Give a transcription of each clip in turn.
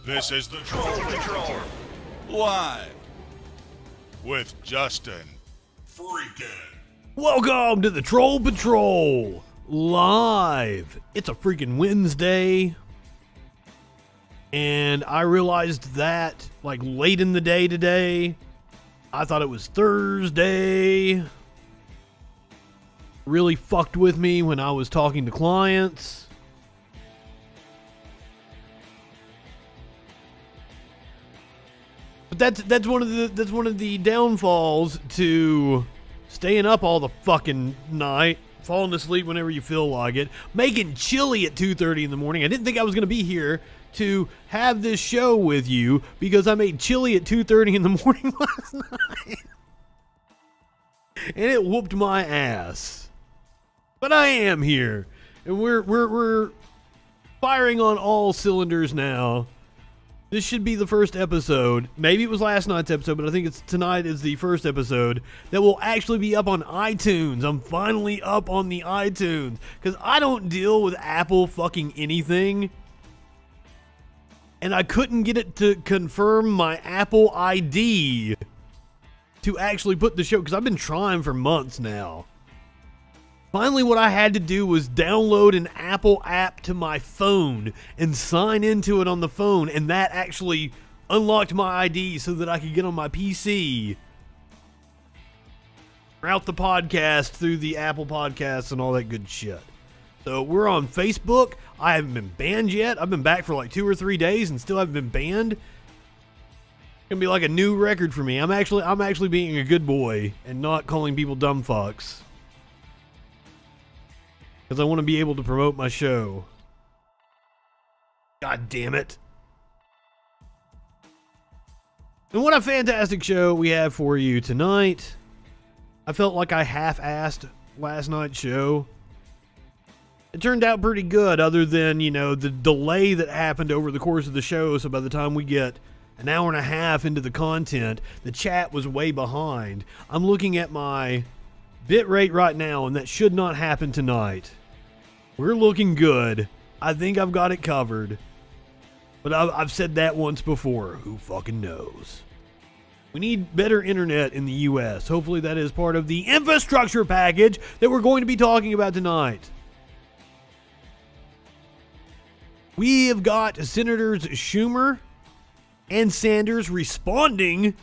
This is the Troll Patrol, live with Justin FREAKIN. Welcome to the Troll Patrol, live. It's a freaking Wednesday, and I realized that, like, late in the day today. I thought it was Thursday. Really fucked with me when I was talking to clients. But that's one of the downfalls to staying up all the fucking night, falling asleep whenever you feel like it, making chili at 2:30 in the morning. I didn't think I was going to be here to have this show with you because I made chili at 2:30 in the morning last night. And it whooped my ass. But I am here, and we're firing on all cylinders now. This should be the first episode. Maybe it was last night's episode, but I think tonight is the first episode that will actually be up on iTunes. I'm finally up on the iTunes because I don't deal with Apple fucking anything. And I couldn't get it to confirm my Apple ID to actually put the show, because I've been trying for months now. Finally, what I had to do was download an Apple app to my phone and sign into it on the phone, and that actually unlocked my ID so that I could get on my PC, route the podcast through the Apple Podcasts and all that good shit. So we're on Facebook. I haven't been banned yet. I've been back for like 2 or 3 days and still haven't been banned. It's gonna be like a new record for me. I'm actually being a good boy and not calling people dumb fucks, because I want to be able to promote my show. God damn it. And what a fantastic show we have for you tonight. I felt like I half-assed last night's show. It turned out pretty good, other than, you know, the delay that happened over the course of the show. So by the time we get an hour and a half into the content, the chat was way behind. I'm looking at my bit rate right now, and that should not happen tonight. We're looking good. I think I've got it covered. But I've said that once before. Who fucking knows? We need better internet in the U.S. Hopefully that is part of the infrastructure package that we're going to be talking about tonight. We have got Senators Schumer and Sanders responding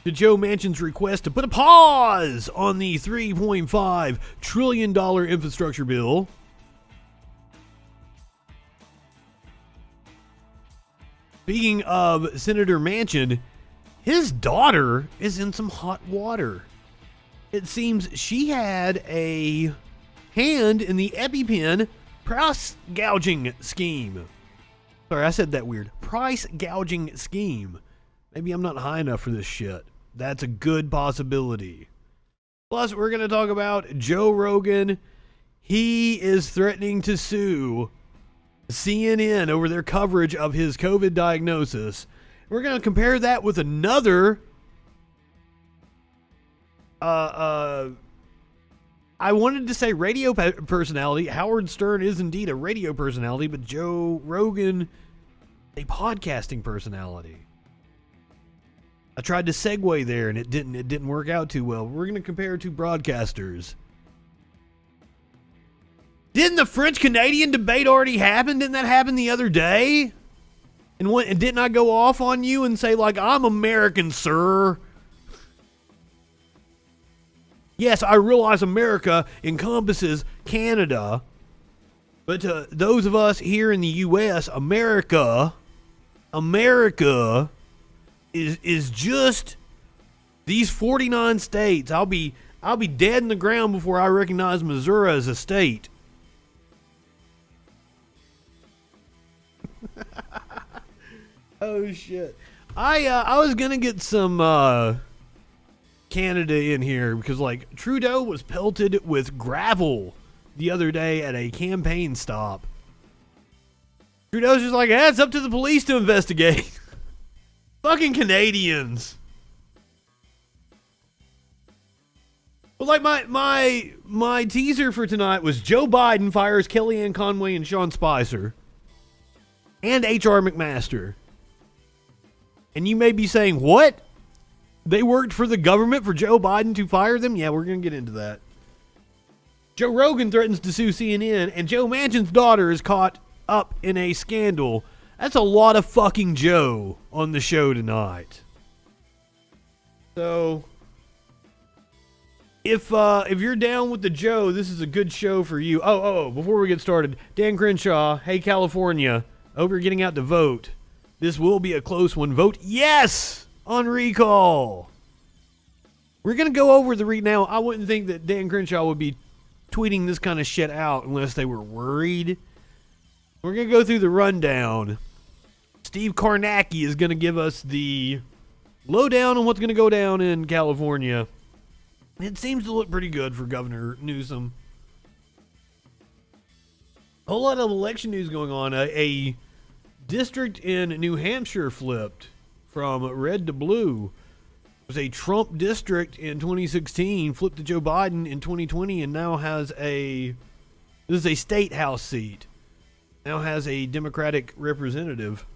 to Joe Manchin's request to put a pause on the $3.5 trillion infrastructure bill. Speaking of Senator Manchin, his daughter is in some hot water. It seems she had a hand in the Epipen price gouging scheme. Sorry, I said that weird. Price gouging scheme. Maybe I'm not high enough for this shit. That's a good possibility. Plus, we're going to talk about Joe Rogan. He is threatening to sue CNN over their coverage of his COVID diagnosis. We're going to compare that with another I wanted to say radio personality. Howard Stern is indeed a radio personality, but Joe Rogan, a podcasting personality. I tried to segue there, and it didn't work out too well. We're going to compare two broadcasters. Didn't the French-Canadian debate already happen? Didn't that happen the other day? And didn't I go off on you and say, like, I'm American, sir? Yes, I realize America encompasses Canada, but to those of us here in the U.S., America is just these 49 states. I'll be dead in the ground before I recognize Missouri as a state. Oh shit! I was gonna get some Canada in here because, like, Trudeau was pelted with gravel the other day at a campaign stop. Trudeau's just like, it's up to the police to investigate. Fucking Canadians. But, like, my teaser for tonight was Joe Biden fires Kellyanne Conway and Sean Spicer. and H.R. McMaster. And you may be saying, what? They worked for the government for Joe Biden to fire them? Yeah, we're going to get into that. Joe Rogan threatens to sue CNN, and Joe Manchin's daughter is caught up in a scandal. That's a lot of fucking Joe on the show tonight. So, if you're down with the Joe, this is a good show for you. Before we get started, Dan Crenshaw, hey California, I hope you're getting out to vote. This will be a close one. Vote yes on recall. We're going to go over the now. I wouldn't think that Dan Crenshaw would be tweeting this kind of shit out unless they were worried. We're going to go through the rundown. Steve Kornacki is going to give us the lowdown on what's going to go down in California. It seems to look pretty good for Governor Newsom. A whole lot of election news going on. A district in New Hampshire flipped from red to blue. It was a Trump district in 2016, flipped to Joe Biden in 2020, and now has this is a state house seat. Now has a Democratic representative.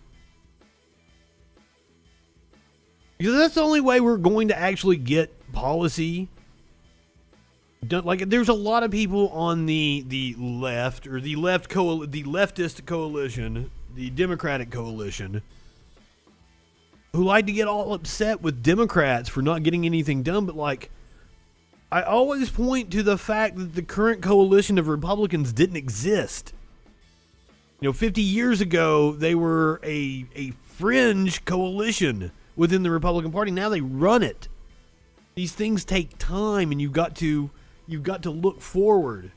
Because that's the only way we're going to actually get policy done. Like, there's a lot of people on the left, or the leftist coalition, the Democratic coalition, who like to get all upset with Democrats for not getting anything done. But, like, I always point to the fact that the current coalition of Republicans didn't exist. 50 years ago, they were a fringe coalition within the Republican Party. Now they run it. These things take time, and you've got to look forward.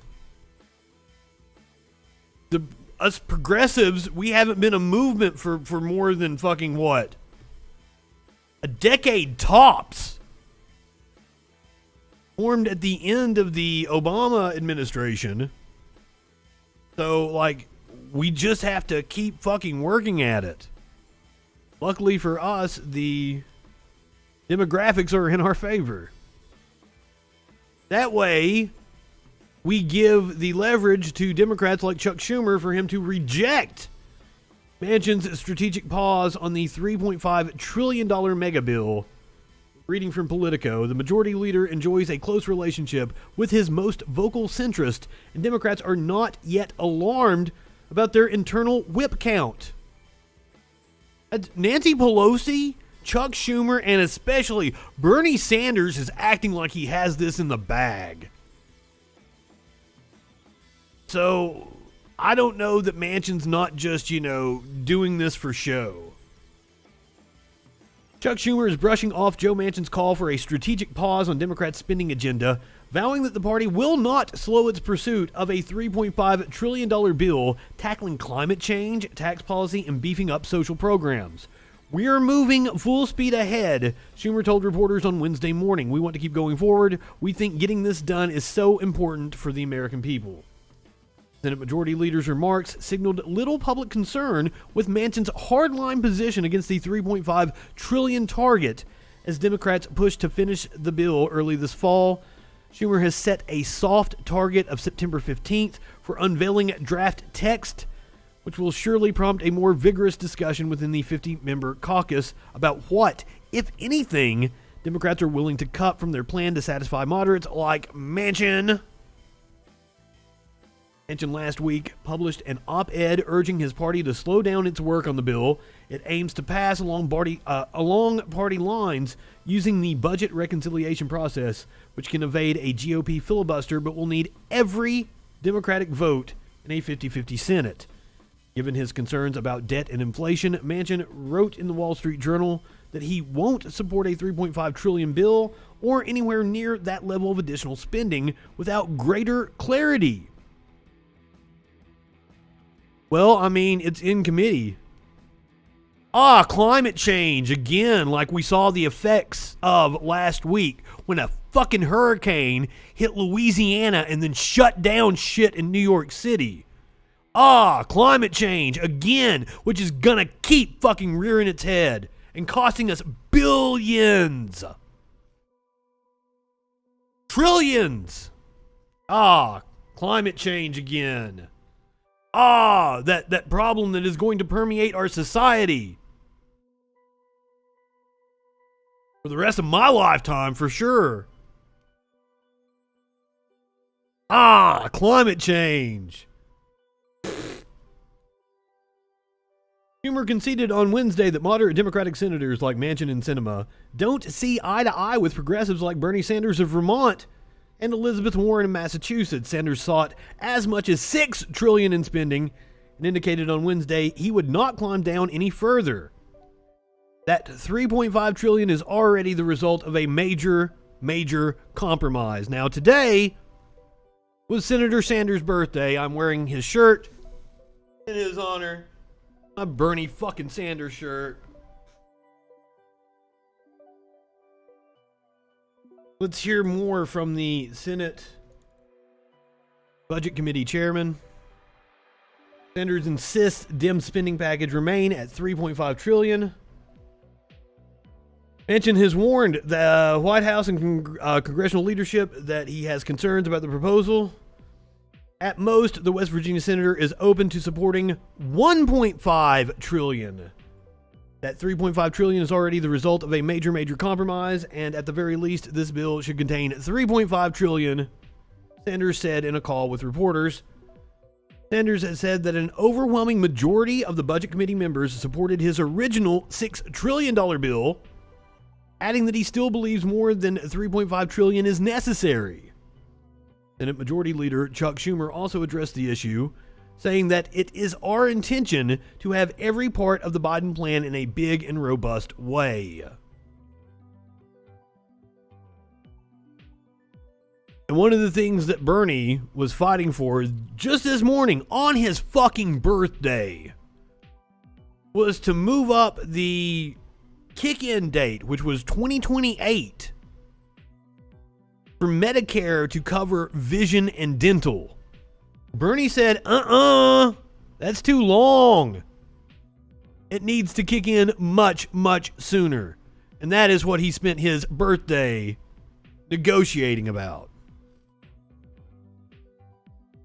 Us progressives, we haven't been a movement for more than fucking what? A decade tops. Formed at the end of the Obama administration. So, like, we just have to keep fucking working at it. Luckily for us, the demographics are in our favor. That way, we give the leverage to Democrats like Chuck Schumer for him to reject Manchin's strategic pause on the $3.5 trillion mega bill. Reading from Politico, the majority leader enjoys a close relationship with his most vocal centrist, and Democrats are not yet alarmed about their internal whip count. Nancy Pelosi, Chuck Schumer, and especially Bernie Sanders is acting like he has this in the bag. So, I don't know that Manchin's not just, doing this for show. Chuck Schumer is brushing off Joe Manchin's call for a strategic pause on Democrats' spending agenda, vowing that the party will not slow its pursuit of a $3.5 trillion bill tackling climate change, tax policy, and beefing up social programs. "We are moving full speed ahead," Schumer told reporters on Wednesday morning. "We want to keep going forward. We think getting this done is so important for the American people." Senate Majority Leader's remarks signaled little public concern with Manchin's hardline position against the $3.5 trillion target as Democrats push to finish the bill early this fall. Schumer has set a soft target of September 15th for unveiling draft text, which will surely prompt a more vigorous discussion within the 50-member caucus about what, if anything, Democrats are willing to cut from their plan to satisfy moderates like Manchin. Manchin last week published an op-ed urging his party to slow down its work on the bill. It aims to pass along party lines using the budget reconciliation process, which can evade a GOP filibuster but will need every Democratic vote in a 50-50 Senate. Given his concerns about debt and inflation, Manchin wrote in the Wall Street Journal that he won't support a $3.5 trillion bill or anywhere near that level of additional spending without greater clarity. Well, I mean, it's in committee. Climate change again, like we saw the effects of last week when a fucking hurricane hit Louisiana and then shut down shit in New York City. Climate change again, which is gonna keep fucking rearing its head and costing us billions. Trillions. Climate change again. That problem that is going to permeate our society for the rest of my lifetime, for sure. Climate change. Schumer conceded on Wednesday that moderate Democratic senators like Manchin and Sinema don't see eye to eye with progressives like Bernie Sanders of Vermont and Elizabeth Warren in Massachusetts. Sanders sought as much as $6 trillion in spending and indicated on Wednesday he would not climb down any further. That $3.5 trillion is already the result of a major compromise. Now, today was Senator Sanders' birthday. I'm wearing his shirt in his honor. My Bernie fucking Sanders shirt. Let's hear more from the Senate Budget Committee Chairman. Sanders insists Dem spending package remain at $3.5 trillion. Manchin has warned the White House and congressional leadership that he has concerns about the proposal. At most, the West Virginia senator is open to supporting $1.5 trillion. That $3.5 trillion is already the result of a major compromise, and at the very least, this bill should contain $3.5 trillion, Sanders said in a call with reporters. Sanders has said that an overwhelming majority of the Budget Committee members supported his original $6 trillion bill, adding that he still believes more than $3.5 trillion is necessary. Senate Majority Leader Chuck Schumer also addressed the issue, saying that it is our intention to have every part of the Biden plan in a big and robust way. And one of the things that Bernie was fighting for just this morning on his fucking birthday was to move up the kick-in date, which was 2028, for Medicare to cover vision and dental. Bernie said, that's too long. It needs to kick in much sooner. And that is what he spent his birthday negotiating about.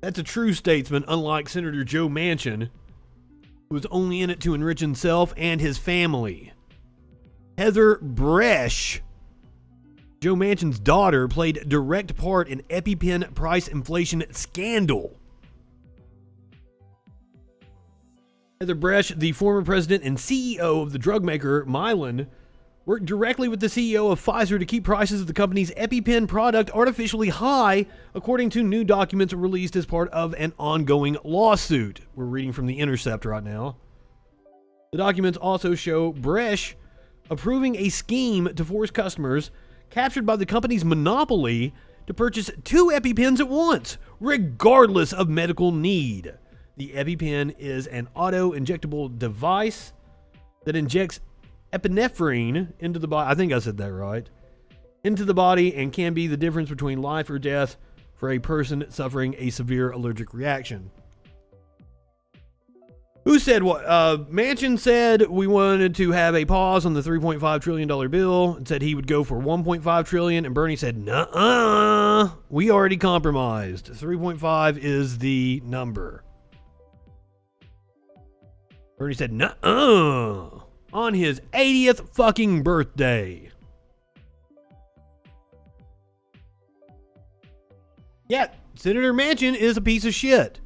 That's a true statesman, unlike Senator Joe Manchin, who was only in it to enrich himself and his family. Heather Bresch, Joe Manchin's daughter, played direct part in Epipen price inflation scandal. Heather Bresch, the former president and CEO of the drug maker Mylan, worked directly with the CEO of Pfizer to keep prices of the company's Epipen product artificially high, according to new documents released as part of an ongoing lawsuit. We're reading from The Intercept right now. The documents also show Bresch approving a scheme to force customers captured by the company's monopoly to purchase 2 EpiPens at once, regardless of medical need. The Epipen is an auto-injectable device that injects epinephrine into the body. I think I said that right. Into the body, and can be the difference between life or death for a person suffering a severe allergic reaction. Who said what? Manchin said we wanted to have a pause on the $3.5 trillion bill and said he would go for $1.5 trillion, and Bernie said, nuh-uh, we already compromised. 3.5 is the number. Bernie said, nuh-uh, on his 80th fucking birthday. Yeah, Senator Manchin is a piece of shit.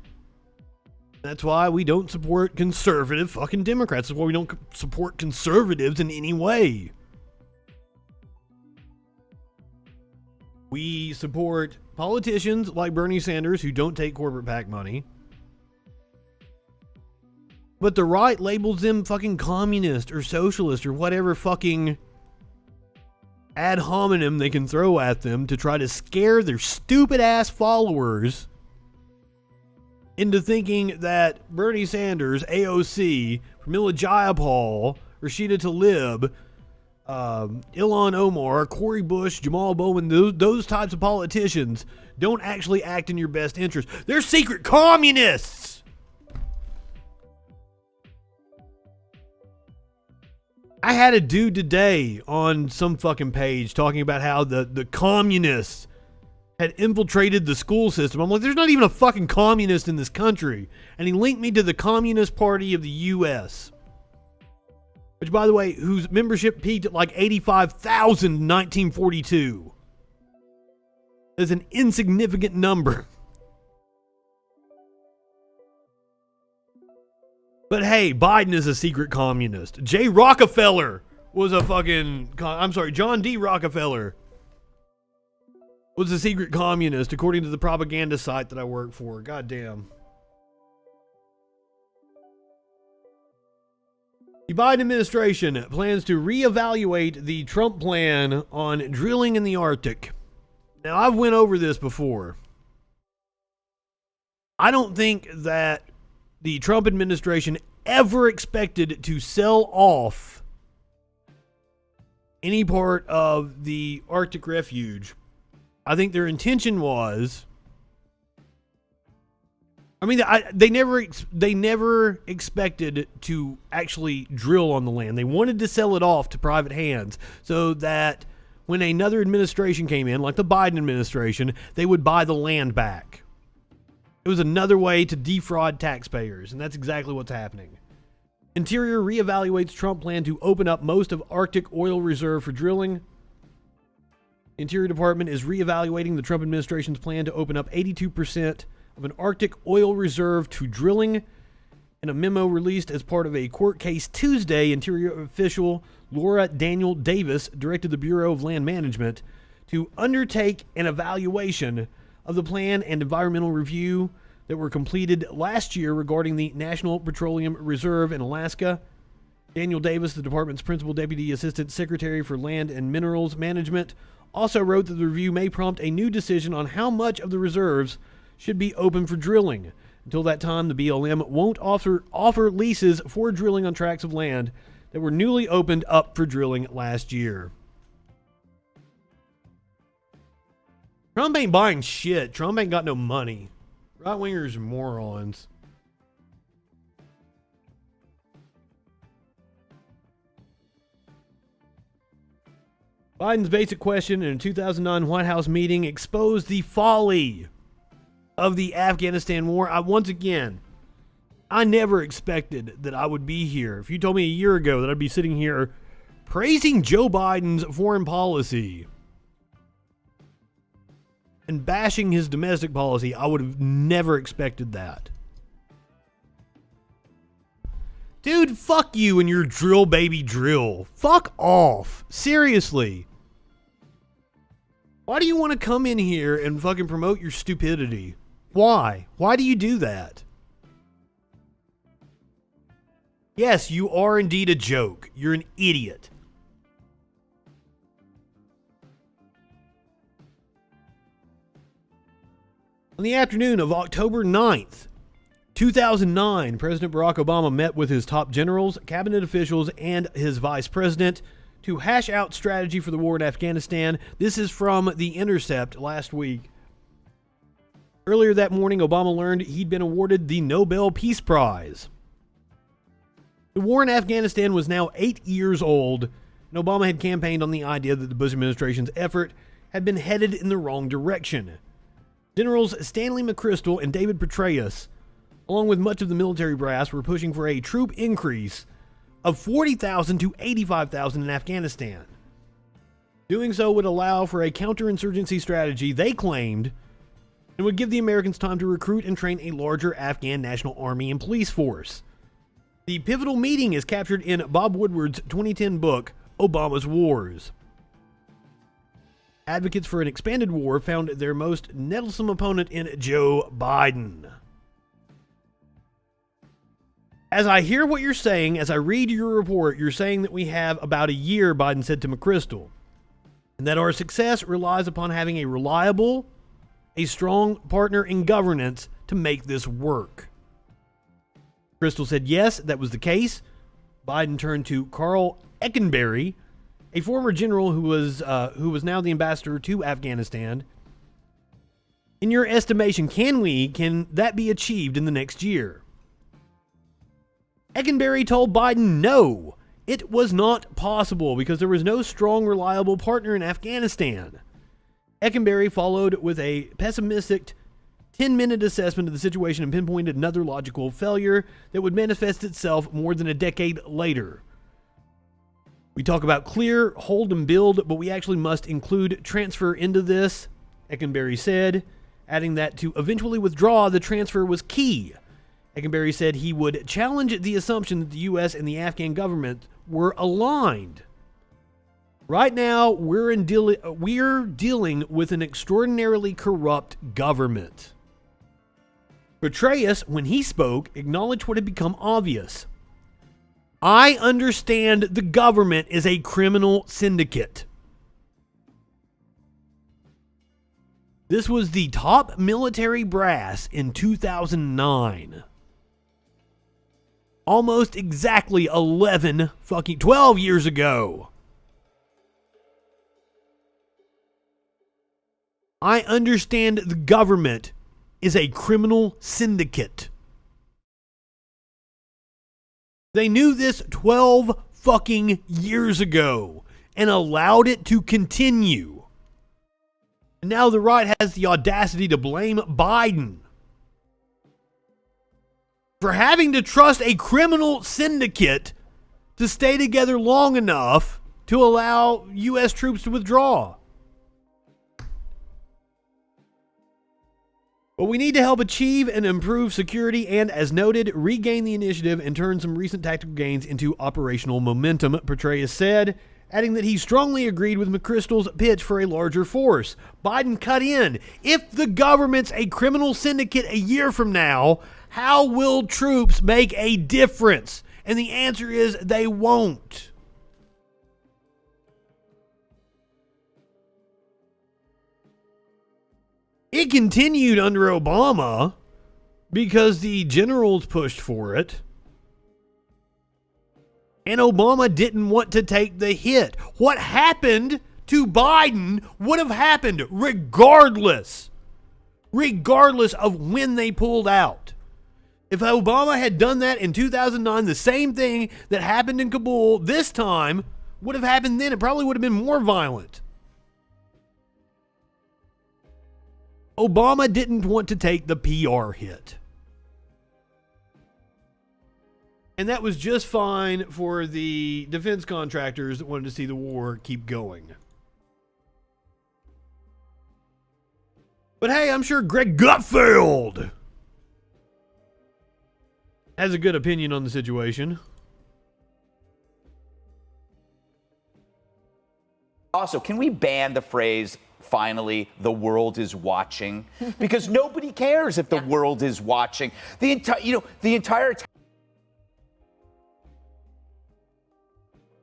That's why we don't support conservative fucking Democrats. That's why we don't support conservatives in any way. We support politicians like Bernie Sanders who don't take corporate PAC money. But the right labels them fucking communist or socialist or whatever fucking ad hominem they can throw at them to try to scare their stupid ass followers into thinking that Bernie Sanders, AOC, Pramila Jayapal, Rashida Tlaib, Ilhan Omar, Cory Bush, Jamal Bowman, those types of politicians don't actually act in your best interest. They're secret communists! I had a dude today on some fucking page talking about how the communists had infiltrated the school system. I'm like, there's not even a fucking communist in this country. And he linked me to the Communist Party of the U.S., which, by the way, whose membership peaked at like 85,000 in 1942. That's an insignificant number. But hey, Biden is a secret communist. J. Rockefeller was a fucking... John D. Rockefeller was a secret communist, according to the propaganda site that I work for. Goddamn. The Biden administration plans to reevaluate the Trump plan on drilling in the Arctic. Now, I've went over this before. I don't think that the Trump administration ever expected to sell off any part of the Arctic refuge. I think their intention was... they never expected to actually drill on the land. They wanted to sell it off to private hands so that when another administration came in, like the Biden administration, they would buy the land back. It was another way to defraud taxpayers, and that's exactly what's happening. Interior reevaluates Trump plan to open up most of Arctic oil reserve for drilling. Interior Department is reevaluating the Trump administration's plan to open up 82% of an Arctic oil reserve to drilling. In a memo released as part of a court case Tuesday, Interior official Laura Daniel Davis directed the Bureau of Land Management to undertake an evaluation of the plan and environmental review that were completed last year regarding the National Petroleum Reserve in Alaska. Daniel Davis, the department's principal deputy assistant secretary for land and minerals management, also wrote that the review may prompt a new decision on how much of the reserves should be open for drilling. Until that time, the BLM won't offer leases for drilling on tracts of land that were newly opened up for drilling last year. Trump ain't buying shit. Trump ain't got no money. Right-wingers are morons. Biden's basic question in a 2009 White House meeting exposed the folly of the Afghanistan war. Once again, I never expected that I would be here. If you told me a year ago that I'd be sitting here praising Joe Biden's foreign policy and bashing his domestic policy, I would have never expected that. Dude, fuck you and your drill baby drill. Fuck off. Seriously. Why do you want to come in here and fucking promote your stupidity? Why? Why do you do that? Yes, you are indeed a joke. You're an idiot. On the afternoon of October 9th, 2009, President Barack Obama met with his top generals, cabinet officials, and his vice president to hash out strategy for the war in Afghanistan. This is from The Intercept last week. Earlier that morning, Obama learned he'd been awarded the Nobel Peace Prize. The war in Afghanistan was now 8 years old, and Obama had campaigned on the idea that the Bush administration's effort had been headed in the wrong direction. Generals Stanley McChrystal and David Petraeus, along with much of the military brass, were pushing for a troop increase of 40,000 to 85,000 in Afghanistan. Doing so would allow for a counterinsurgency strategy, they claimed, and would give the Americans time to recruit and train a larger Afghan national army and police force. The pivotal meeting is captured in Bob Woodward's 2010 book, Obama's Wars. Advocates for an expanded war found their most nettlesome opponent in Joe Biden. As I hear what you're saying, as I read your report, you're saying that we have about a year, Biden said to McChrystal, and that our success relies upon having a reliable, a strong partner in governance to make this work. McChrystal said yes, that was the case. Biden turned to Carl Eckenberry, a former general who was now the ambassador to Afghanistan. In your estimation, can that be achieved in the next year? Eckenberry told Biden no, it was not possible because there was no strong, reliable partner in Afghanistan. Eckenberry followed with a pessimistic 10-minute assessment of the situation and pinpointed another logical failure that would manifest itself more than a decade later. We talk about clear, hold, and build, but we actually must include transfer into this, Eckenberry said, adding that to eventually withdraw, the transfer was key. Eckenberry said he would challenge the assumption that the U.S. and the Afghan government were aligned. Right now, we're dealing with an extraordinarily corrupt government. Petraeus, when he spoke, acknowledged what had become obvious. I understand the government is a criminal syndicate. This was the top military brass in 2009. Almost exactly 12 years ago. I understand the government is a criminal syndicate. They knew this 12 fucking years ago and allowed it to continue. And now the right has the audacity to blame Biden for having to trust a criminal syndicate to stay together long enough to allow U.S. troops to withdraw. But we need to help achieve and improve security and, as noted, regain the initiative and turn some recent tactical gains into operational momentum, Petraeus said, adding that he strongly agreed with McChrystal's pitch for a larger force. Biden cut in. If the government's a criminal syndicate a year from now, how will troops make a difference? And the answer is they won't. It continued under Obama because the generals pushed for it. And Obama didn't want to take the hit. What happened to Biden would have happened regardless of when they pulled out. If Obama had done that in 2009, the same thing that happened in Kabul this time would have happened then. It probably would have been more violent. Obama didn't want to take the PR hit. And that was just fine for the defense contractors that wanted to see the war keep going. But hey, I'm sure Greg Gutfeld has a good opinion on the situation. Also, can we ban the phrase, finally, the world is watching? Because nobody cares if the world is watching. The entire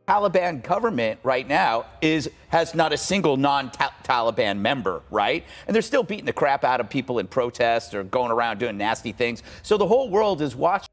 Taliban government right now has not a single non-Taliban member, right? And they're still beating the crap out of people in protest or going around doing nasty things. So the whole world is watching.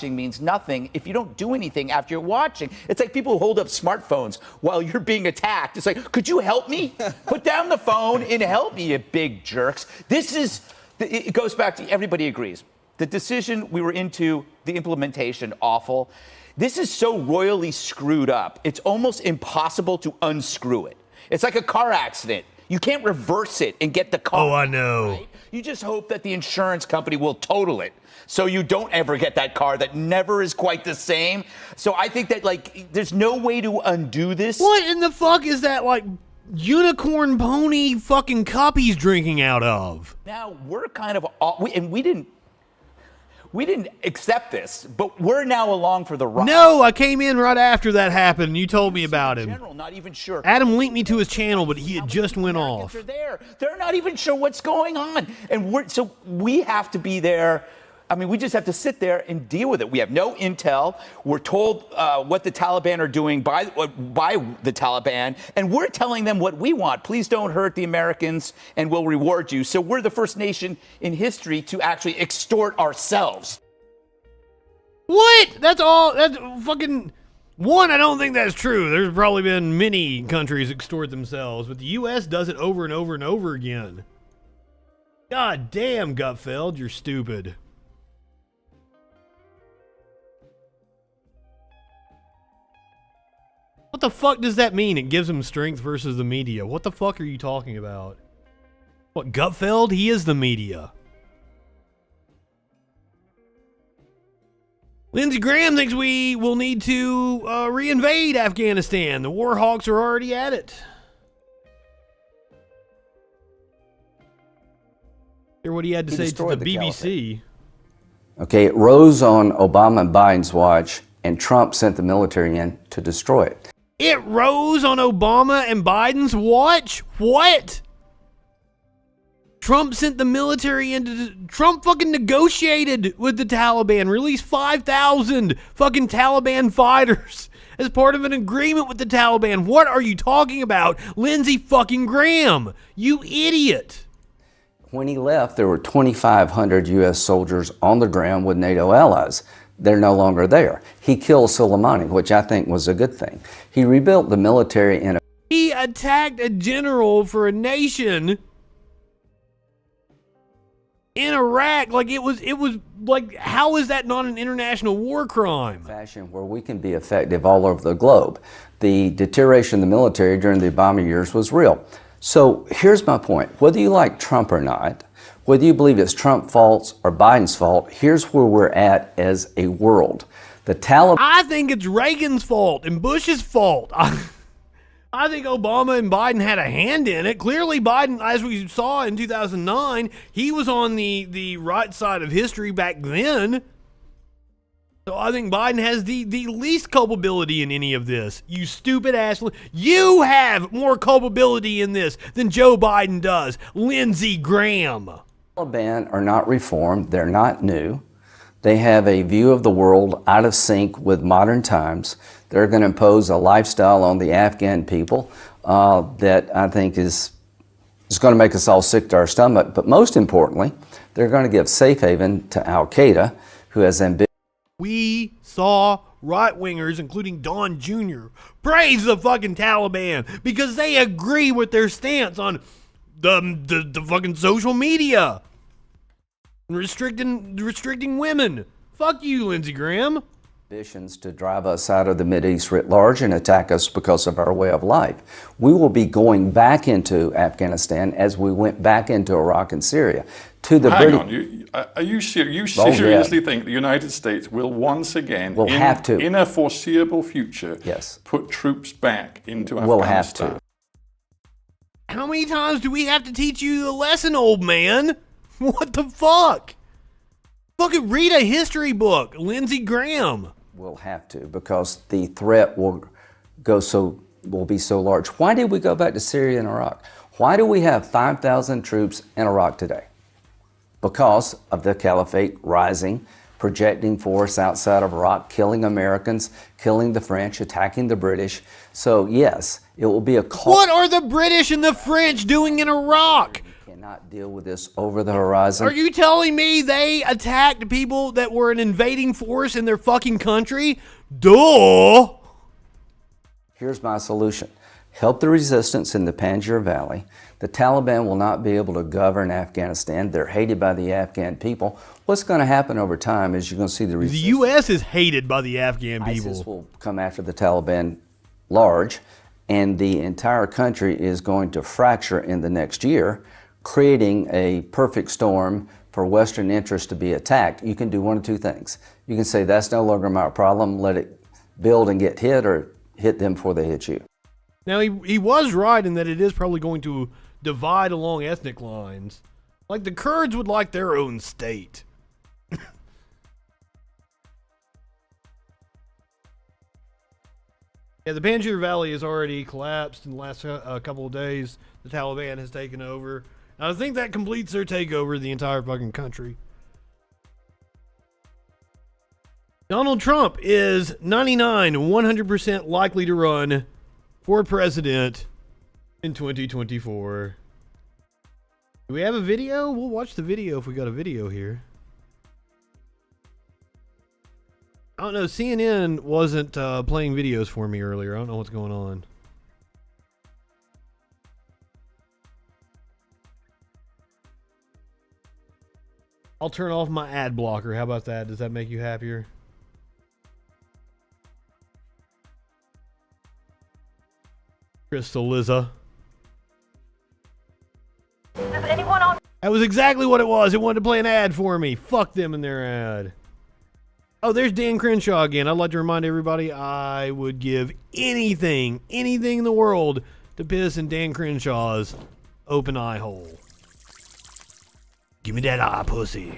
Means nothing if you don't do anything after you're watching. It's like people who hold up smartphones while you're being attacked. It's like, could you help me? Put down the phone and help me, you big jerks. It goes back to, everybody agrees. The decision we were into, the implementation, awful. This is so royally screwed up. It's almost impossible to unscrew it. It's like a car accident. You can't reverse it and get the car. Oh, I know. Right? You just hope that the insurance company will total it, so you don't ever get that car that never is quite the same. So I think that, there's no way to undo this. What in the fuck is that, unicorn pony fucking cup he's drinking out of? Now, we're kind of, we didn't accept this, but we're now along for the ride. No, I came in right after that happened, and you told me about him. General, not even sure. Adam linked me to his channel, but he had just went off. They're not even sure what's going on. And so we have to be there. I mean, we just have to sit there and deal with it. We have no intel. We're told what the Taliban are doing by the Taliban, and we're telling them what we want. Please don't hurt the Americans, and we'll reward you. So we're the first nation in history to actually extort ourselves. What? That's all. That's fucking... One, I don't think that's true. There's probably been many countries extort themselves, but the U.S. does it over and over and over again. God damn, Gutfeld, you're stupid. What the fuck does that mean? It gives him strength versus the media. What the fuck are you talking about? What, Gutfeld? He is the media. Lindsey Graham thinks we will need to reinvade Afghanistan. The war hawks are already at it. Hear what he had to say to the BBC. Okay, it rose on Obama and Biden's watch, and Trump sent the military in to destroy it. It rose on Obama and Biden's watch? What? Trump sent the military into... Trump fucking negotiated with the Taliban, released 5,000 fucking Taliban fighters as part of an agreement with the Taliban. What are you talking about, Lindsey fucking Graham? You idiot. When he left, there were 2,500 U.S. soldiers on the ground with NATO allies. They're no longer there. He killed Soleimani, which I think was a good thing. He rebuilt the military in a... He attacked a general for a nation in Iraq. Like it was like, how is that not an international war crime? Fashion where we can be effective all over the globe. The deterioration of the military during the Obama years was real. So here's my point. Whether you like Trump or not, whether you believe it's Trump's fault or Biden's fault, here's where we're at as a world. The Taliban... I think it's Reagan's fault and Bush's fault. I think Obama and Biden had a hand in it. Clearly, Biden, as we saw in 2009, he was on the right side of history back then. So I think Biden has the least culpability in any of this. You stupid ass. You have more culpability in this than Joe Biden does. Lindsey Graham. The Taliban are not reformed. They're not new. They have a view of the world out of sync with modern times. They're going to impose a lifestyle on the Afghan people that I think is going to make us all sick to our stomach. But most importantly, they're going to give safe haven to Al-Qaeda, who has ambition. We saw right-wingers, including Don Jr., praise the fucking Taliban because they agree with their stance on the fucking social media and restricting women. Fuck you, Lindsey Graham. Ambitions to drive us out of the Mideast writ large and attack us because of our way of life. We will be going back into Afghanistan as we went back into Iraq and Syria. Hang on, are you seriously think the United States will once again, in a foreseeable future, put troops back into Afghanistan? We'll have to. How many times do we have to teach you a lesson, old man? What the fuck? Fucking read a history book, Lindsey Graham. We'll have to, because the threat will be so large. Why did we go back to Syria and Iraq? Why do we have 5,000 troops in Iraq today? Because of the caliphate rising, projecting force outside of Iraq, killing Americans, killing the French, attacking the British. So yes, it will be a call. What are the British and the French doing in Iraq? We cannot deal with this over the horizon. Are you telling me they attacked people that were an invading force in their fucking country? Duh! Here's my solution. Help the resistance in the Panjshir Valley. The Taliban will not be able to govern Afghanistan. They're hated by the Afghan people. What's going to happen over time is you're going to see the resistance. The U.S. is hated by the Afghan people. ISIS will come after the Taliban large, and the entire country is going to fracture in the next year, creating a perfect storm for Western interests to be attacked. You can do one of two things. You can say, that's no longer my problem, let it build and get hit, or hit them before they hit you. Now, he was right in that it is probably going to divide along ethnic lines. Like, the Kurds would like their own state. Yeah, the Panjshir Valley has already collapsed in the last couple of days. The Taliban has taken over. And I think that completes their takeover of the entire fucking country. Donald Trump is 100% likely to run for president in 2024. Do we have a video? We'll watch the video if we got a video here. I don't know. CNN wasn't playing videos for me earlier. I don't know what's going on. I'll turn off my ad blocker. How about that? Does that make you happier? Crystal Liza. Does anyone on? That was exactly what it was. It wanted to play an ad for me. Fuck them and their ad. Oh, there's Dan Crenshaw again. I'd like to remind everybody I would give anything in the world to piss in Dan Crenshaw's open eye hole. Give me that eye, pussy.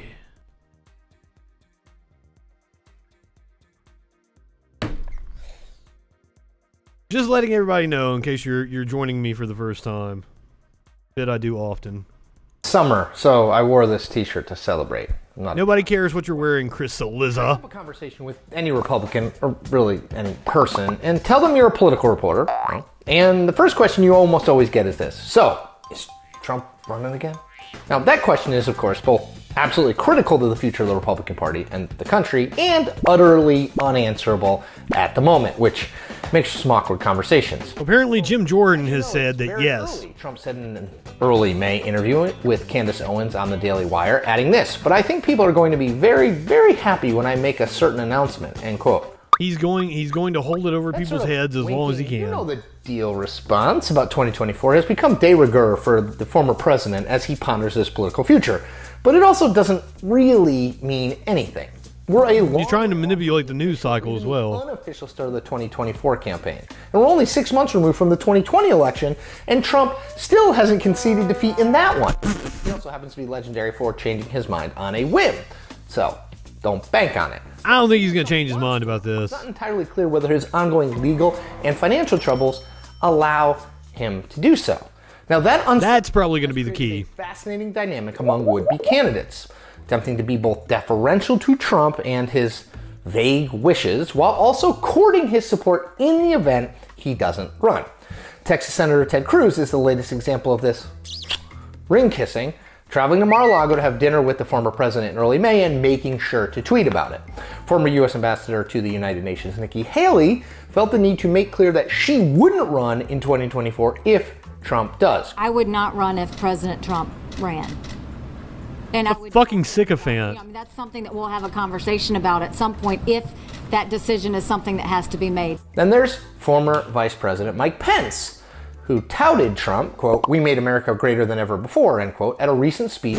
Just letting everybody know, in case you're joining me for the first time, that I do often. Summer, so I wore this t-shirt to celebrate. Nobody cares what you're wearing, Crystal Liza. Have a conversation with any Republican, or really any person, and tell them you're a political reporter. Right? And the first question you almost always get is this. So, is Trump running again? Now, that question is, of course, both absolutely critical to the future of the Republican Party and the country, and utterly unanswerable at the moment, which makes for some awkward conversations. Apparently, Jim Jordan has said that yes. Trump said in an early May interview with Candace Owens on the Daily Wire, adding this, but I think people are going to be very, very happy when I make a certain announcement, end quote. He's going to hold it over people's heads as long as he can. You know, the deal response about 2024 has become de rigueur for the former president as he ponders his political future. But it also doesn't really mean anything. He's trying to manipulate the news cycle as well. Unofficial start of the 2024 campaign. And we're only 6 months removed from the 2020 election, and Trump still hasn't conceded defeat in that one. He also happens to be legendary for changing his mind on a whim. So, don't bank on it. I don't think he's going to change his mind about this. It's not entirely clear whether his ongoing legal and financial troubles allow him to do so. Now that's probably going to be the key. Fascinating dynamic among would-be candidates, attempting to be both deferential to Trump and his vague wishes, while also courting his support in the event he doesn't run. Texas Senator Ted Cruz is the latest example of this ring kissing, traveling to Mar-a-Lago to have dinner with the former president in early May and making sure to tweet about it. Former U.S. Ambassador to the United Nations Nikki Haley felt the need to make clear that she wouldn't run in 2024 if Trump does. I would not run if President Trump ran. And I would, fucking sycophant. I mean, that's something that we'll have a conversation about at some point if that decision is something that has to be made. Then there's former Vice President Mike Pence, who touted Trump, quote, "We made America greater than ever before," end quote, at a recent speech,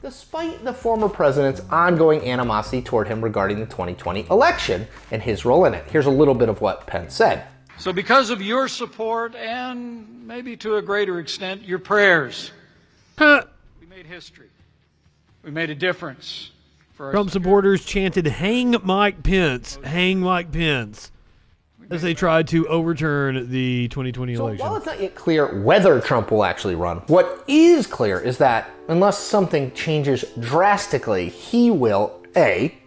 despite the former president's ongoing animosity toward him regarding the 2020 election and his role in it. Here's a little bit of what Pence said. So because of your support and maybe to a greater extent your prayers, we made history. We made a difference. For Trump supporters chanted, "Hang Mike Pence, hang Mike Pence," as they tried to overturn the 2020 election. While it's not yet clear whether Trump will actually run, what is clear is that unless something changes drastically, he will, A,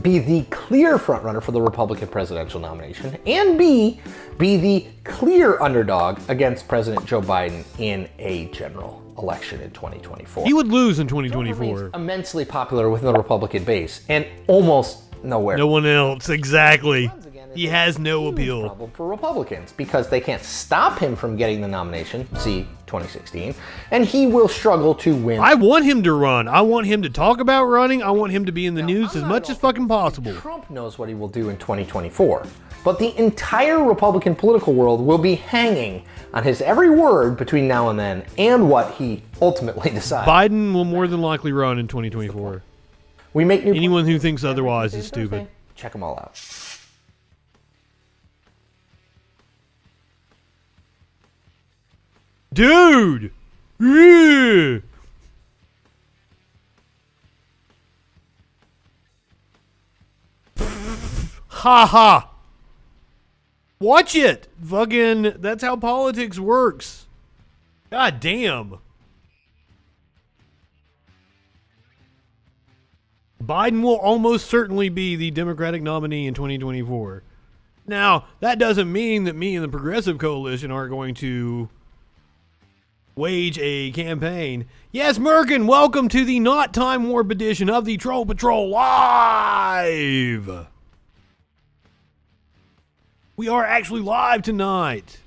be the clear frontrunner for the Republican presidential nomination, and B, be the clear underdog against President Joe Biden in a general election in 2024. He would lose in 2024. Trump immensely popular within the Republican base, and almost nowhere. No one else, exactly. He has no appeal. Problem for Republicans because they can't stop him from getting the nomination, see 2016, and he will struggle to win. I want him to run. I want him to talk about running. I want him to be in the news as much as fucking possible. Trump knows what he will do in 2024, but the entire Republican political world will be hanging on his every word between now and then and what he ultimately decides. Biden will more than likely run in 2024. We make new Anyone who thinks otherwise is stupid. Check them all out. Dude! Yeah. Ha ha! Watch it! Fucking, that's how politics works. God damn. Biden will almost certainly be the Democratic nominee in 2024. Now, that doesn't mean that me and the Progressive Coalition aren't going to wage a campaign. Yes, Merkin, welcome to the not Time Warp edition of the Troll Patrol Live. We are actually live tonight.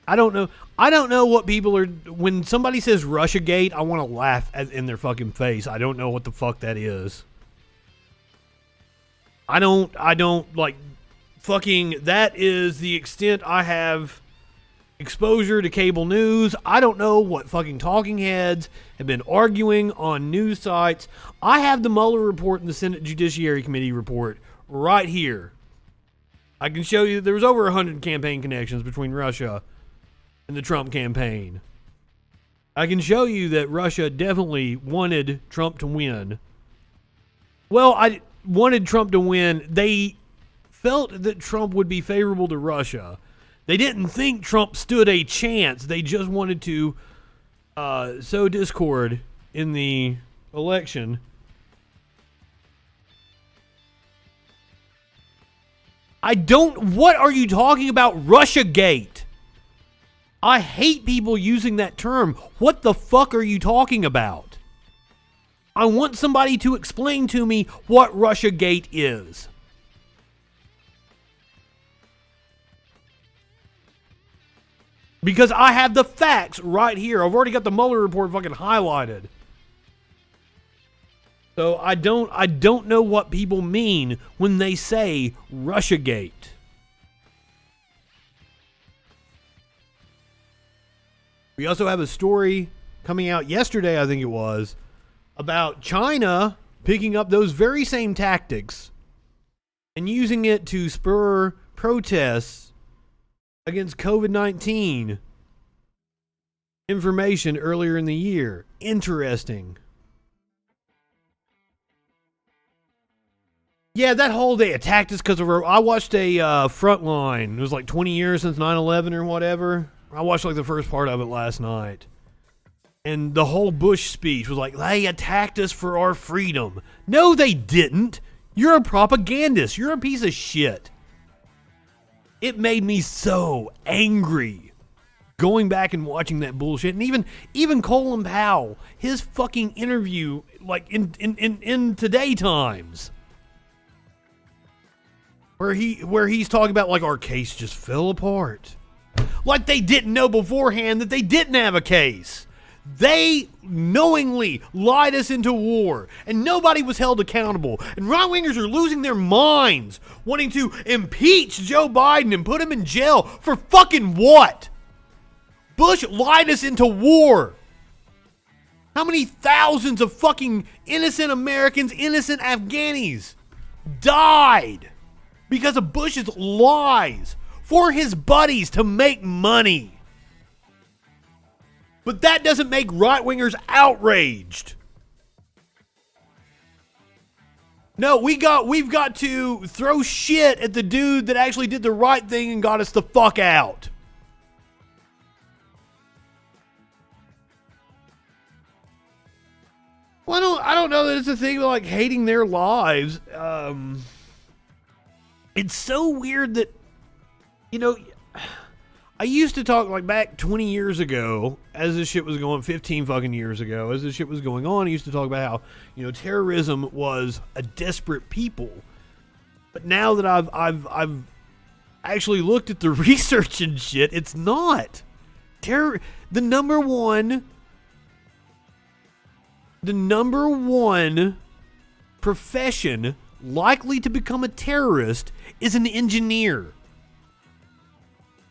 I don't know what people are, when somebody says Russiagate, I want to laugh in their fucking face. I don't know what the fuck that is. I don't like fucking, that is the extent I have exposure to cable news. I don't know what fucking talking heads have been arguing on news sites. I have the Mueller report and the Senate Judiciary Committee report right here. I can show you there was over 100 campaign connections between Russia and the Trump campaign. I can show you that Russia definitely wanted Trump to win. Well, I wanted Trump to win. They felt that Trump would be favorable to Russia. They didn't think Trump stood a chance. They just wanted to sow discord in the election. What are you talking about? Russiagate. I hate people using that term. What the fuck are you talking about? I want somebody to explain to me what Russiagate is. Because I have the facts right here. I've already got the Mueller report fucking highlighted. So I don't know what people mean when they say Russiagate. We also have a story coming out yesterday, I think it was, about China picking up those very same tactics and using it to spur protests against COVID-19 information earlier in the year. Interesting. Yeah, that whole day attacked us because of I watched a Frontline. It was like 20 years since 9/11 or whatever. I watched like the first part of it last night. And the whole Bush speech was like, they attacked us for our freedom. No, they didn't. You're a propagandist. You're a piece of shit. It made me so angry going back and watching that bullshit. And even Colin Powell, his fucking interview, like in Today Times, where he's talking about like our case just fell apart. Like they didn't know beforehand that they didn't have a case. They knowingly lied us into war, and nobody was held accountable. And right-wingers are losing their minds, wanting to impeach Joe Biden and put him in jail for fucking what? Bush lied us into war. How many thousands of fucking innocent Americans, innocent Afghanis died because of Bush's lies for his buddies to make money? But that doesn't make right-wingers outraged. No, we've got to throw shit at the dude that actually did the right thing and got us the fuck out. Well, I don't know that it's a thing of like hating their lives. It's so weird that, you know, I used to talk like back 20 years ago, as this shit was going, 15 fucking years ago, as this shit was going on, I used to talk about how, you know, terrorism was a desperate people. But now that I've actually looked at the research and shit, it's not. The number one profession likely to become a terrorist is an engineer.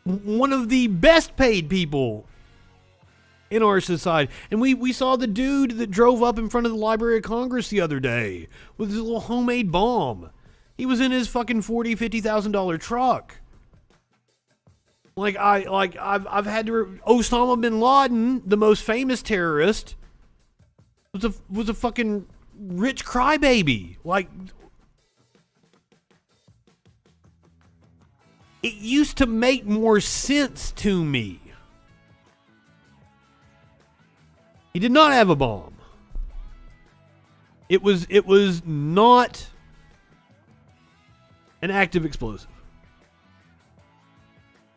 One of the best paid people in our society. And we saw the dude that drove up in front of the Library of Congress the other day with his little homemade bomb. He was in his fucking $40,000-$50,000 truck. I've had to Osama bin Laden, the most famous terrorist, was a fucking rich crybaby. Like, it used to make more sense to me. He did not have a bomb. It was not an active explosive.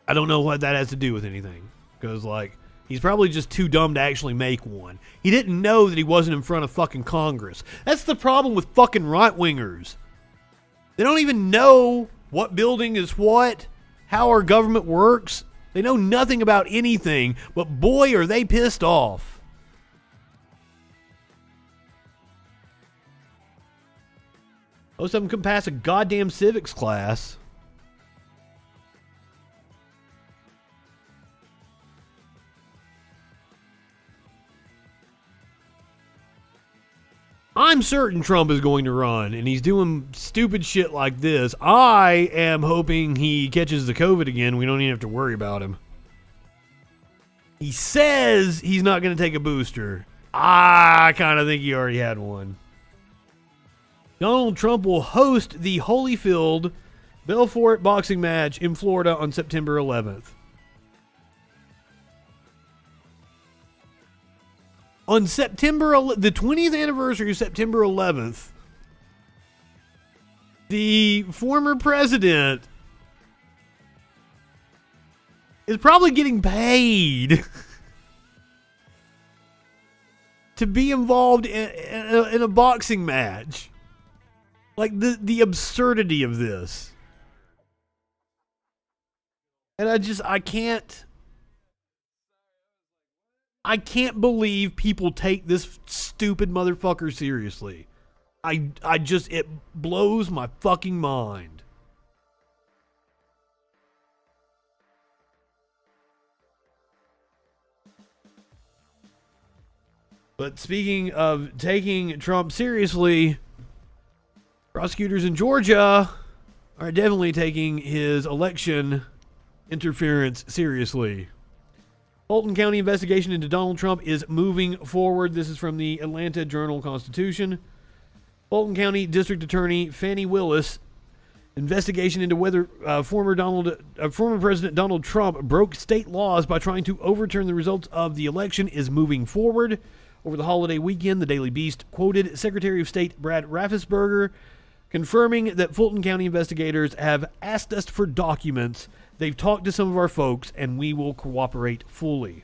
I don't know what that has to do with anything. Because, like, he's probably just too dumb to actually make one. He didn't know that he wasn't in front of fucking Congress. That's the problem with fucking right-wingers. They don't even know what building is what, how our government works. They know nothing about anything, but boy, are they pissed off. Most of them couldn't pass a goddamn civics class. I'm certain Trump is going to run, and he's doing stupid shit like this. I am hoping he catches the COVID again. We don't even have to worry about him. He says he's not going to take a booster. I kind of think he already had one. Donald Trump will host the Holyfield Belfort boxing match in Florida on September 11th. On the 20th anniversary of September 11th, the former president is probably getting paid to be involved in a boxing match. Like, the absurdity of this. And I can't believe people take this stupid motherfucker seriously. It blows my fucking mind. But speaking of taking Trump seriously, prosecutors in Georgia are definitely taking his election interference seriously. Fulton County investigation into Donald Trump is moving forward. This is from the Atlanta Journal-Constitution. Fulton County District Attorney Fannie Willis investigation into whether former President Donald Trump broke state laws by trying to overturn the results of the election is moving forward. Over the holiday weekend, the Daily Beast quoted Secretary of State Brad Raffensperger confirming that Fulton County investigators have asked us for documents. They've talked to some of our folks, and we will cooperate fully.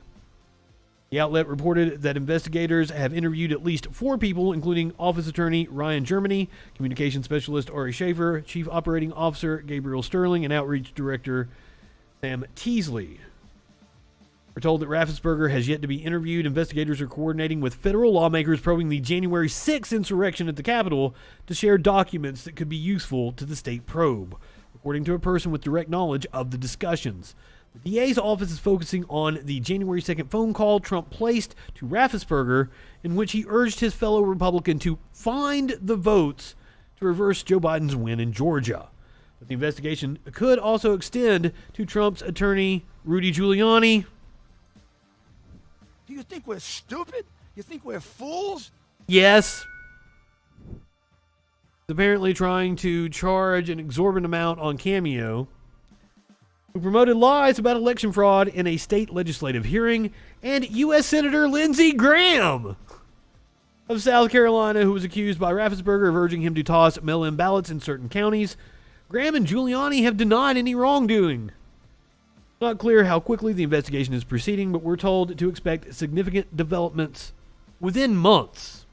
The outlet reported that investigators have interviewed at least 4 people, including Office Attorney Ryan Germany, Communications Specialist Ari Schaefer, Chief Operating Officer Gabriel Sterling, and Outreach Director Sam Teasley. We're told that Raffensperger has yet to be interviewed. Investigators are coordinating with federal lawmakers probing the January 6th insurrection at the Capitol to share documents that could be useful to the state probe, according to a person with direct knowledge of the discussions. The DA's office is focusing on the January 2nd phone call Trump placed to Raffensperger, in which he urged his fellow Republican to find the votes to reverse Joe Biden's win in Georgia. But the investigation could also extend to Trump's attorney, Rudy Giuliani. Do you think we're stupid? You think we're fools? Yes. Apparently trying to charge an exorbitant amount on Cameo, who promoted lies about election fraud in a state legislative hearing, and U.S. Senator Lindsey Graham of South Carolina, who was accused by Raffensperger of urging him to toss mail-in ballots in certain counties. Graham and Giuliani have denied any wrongdoing. Not clear how quickly the investigation is proceeding, but we're told to expect significant developments within months.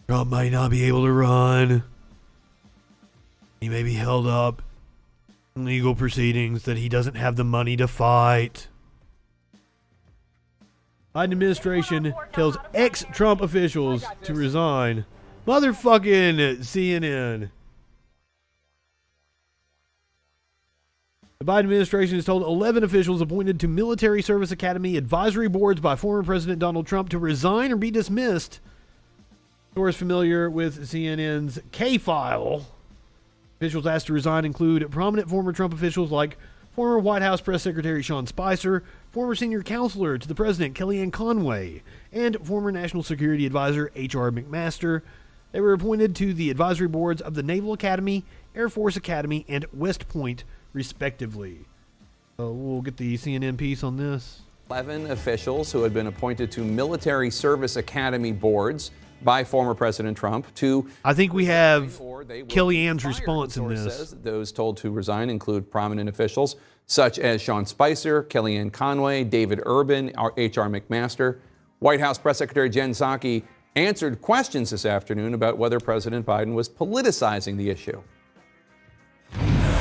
Trump might not be able to run. He may be held up in legal proceedings that he doesn't have the money to fight. Biden administration tells ex-Trump officials to resign. Motherfucking CNN. The Biden administration has told 11 officials appointed to military service academy advisory boards by former President Donald Trump to resign or be dismissed. Source familiar with CNN's K-File. Officials asked to resign include prominent former Trump officials like former White House Press Secretary Sean Spicer, former senior counselor to the president Kellyanne Conway, and former National Security Advisor H.R. McMaster. They were appointed to the advisory boards of the Naval Academy, Air Force Academy, and West Point, respectively. We'll get the CNN piece on this. 11 officials who had been appointed to military service academy boards by former President Trump to... I think we have Kellyanne's response in this. Those told to resign include prominent officials such as Sean Spicer, Kellyanne Conway, David Urban, H.R. McMaster. White House Press Secretary Jen Psaki answered questions this afternoon about whether President Biden was politicizing the issue.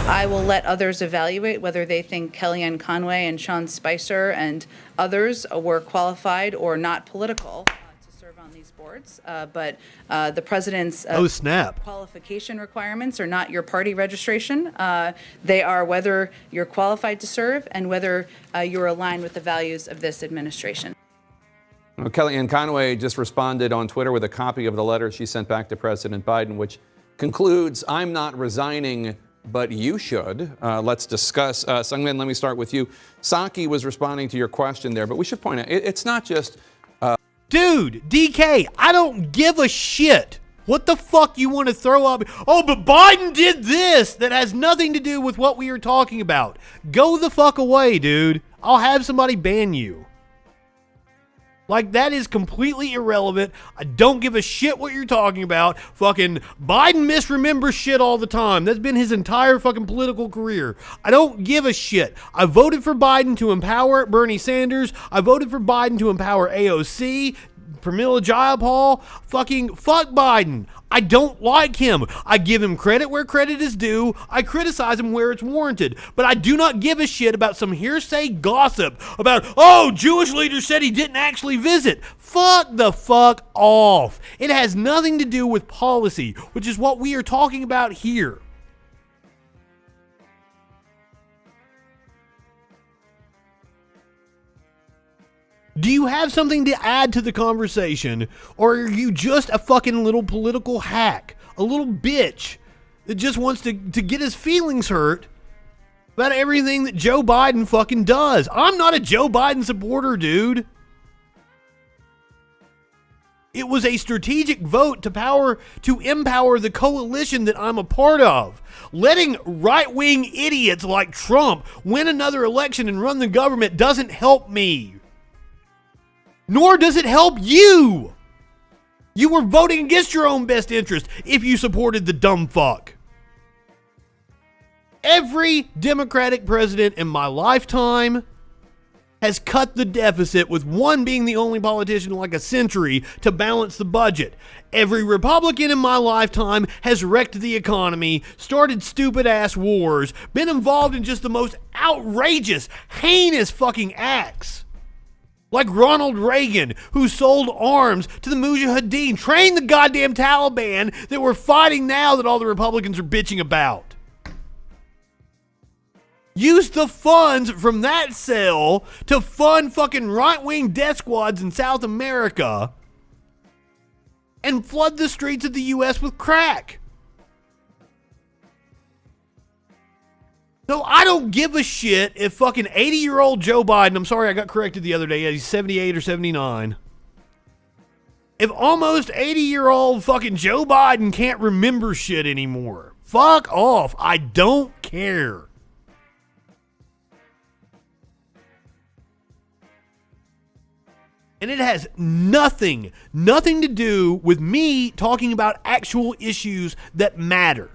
I will let others evaluate whether they think Kellyanne Conway and Sean Spicer and others were qualified or not political to serve on these boards. But the president's qualification requirements are not your party registration. They are whether you're qualified to serve and whether you're aligned with the values of this administration. Well, Kellyanne Conway just responded on Twitter with a copy of the letter she sent back to President Biden, which concludes, "I'm not resigning, but you should." Let's discuss. Sungmin, let me start with you. Psaki was responding to your question there, but we should point out, it's not just... Dude, DK, I don't give a shit. What the fuck you want to throw up? Oh, but Biden did this. That has nothing to do with what we are talking about. Go the fuck away, dude. I'll have somebody ban you. Like, that is completely irrelevant. I don't give a shit what you're talking about. Fucking Biden misremembers shit all the time. That's been his entire fucking political career. I don't give a shit. I voted for Biden to empower Bernie Sanders. I voted for Biden to empower AOC, Pramila Jayapal. Fucking fuck Biden. I don't like him. I give him credit where credit is due. I criticize him where it's warranted. But I do not give a shit about some hearsay gossip about, oh, Jewish leaders said he didn't actually visit. Fuck the fuck off. It has nothing to do with policy, which is what we are talking about here. Do you have something to add to the conversation, or are you just a fucking little political hack, a little bitch that just wants to get his feelings hurt about everything that Joe Biden fucking does? I'm not a Joe Biden supporter, dude. It was a strategic vote to empower the coalition that I'm a part of. Letting right-wing idiots like Trump win another election and run the government doesn't help me. Nor does it help you. You were voting against your own best interest if you supported the dumb fuck. Every Democratic president in my lifetime has cut the deficit, with one being the only politician in like a century to balance the budget. Every Republican in my lifetime has wrecked the economy, started stupid ass wars, been involved in just the most outrageous, heinous fucking acts. Like Ronald Reagan, who sold arms to the Mujahideen, trained the goddamn Taliban that we're fighting now that all the Republicans are bitching about. Use the funds from that sale to fund fucking right-wing death squads in South America and flood the streets of the U.S. with crack. So I don't give a shit if fucking 80-year-old Joe Biden, I'm sorry I got corrected the other day, he's 78 or 79. If almost 80-year-old fucking Joe Biden can't remember shit anymore, fuck off. I don't care. And it has nothing to do with me talking about actual issues that matter.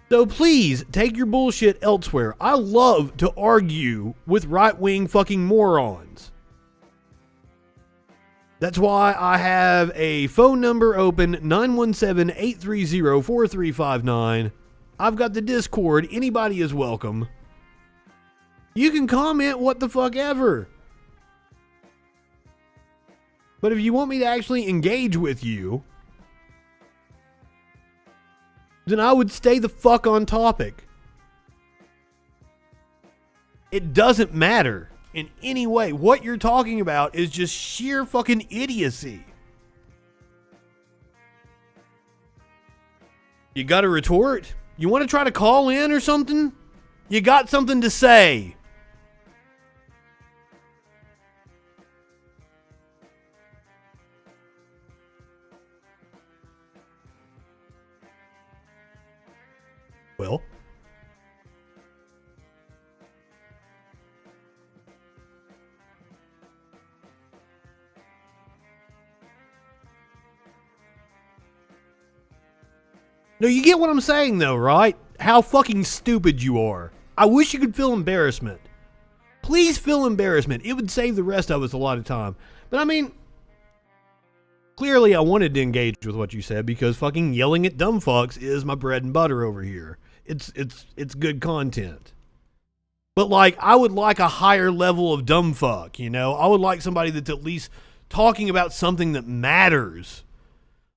So please take your bullshit elsewhere. I love to argue with right-wing fucking morons. That's why I have a phone number open, 917-830-4359. I've got the Discord. Anybody is welcome. You can comment what the fuck ever. But if you want me to actually engage with you, then I would stay the fuck on topic. It doesn't matter in any way. What you're talking about is just sheer fucking idiocy. You got a retort? You want to try to call in or something? You got something to say? Well, no, you get what I'm saying though, right? How fucking stupid you are. I wish you could feel embarrassment. Please feel embarrassment. It would save the rest of us a lot of time. But I mean, clearly I wanted to engage with what you said because fucking yelling at dumb fucks is my bread and butter over here. It's good content. But like, I would like a higher level of dumb fuck, you know? I would like somebody that's at least talking about something that matters.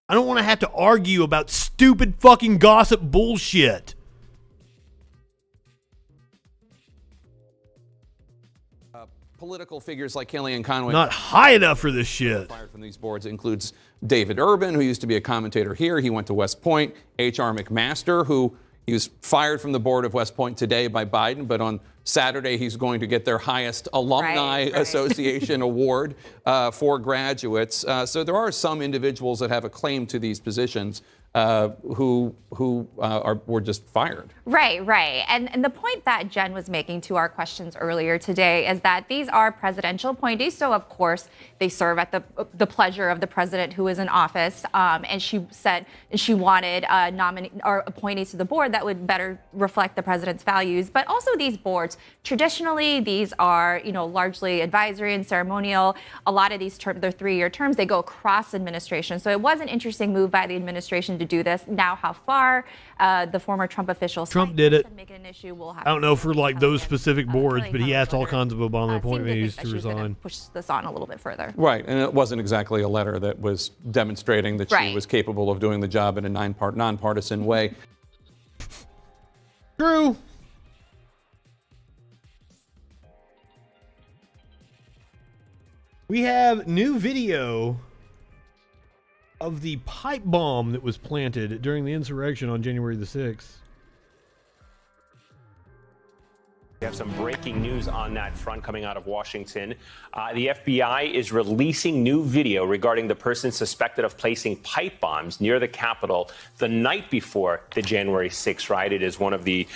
I don't want to have to argue about stupid fucking gossip bullshit. Political figures like Kellyanne Conway. Not high enough for this shit. Fired from these boards includes David Urban, who used to be a commentator here. He went to West Point. H.R. McMaster, who he was fired from the board of West Point today by Biden, but on Saturday he's going to get their highest alumni association award for graduates. So there are some individuals that have a claim to these positions who were just fired. Right. And the point that Jen was making to our questions earlier today is that these are presidential appointees. So, of course, they serve at the pleasure of the president who is in office. And she said she wanted appointees to the board that would better reflect the president's values. But also these boards, traditionally, these are, largely advisory and ceremonial. A lot of these they're 3-year terms. They go across administration. So it was an interesting move by the administration to do this. Now, how far the former Trump officials Trump did it. Make it an issue, we'll have I don't know for like those specific boards, but he asked all kinds of Obama appointees to resign. Push this on a little bit further. Right, and it wasn't exactly a letter that was demonstrating that she was capable of doing the job in a nonpartisan way. True. We have new video of the pipe bomb that was planted during the insurrection on January the 6th. We have some breaking news on that front coming out of Washington. The FBI is releasing new video regarding the person suspected of placing pipe bombs near the Capitol the night before the January 6th riot. It is one of the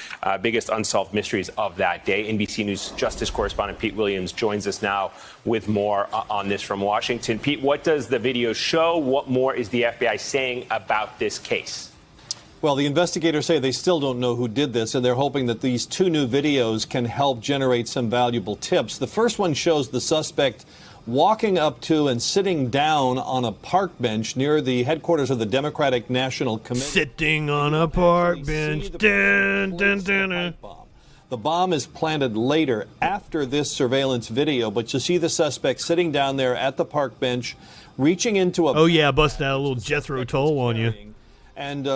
biggest unsolved mysteries of that day. NBC News Justice correspondent Pete Williams joins us now with more on this from Washington. Pete, what does the video show? What more is the FBI saying about this case? Well, the investigators say they still don't know who did this, and they're hoping that these 2 new videos can help generate some valuable tips. The first one shows the suspect walking up to and sitting down on a park bench near the headquarters of the Democratic National Committee. Sitting on a park bench. Dun, dun, dun, dun. The bomb is planted later after this surveillance video, but you see the suspect sitting down there at the park bench, reaching into a... Oh, yeah, busting out a little Jethro Tull on you. And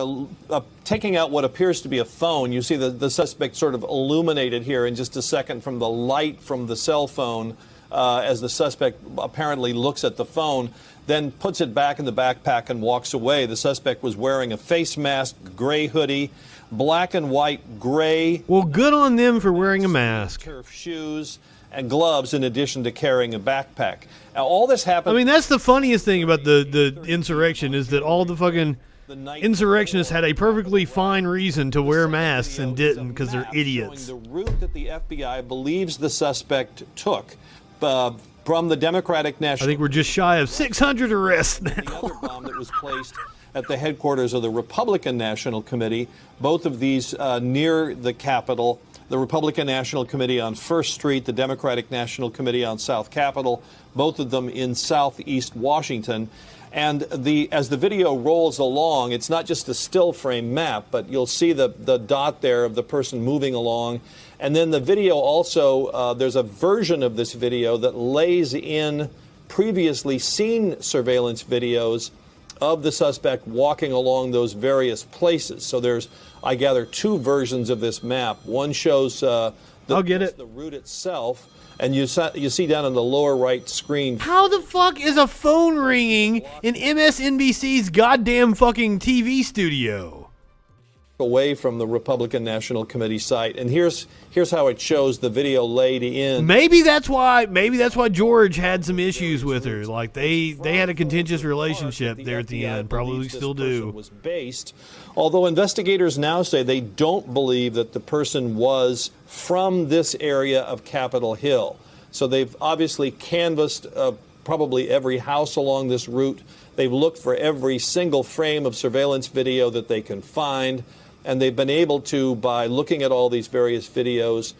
taking out what appears to be a phone. You see the suspect sort of illuminated here in just a second from the light from the cell phone as the suspect apparently looks at the phone, then puts it back in the backpack and walks away. The suspect was wearing a face mask, gray hoodie, black and white gray. Well, good on them for wearing a mask. Turf shoes and gloves in addition to carrying a backpack. Now, all this happened... I mean, that's the funniest thing about the insurrection is that all the fucking... insurrectionists had a perfectly fine reason to wear masks and didn't because they're idiots. The route that the FBI believes the suspect took from the Democratic National... I think we're just shy of 600 arrests now. The other bomb that was placed at the headquarters of the Republican National Committee, both of these near the Capitol. The Republican National Committee on First Street, the Democratic National Committee on South Capitol, both of them in southeast Washington. And as the video rolls along, it's not just a still frame map, but you'll see the dot there of the person moving along. And then the video also, there's a version of this video that lays in previously seen surveillance videos of the suspect walking along those various places. So there's, I gather, 2 versions of this map. One shows the route itself. And you see down in the lower right screen. How the fuck is a phone ringing in MSNBC's goddamn fucking TV studio? Away from the Republican National Committee site, and here's how it shows the video laid in. Maybe that's why George had some issues with her. Like they had a contentious relationship there at the end. Probably still do. Was based, although investigators now say they don't believe that the person was from this area of Capitol Hill. So they've obviously canvassed probably every house along this route. They've looked for every single frame of surveillance video that they can find. And they've been able to, by looking at all these various videos,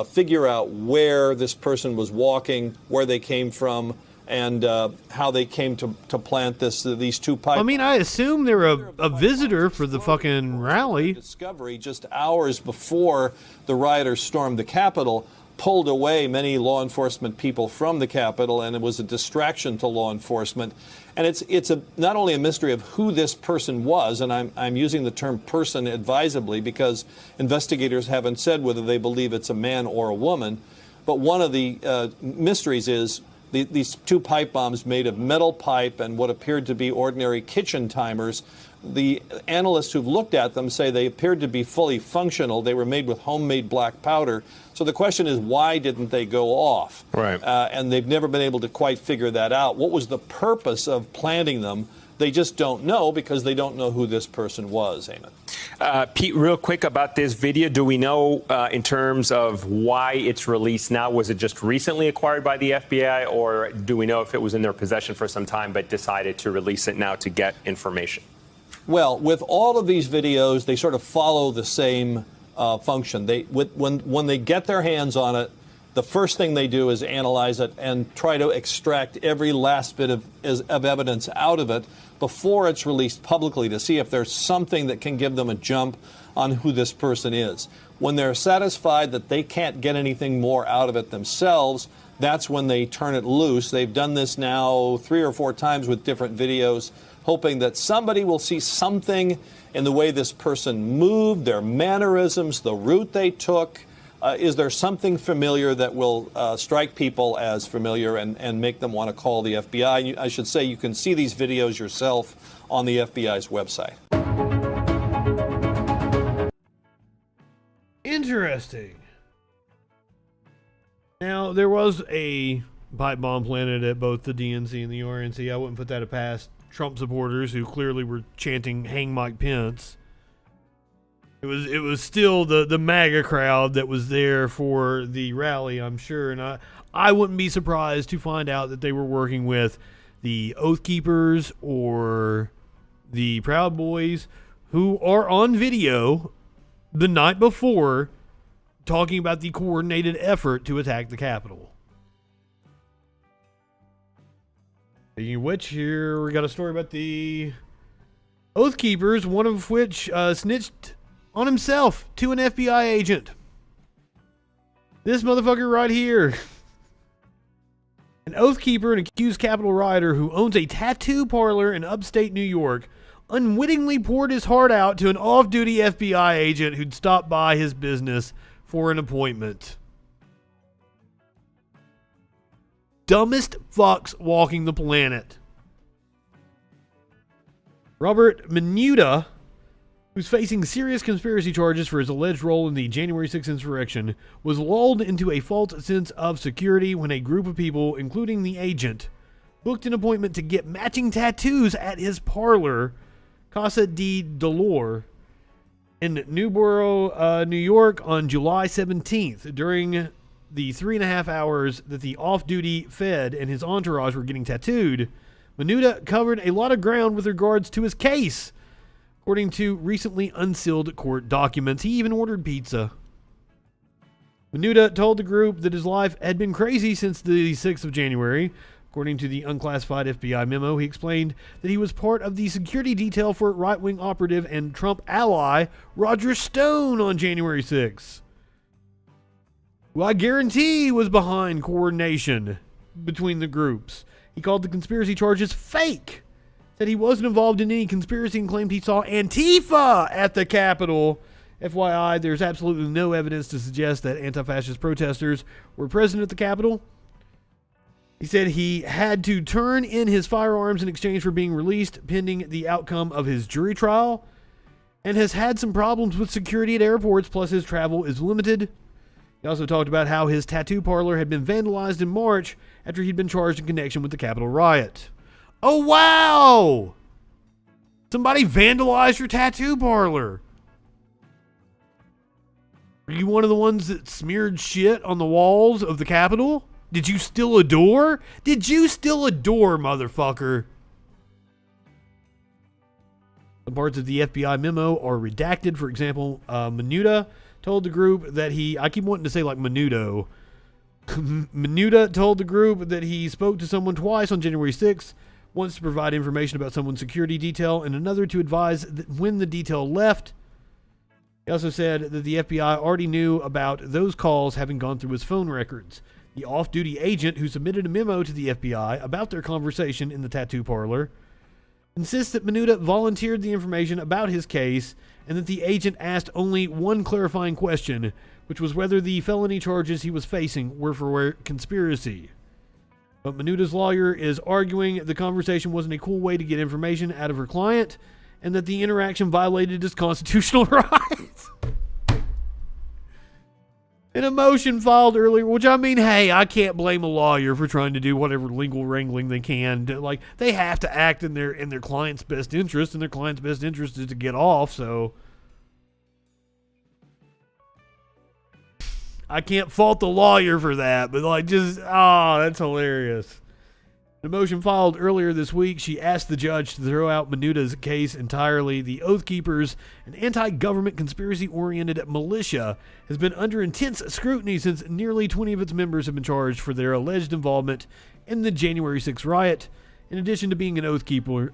figure out where this person was walking, where they came from, and how they came to plant these two pipelines. I mean, I assume they're a visitor for the fucking rally. Discovery just hours before the rioters stormed the Capitol pulled away many law enforcement people from the Capitol, and it was a distraction to law enforcement. And it's not only a mystery of who this person was, and I'm using the term person advisedly because investigators haven't said whether they believe it's a man or a woman, but one of the mysteries is these two pipe bombs made of metal pipe and what appeared to be ordinary kitchen timers. The analysts who've looked at them say they appeared to be fully functional. They were made with homemade black powder. So the question is, why didn't they go off? Right. And they've never been able to quite figure that out. What was the purpose of planting them? They just don't know because they don't know who this person was, Eamon. Pete, real quick about this video. Do we know in terms of why it's released now? Was it just recently acquired by the FBI, or do we know if it was in their possession for some time but decided to release it now to get information? Well, with all of these videos, they sort of follow the same function. When they get their hands on it, the first thing they do is analyze it and try to extract every last bit of evidence out of it before it's released publicly to see if there's something that can give them a jump on who this person is. When they're satisfied that they can't get anything more out of it themselves, that's when they turn it loose. They've done this now 3 or 4 times with different videos, hoping that somebody will see something in the way this person moved, their mannerisms, the route they took. Is there something familiar that will strike people as familiar and make them want to call the FBI? I should say you can see these videos yourself on the FBI's website. Interesting. Now, there was a pipe bomb planted at both the DNC and the RNC. I wouldn't put that past Trump supporters who clearly were chanting "Hang Mike Pence." It was still the MAGA crowd that was there for the rally, I'm sure, and I wouldn't be surprised to find out that they were working with the Oath Keepers or the Proud Boys, who are on video the night before talking about the coordinated effort to attack the Capitol. Speaking of which, here we got a story about the Oath Keepers, one of which snitched on himself to an FBI agent. This motherfucker right here. An Oath Keeper and accused Capitol rioter who owns a tattoo parlor in upstate New York unwittingly poured his heart out to an off-duty FBI agent who'd stopped by his business for an appointment. Dumbest fucks walking the planet. Robert Minuta, who's facing serious conspiracy charges for his alleged role in the January 6th insurrection, was lulled into a false sense of security when a group of people, including the agent, booked an appointment to get matching tattoos at his parlor, Casa de Dolor, in Newborough, New York, on July 17th. During the 3.5 hours that the off-duty Fed and his entourage were getting tattooed, Minuta covered a lot of ground with regards to his case. According to recently unsealed court documents, he even ordered pizza. Minuta told the group that his life had been crazy since the 6th of January. According to the unclassified FBI memo, he explained that he was part of the security detail for right-wing operative and Trump ally Roger Stone on January 6th. Who I guarantee was behind coordination between the groups. He called the conspiracy charges fake. Said he wasn't involved in any conspiracy and claimed he saw Antifa at the Capitol. FYI, there's absolutely no evidence to suggest that anti-fascist protesters were present at the Capitol. He said he had to turn in his firearms in exchange for being released pending the outcome of his jury trial, and has had some problems with security at airports, plus his travel is limited. He also talked about how his tattoo parlor had been vandalized in March after he'd been charged in connection with the Capitol riot. Oh, wow! Somebody vandalized your tattoo parlor. Are you one of the ones that smeared shit on the walls of the Capitol? Did you steal a door? Did you steal a door, motherfucker? The parts of the FBI memo are redacted. For example, Minuta told the group that I keep wanting to say like Menudo. Minuta told the group that he spoke to someone twice on January 6th, once to provide information about someone's security detail and another to advise that when the detail left. He also said that the FBI already knew about those calls having gone through his phone records. The off-duty agent who submitted a memo to the FBI about their conversation in the tattoo parlor insists that Minuta volunteered the information about his case and that the agent asked only one clarifying question, which was whether the felony charges he was facing were for conspiracy. But Minuta's lawyer is arguing the conversation wasn't a cool way to get information out of her client and that the interaction violated his constitutional rights. In a motion filed earlier, which I mean, hey, I can't blame a lawyer for trying to do whatever legal wrangling they can. Like, they have to act in their client's best interest, and their client's best interest is to get off, so I can't fault the lawyer for that, but like, just, that's hilarious. In a motion filed earlier this week, she asked the judge to throw out Minuta's case entirely. The Oath Keepers, an anti-government conspiracy-oriented militia, has been under intense scrutiny since nearly 20 of its members have been charged for their alleged involvement in the January 6th riot. In addition to being an Oath Keeper,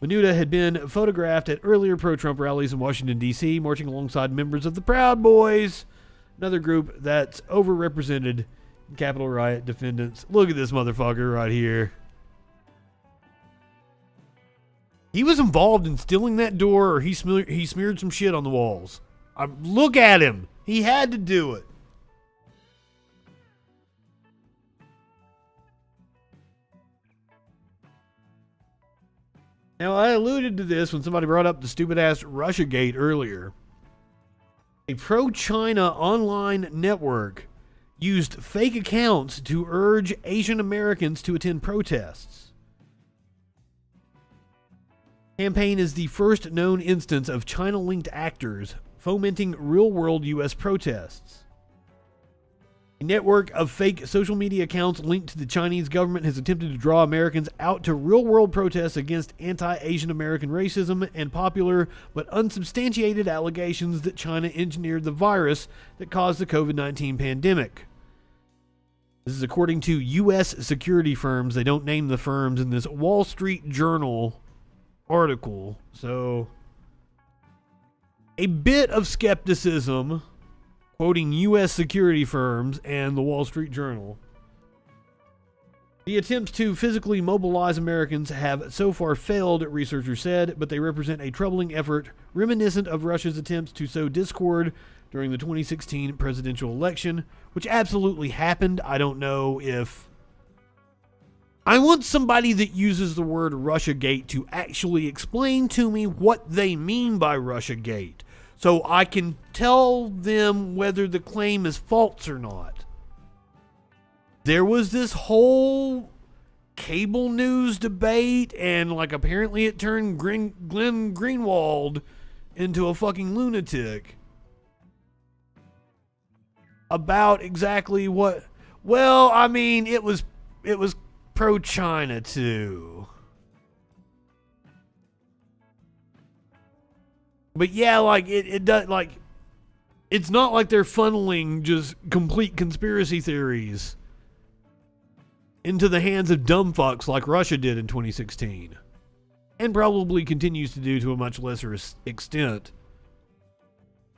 Minuta had been photographed at earlier pro-Trump rallies in Washington, D.C., marching alongside members of the Proud Boys, another group that's overrepresented Capitol riot defendants. Look at this motherfucker right here. He was involved in stealing that door, or he smeared some shit on the walls. Look at him. He had to do it. Now, I alluded to this when somebody brought up the stupid-ass Russiagate earlier. A pro-China online network used fake accounts to urge Asian Americans to attend protests. The campaign is the first known instance of China-linked actors fomenting real-world U.S. protests. A network of fake social media accounts linked to the Chinese government has attempted to draw Americans out to real-world protests against anti-Asian American racism and popular but unsubstantiated allegations that China engineered the virus that caused the COVID-19 pandemic. This is according to U.S. security firms. They don't name the firms in this Wall Street Journal article. So, a bit of skepticism, quoting U.S. security firms and the Wall Street Journal. The attempts to physically mobilize Americans have so far failed, researchers said, but they represent a troubling effort reminiscent of Russia's attempts to sow discord during the 2016 presidential election, which absolutely happened. I don't know if... I want somebody that uses the word Russiagate to actually explain to me what they mean by Russiagate, so I can tell them whether the claim is false or not. There was this whole cable news debate, and like apparently it turned Glenn Greenwald into a fucking lunatic about exactly what... Well, I mean, it was pro-China too. But yeah, like it does, like, it's not like they're funneling just complete conspiracy theories into the hands of dumb fucks like Russia did in 2016. And probably continues to do to a much lesser extent.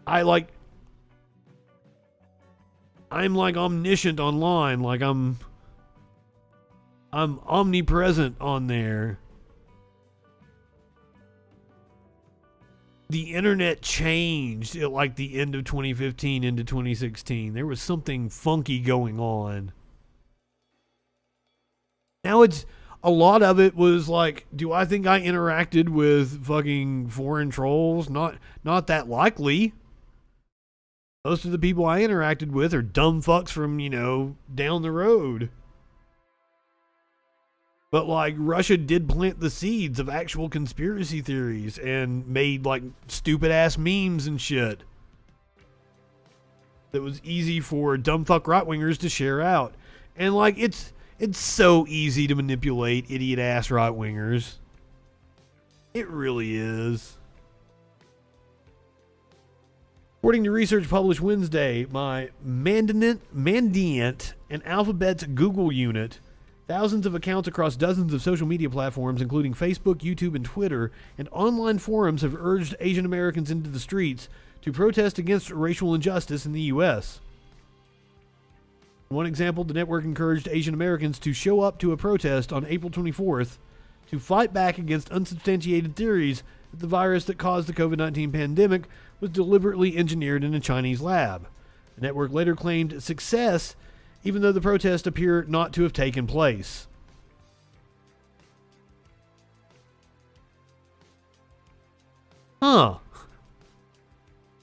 I'm like omniscient online, like I'm omnipresent on there. The internet changed at like the end of 2015 into 2016. There was something funky going on. Now it's, a lot of it was like, do I think I interacted with fucking foreign trolls? Not that likely. Most of the people I interacted with are dumb fucks from, down the road. But like, Russia did plant the seeds of actual conspiracy theories and made like stupid ass memes and shit that was easy for dumb fuck right wingers to share out. And like, it's so easy to manipulate idiot ass right wingers. It really is. According to research published Wednesday by Mandiant and Alphabet's Google unit, thousands of accounts across dozens of social media platforms, including Facebook, YouTube, and Twitter, and online forums have urged Asian Americans into the streets to protest against racial injustice in the U.S. In one example, the network encouraged Asian Americans to show up to a protest on April 24th to fight back against unsubstantiated theories that the virus that caused the COVID-19 pandemic was deliberately engineered in a Chinese lab. The network later claimed success, even though the protests appear not to have taken place.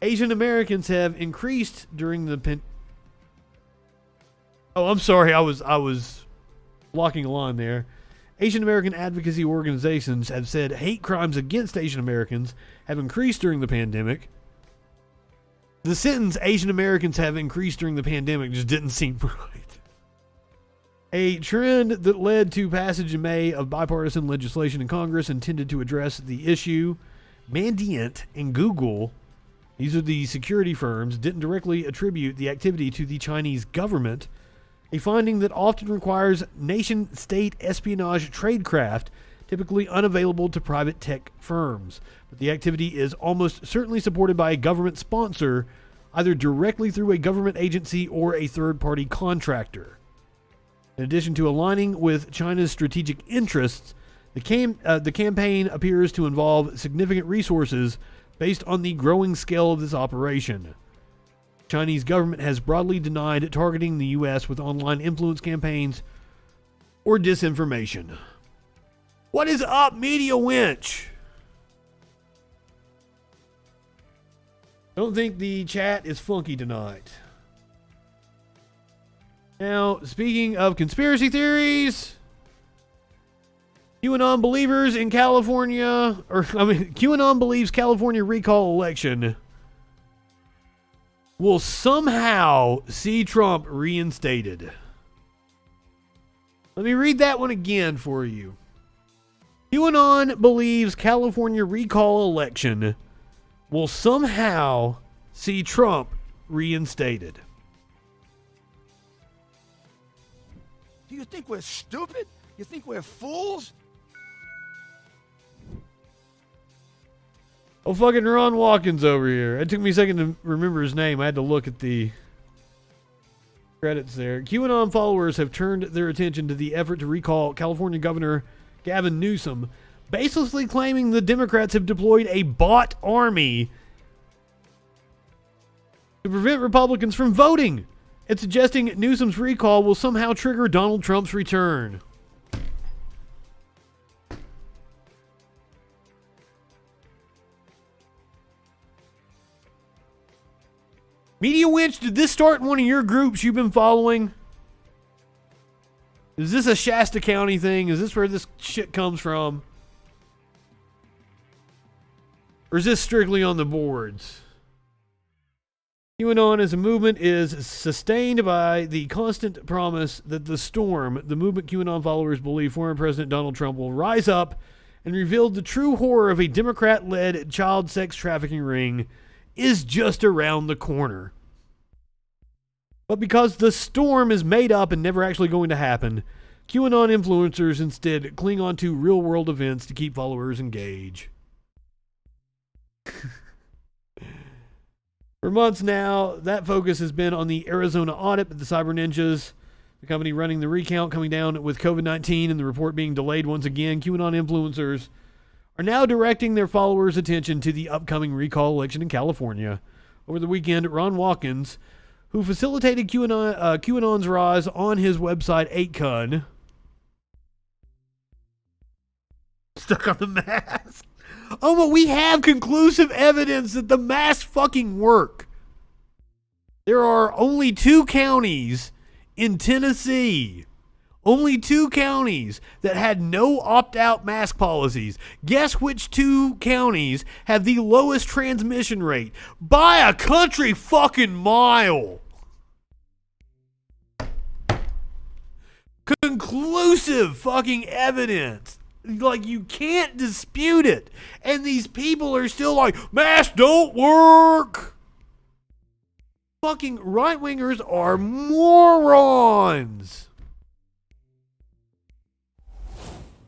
Asian Americans have increased during the Oh, I'm sorry, I was blocking a line there. Asian American advocacy organizations have said hate crimes against Asian Americans have increased during the pandemic. The sentence Asian Americans have increased during the pandemic just didn't seem right. A trend that led to passage in May of bipartisan legislation in Congress intended to address the issue. Mandiant and Google, these are the security firms, didn't directly attribute the activity to the Chinese government, a finding that often requires nation-state espionage tradecraft, typically unavailable to private tech firms. But the activity is almost certainly supported by a government sponsor, either directly through a government agency or a third-party contractor. In addition to aligning with China's strategic interests, the campaign appears to involve significant resources based on the growing scale of this operation. The Chinese government has broadly denied targeting the U.S. with online influence campaigns or disinformation. What is up, Media Winch? Don't think the chat is funky tonight. Now, speaking of conspiracy theories, QAnon believers in California, QAnon believes California recall election will somehow see Trump reinstated. Let me read that one again for you. QAnon believes California recall election will somehow see Trump reinstated. Do you think we're stupid? You think we're fools? Oh, fucking Ron Watkins over here. It took me a second to remember his name. I had to look at the credits there. QAnon followers have turned their attention to the effort to recall California Governor Gavin Newsom, baselessly claiming the Democrats have deployed a bot army to prevent Republicans from voting, and suggesting Newsom's recall will somehow trigger Donald Trump's return. Media Winch, did this start in one of your groups you've been following? Is this a Shasta County thing? Is this where this shit comes from? Or is this strictly on the boards? QAnon as a movement is sustained by the constant promise that the storm, the movement QAnon followers believe former President Donald Trump will rise up and reveal the true horror of a Democrat-led child sex trafficking ring is just around the corner. But because the storm is made up and never actually going to happen, QAnon influencers instead cling on to real-world events to keep followers engaged. For months now, that focus has been on the Arizona audit of the Cyber Ninjas, the company running the recount coming down with COVID-19 and the report being delayed once again. QAnon influencers are now directing their followers' attention to the upcoming recall election in California. Over the weekend, Ron Watkins, who facilitated QAnon's rise on his website 8kun, stuck on the mask. Oh, but we have conclusive evidence that the masks fucking work. There are only 2 counties in Tennessee. Only 2 counties that had no opt-out mask policies. Guess which 2 counties have the lowest transmission rate by a country fucking mile. Conclusive fucking evidence. Like, you can't dispute it. And these people are still like, masks don't work. Fucking right-wingers are morons.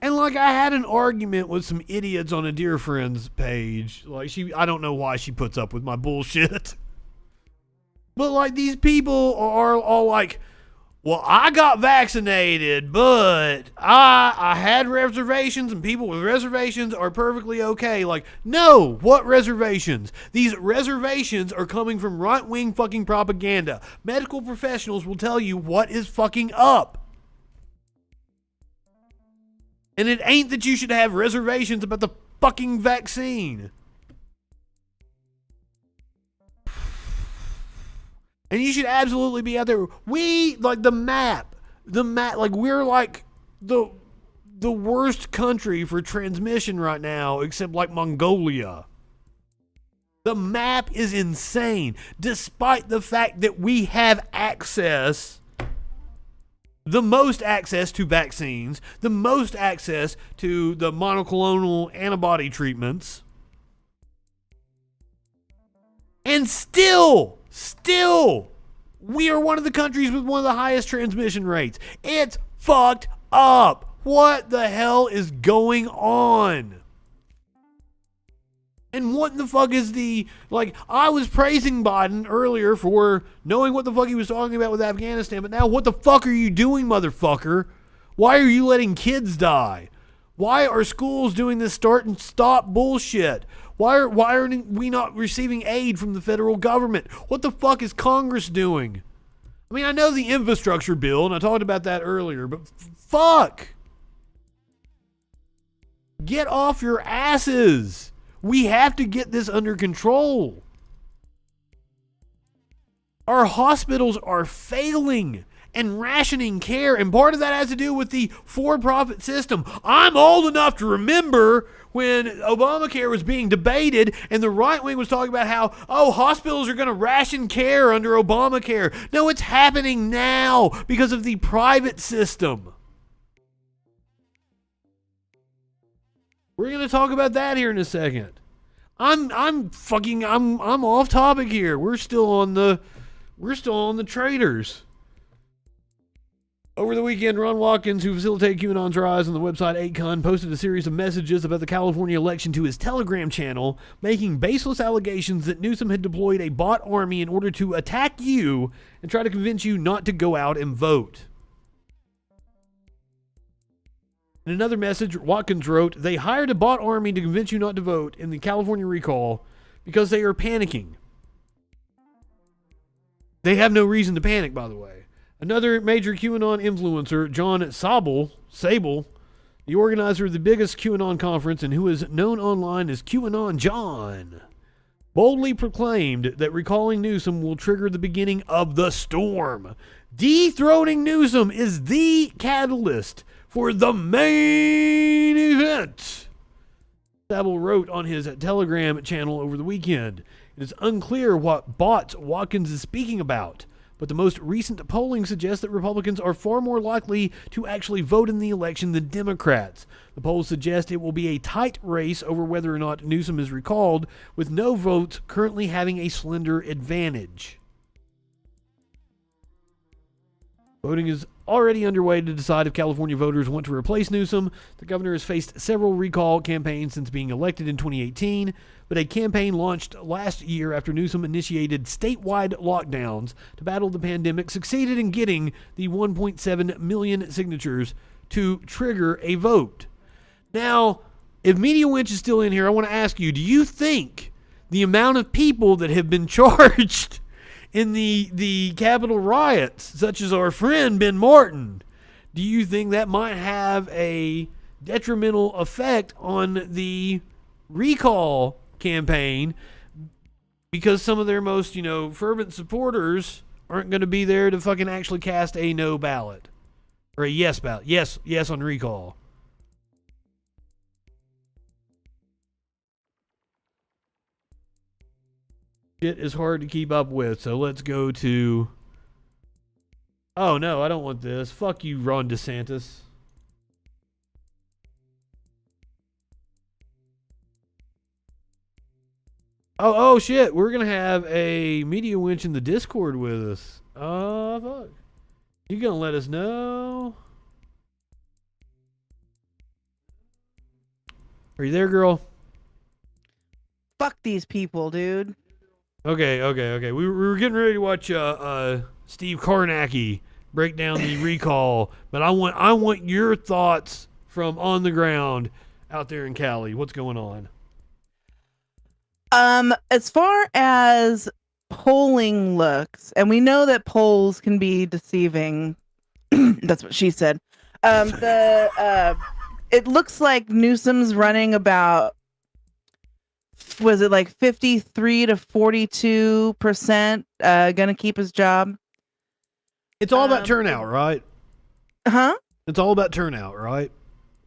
And like, I had an argument with some idiots on a dear friend's page. Like, I don't know why she puts up with my bullshit. But like, these people are all like, well, I got vaccinated, but I had reservations, and people with reservations are perfectly okay. Like, no, what reservations? These reservations are coming from right-wing fucking propaganda. Medical professionals will tell you what is fucking up. And it ain't that you should have reservations about the fucking vaccine. And you should absolutely be out there. We, like, the map, like, we're like the worst country for transmission right now, except like Mongolia. The map is insane, despite the fact that we have access, the most access to vaccines, the most access to the monoclonal antibody treatments. And still, we are one of the countries with one of the highest transmission rates. It's fucked up. What the hell is going on? And what the fuck is I was praising Biden earlier for knowing what the fuck he was talking about with Afghanistan, but now what the fuck are you doing, motherfucker? Why are you letting kids die? Why are schools doing this start and stop bullshit? Why are we not receiving aid from the federal government? What the fuck is Congress doing? I mean, I know the infrastructure bill, and I talked about that earlier, but fuck! Get off your asses! We have to get this under control. Our hospitals are failing and rationing care, and part of that has to do with the for-profit system. I'm old enough to remember when Obamacare was being debated and the right wing was talking about how, hospitals are going to ration care under Obamacare. No, it's happening now because of the private system. We're going to talk about that here in a second. I'm off topic here. We're still on the traitors. Over the weekend, Ron Watkins, who facilitated QAnon's rise on the website Epipen, posted a series of messages about the California election to his Telegram channel, making baseless allegations that Newsom had deployed a bot army in order to attack you and try to convince you not to go out and vote. In another message, Watkins wrote, "They hired a bot army to convince you not to vote in the California recall because they are panicking." They have no reason to panic, by the way. Another major QAnon influencer, John Sable, the organizer of the biggest QAnon conference and who is known online as QAnon John, boldly proclaimed that recalling Newsom will trigger the beginning of the storm. Dethroning Newsom is the catalyst for the main event, Sable wrote on his Telegram channel over the weekend. It is unclear what bots Watkins is speaking about, but the most recent polling suggests that Republicans are far more likely to actually vote in the election than Democrats. The polls suggest it will be a tight race over whether or not Newsom is recalled, with no votes currently having a slender advantage. Voting is already underway to decide if California voters want to replace Newsom. The governor has faced several recall campaigns since being elected in 2018, but a campaign launched last year after Newsom initiated statewide lockdowns to battle the pandemic succeeded in getting the 1.7 million signatures to trigger a vote. Now, if Media Winch is still in here, I want to ask you, do you think the amount of people that have been charged in the Capitol riots, such as our friend Ben Martin, do you think that might have a detrimental effect on the recall campaign because some of their most, fervent supporters aren't going to be there to fucking actually cast a no ballot or a yes ballot? Yes on recall. Shit is hard to keep up with, so let's go to... Oh, no, I don't want this. Fuck you, Ron DeSantis. Oh shit, we're gonna have a media winch in the Discord with us. Oh fuck. You gonna let us know? Are you there, girl? Fuck these people, dude. Okay. We were getting ready to watch Steve Kornacki break down the recall, but I want your thoughts from on the ground out there in Cali. What's going on? As far as polling looks, and we know that polls can be deceiving. That's what she said. It looks like Newsom's running about, was it like 53 to 42% gonna keep his job? It's all about turnout, right? Huh? It's all about turnout, right?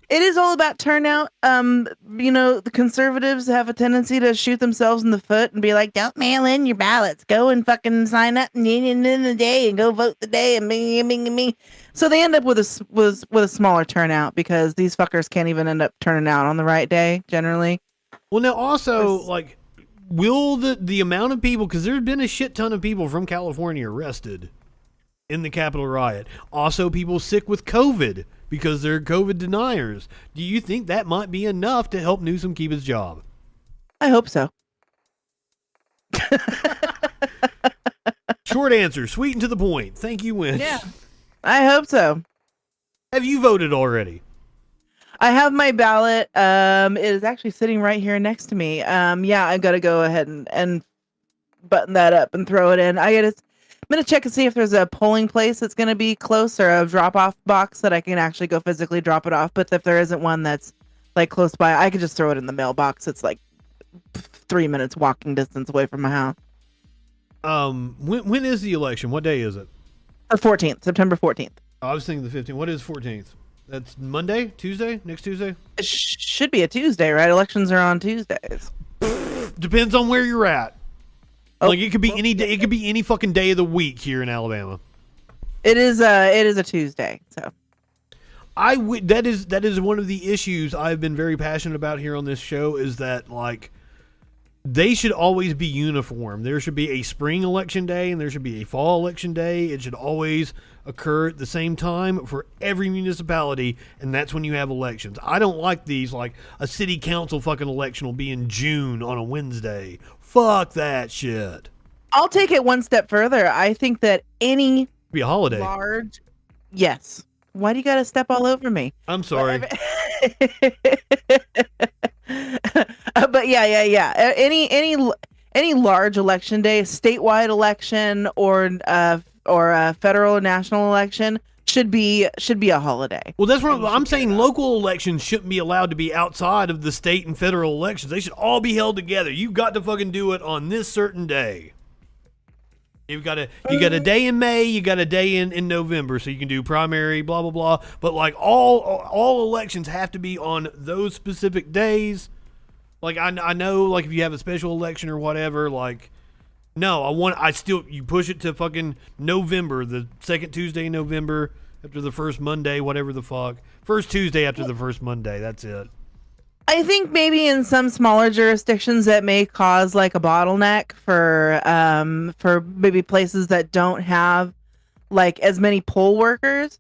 It is all about turnout. The conservatives have a tendency to shoot themselves in the foot and be like, "Don't mail in your ballots. Go and fucking sign up in the day and go vote the day and me." So they end up with a smaller turnout because these fuckers can't even end up turning out on the right day generally. Well, now also, like, will the amount of people, because there's been a shit ton of people from California arrested in the Capitol riot. Also, people sick with COVID because they're COVID deniers. Do you think that might be enough to help Newsom keep his job? I hope so. Short answer, sweet and to the point. Thank you, Winch. Yeah, I hope so. Have you voted already? I have my ballot. It is actually sitting right here next to me. Yeah, I got to go ahead and button that up and throw it in. I'm going to check and see if there's a polling place that's going to be close or a drop-off box that I can actually go physically drop it off. But if there isn't one that's like close by, I could just throw it in the mailbox. It's like 3 minutes walking distance away from my house. When is the election? What day is it? The 14th, September 14th. I was thinking the 15th. What is 14th? That's Monday? Tuesday? Next Tuesday? It should be a Tuesday, right? Elections are on Tuesdays. Depends on where you're at. Like, it could be any day. It could be any fucking day of the week here in Alabama. It is a Tuesday. So that is one of the issues I've been very passionate about here on this show, is that, like, they should always be uniform. There should be a spring election day and there should be a fall election day. It should always occur at the same time for every municipality, and that's when you have elections. I don't like these, like, a city council fucking election will be in June on a Wednesday. Fuck that shit. I'll take it one step further. I think that any be a holiday. Yes. Why do you got to step all over me? I'm sorry. But yeah. Any large election day, statewide election, or a federal or national election should be a holiday. Well, that's what I'm saying. Local elections shouldn't be allowed to be outside of the state and federal elections. They should all be held together. You've got to fucking do it on this certain day. You got a day in May, you got a day in November, so you can do primary, blah blah blah. But, like, all elections have to be on those specific days. Like, I know, like, if you have a special election or whatever, like, no, you push it to fucking November, the second Tuesday in November after the first Monday, whatever the fuck. First Tuesday after the first Monday, that's it. I think maybe in some smaller jurisdictions that may cause, like, a bottleneck for maybe places that don't have, like, as many poll workers.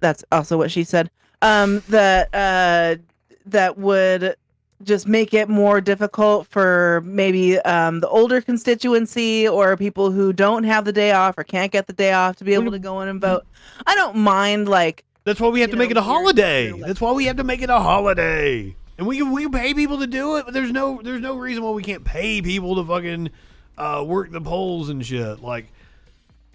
That's also what she said. That would just make it more difficult for maybe the older constituency or people who don't have the day off or can't get the day off to be able to go in and vote. I don't mind, like... That's why we have to make it a holiday. That's why we have to make it a holiday. And we can pay people to do it, but there's no reason why we can't pay people to fucking work the polls and shit. Like,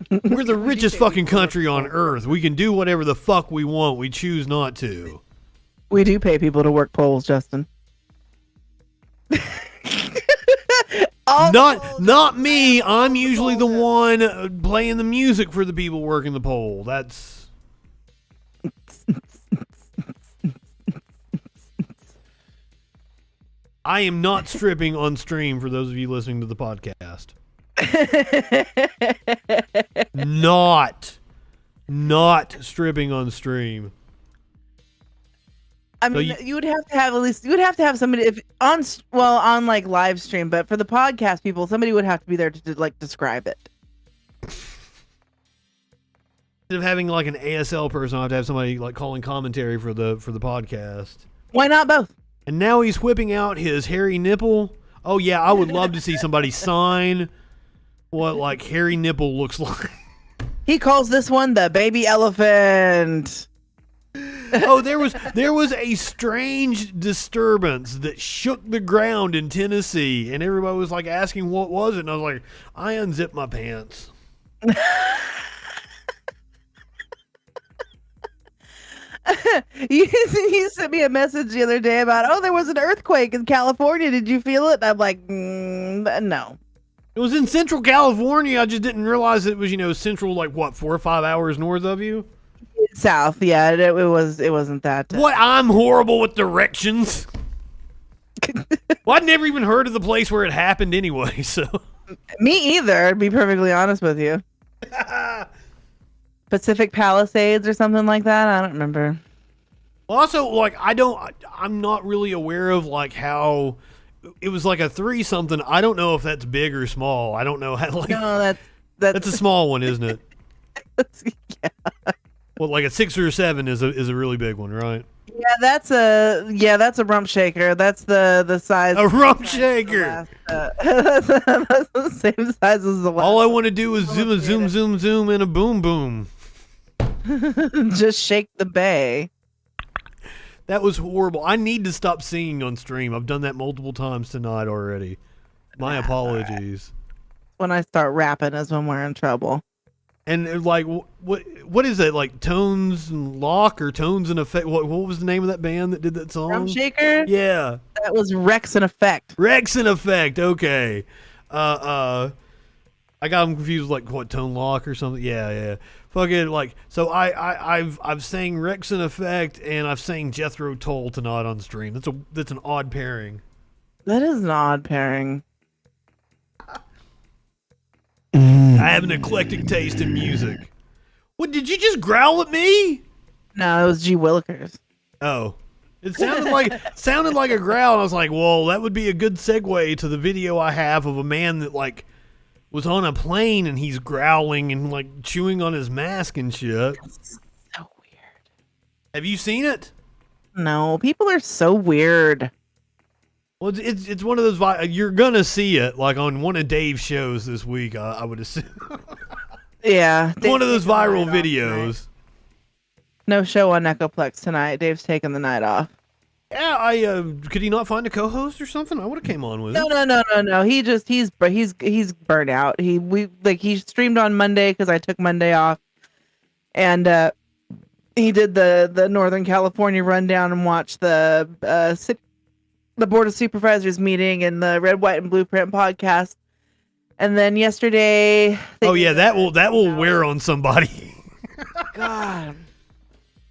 we're the richest fucking country on earth. We can do whatever the fuck we want. We choose not to. We do pay people to work polls, Justin. Not me. I'm usually the one playing the music for the people working the poll. That's... I am not stripping on stream for those of you listening to the podcast. Not stripping on stream. I mean, you would have to have at least, you would have to have somebody on like live stream, but for the podcast people, somebody would have to be there to like describe it. Instead of having like an ASL person, I have to have somebody like calling commentary for the podcast. Why not both? And now he's whipping out his hairy nipple. Oh yeah, I would love to see somebody sign what like hairy nipple looks like. He calls this one the baby elephant. Oh, there was a strange disturbance that shook the ground in Tennessee, and everybody was like asking what was it, and I was like, I unzipped my pants. You sent me a message the other day about, there was an earthquake in California. Did you feel it? And I'm like, no. It was in Central California. I just didn't realize it was, central, like what, 4 or 5 hours north of you? South, yeah. It wasn't that. What? I'm horrible with directions. Well, I'd never even heard of the place where it happened anyway, so. Me either, to be perfectly honest with you. Pacific Palisades or something like that. I don't remember. Well, also, like, I'm not really aware of, like, how it was like a 3-something. I don't know if that's big or small. I don't know how, like. No, that's a small one, isn't it? Yeah. Well, like a 6 or a 7 is a really big one, right? Yeah, that's a rump shaker. That's the size. A rump shaker. That's the same size as the last. All I want to do is zoom, and a boom, boom. Just shake the bay. That was horrible. I need to stop singing on stream. I've done that multiple times tonight already. My apologies. When I start rapping is when we're in trouble. And like, what is that? Like Tones and Lock or Tones and Effect? What was the name of that band that did that song? Drum Shaker? Yeah. That was Rex and Effect. Rex and Effect. Okay. I got them confused with like what, Tone Lock or something. Yeah. Fucking like, so I've sang Rex and Effect and I've sang Jethro Tull tonight on stream. That's an odd pairing. That is an odd pairing. I have an eclectic taste in music. What, did you just growl at me? No, it was G. Willikers. Oh. It sounded like a growl, and I was like, well, that would be a good segue to the video I have of a man that like was on a plane and he's growling and like chewing on his mask and shit. That's so weird. Have you seen it? No, people are so weird. Well, it's one of those, you're gonna see it like on one of Dave's shows this week, I would assume. Yeah. One of those viral videos. No show on Echoplex tonight. Dave's taking the night off. Yeah, could he not find a co-host or something? I would have came on with him. No. He's burnt out. He streamed on Monday because I took Monday off, and he did the Northern California rundown and watched the Board of Supervisors meeting and the Red, White, and Blueprint podcast. And then yesterday... Oh, yeah, that will wear on somebody. God.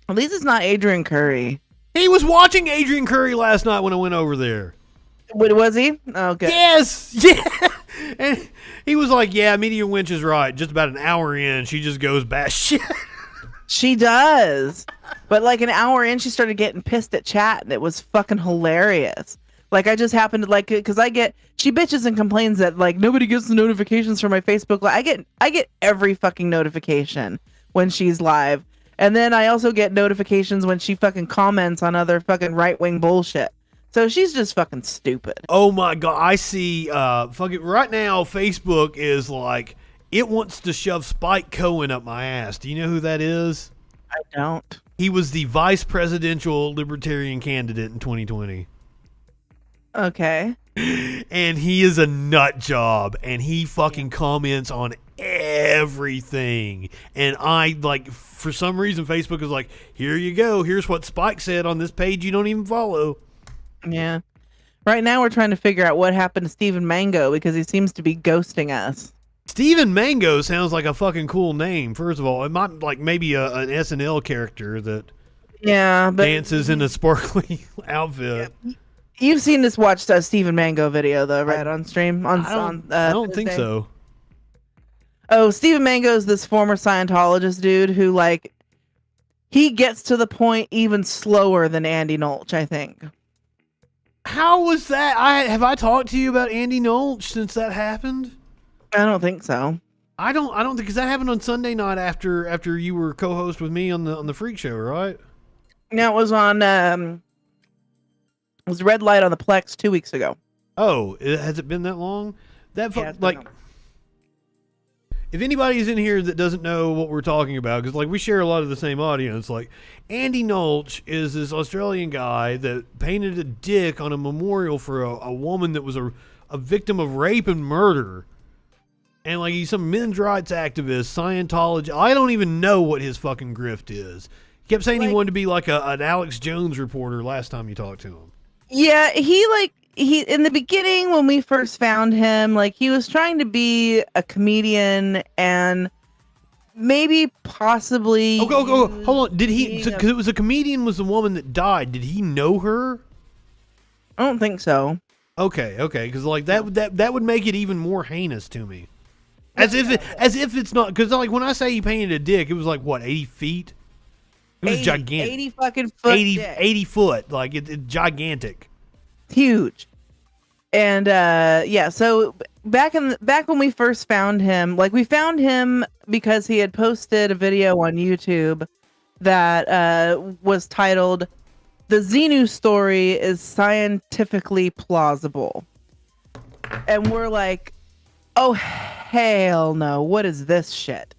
At least it's not Adrian Curry. He was watching Adrian Curry last night when I went over there. What, was he? Oh, okay. Yes! Yeah! And he was like, yeah, Media Winch is right. Just about an hour in, she just goes batshit. She does. But like an hour in, she started getting pissed at chat, and it was fucking hilarious. Like, I just happened to, like, because she bitches and complains that, like, nobody gets the notifications from my Facebook. I get every fucking notification when she's live. And then I also get notifications when she fucking comments on other fucking right-wing bullshit. So she's just fucking stupid. Oh my God. I see, fucking, right now, Facebook is like, it wants to shove Spike Cohen up my ass. Do you know who that is? I don't. He was the vice presidential libertarian candidate in 2020. Okay. And he is a nut job, and he fucking comments on everything. And I, like, for some reason, Facebook is like, here you go. Here's what Spike said on this page you don't even follow. Yeah. Right now we're trying to figure out what happened to Stephen Mango because he seems to be ghosting us. Stephen Mango sounds like a fucking cool name, first of all. It might, like, maybe an SNL character that dances in a sparkly outfit. Yeah. You've seen this watched Stephen Mango video, though, right, on stream? I don't think so. Oh, Stephen Mango is this former Scientologist dude who, like, he gets to the point even slower than Andy Nolch, I think. How was that? Have I talked to you about Andy Nolch since that happened? I don't think so. I don't think, because that happened on Sunday night after you were co-host with me on the Freak Show, right? No, it was on it was Red Light on the Plex 2 weeks ago. Oh, has it been that long? If anybody's in here that doesn't know what we're talking about, because we share a lot of the same audience, Andy Nolch is this Australian guy that painted a dick on a memorial for a woman that was a victim of rape and murder. And he's some men's rights activist, Scientology. I don't even know what his fucking grift is. He kept saying he wanted to be an Alex Jones reporter last time you talked to him. Yeah, he in the beginning when we first found him, he was trying to be a comedian and maybe possibly. Hold on. Did he? Because it was a comedian was the woman that died. Did he know her? I don't think so. Okay. Because that would make it even more heinous to me. As if it's not, because when I say he painted a dick, it was 80 feet. It was gigantic. 80 fucking foot. 80 foot. It's gigantic. Huge. And so back when we first found him, we found him because he had posted a video on YouTube that was titled "The Xenu Story is Scientifically Plausible," and we're like, "Oh hell no! What is this shit?"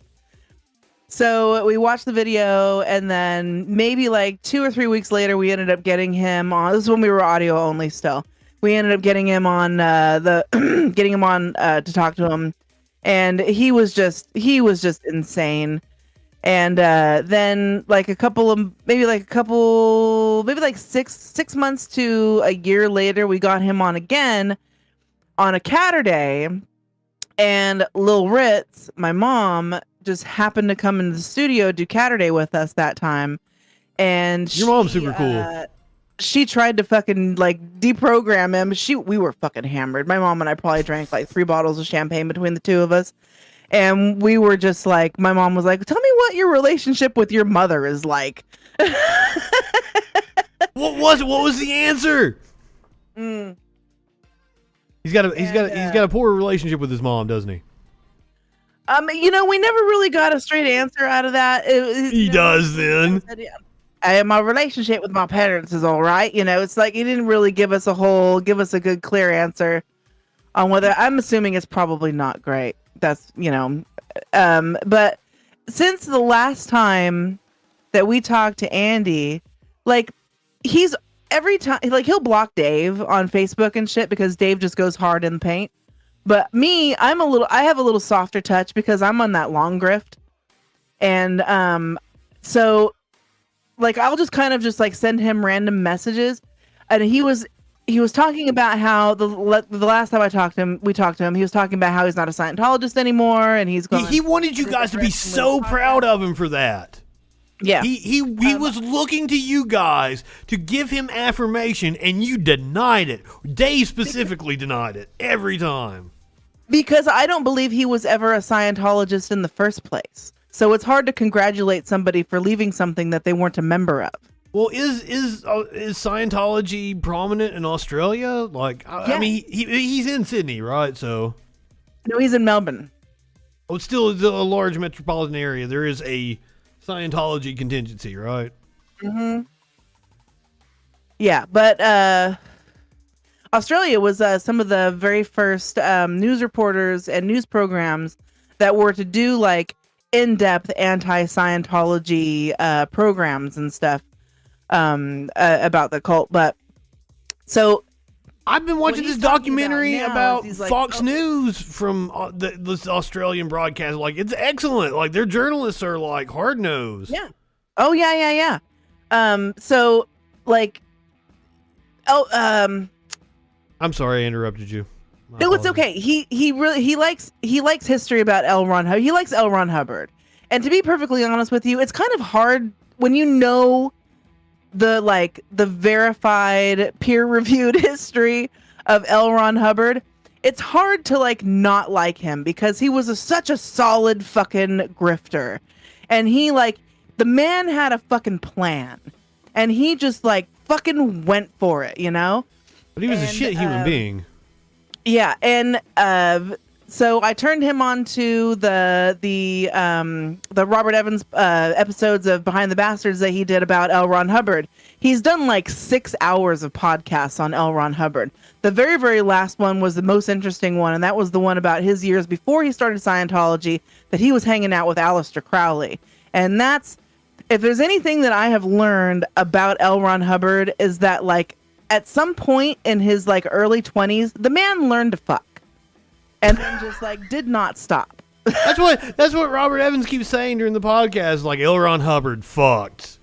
So we watched the video, and then maybe 2 or 3 weeks later, we ended up getting him on. This is when we were audio only still. We ended up getting him on to talk to him, and he was just insane. And then maybe 6 months to a year later, we got him on again on a Catterday, and Lil Ritz, my mom, just happened to come into the studio do Catterday with us that time. And your mom's super cool. She tried to fucking deprogram him. We were fucking hammered. My mom and I probably drank 3 bottles of champagne between the two of us. And we were just my mom was like, "Tell me what your relationship with your mother is like." What was the answer? He's got a poor relationship with his mom, doesn't he? We never really got a straight answer out of that. He does then. My relationship with my parents is all right. It's he didn't really give us a good clear answer on whether. I'm assuming it's probably not great. That's but since the last time that we talked to Andy, he's every time he'll block Dave on Facebook and shit because Dave just goes hard in the paint. But me, I have a little softer touch because I'm on that long grift. And so I'll just kind of just send him random messages. And he was talking about how the last time we talked to him, he was talking about how he's not a Scientologist anymore, and he's going. He wanted you guys to be so proud of him for that. Yeah. He was looking to you guys to give him affirmation, and you denied it. Dave specifically denied it every time. Because I don't believe he was ever a Scientologist in the first place. So it's hard to congratulate somebody for leaving something that they weren't a member of. Well, is Scientology prominent in Australia? I mean, he's in Sydney, right? So. No, he's in Melbourne. Oh, it's still a large metropolitan area. There is a Scientology contingency, right? Mm-hmm. Yeah, but Australia was some of the very first news reporters and news programs that were to do in-depth anti-Scientology programs and stuff about the cult. But so I've been watching this documentary about Fox News from this Australian broadcast. It's excellent. Their journalists are hard nosed. Yeah. Oh yeah. So I'm sorry I interrupted you. No, it's okay. He likes history about L. Ron Hubbard. He likes L. Ron Hubbard. And to be perfectly honest with you, it's kind of hard when you know the verified peer-reviewed history of L. Ron Hubbard. It's hard to not like him because he was such a solid fucking grifter. And he The man had a fucking plan, and he just like fucking went for it, you know? But he was a shit human being. Yeah, and so I turned him on to the Robert Evans episodes of Behind the Bastards that he did about L. Ron Hubbard. He's done like 6 hours of podcasts on L. Ron Hubbard. The very, very last one was the most interesting one, and that was the one about his years before he started Scientology, that he was hanging out with Aleister Crowley. And that's, if there's anything that I have learned about L. Ron Hubbard, is that like at some point in his like early 20s, the man learned to fuck. And then just like did not stop. That's what Robert Evans keeps saying during the podcast. Like L. Ron Hubbard fucked.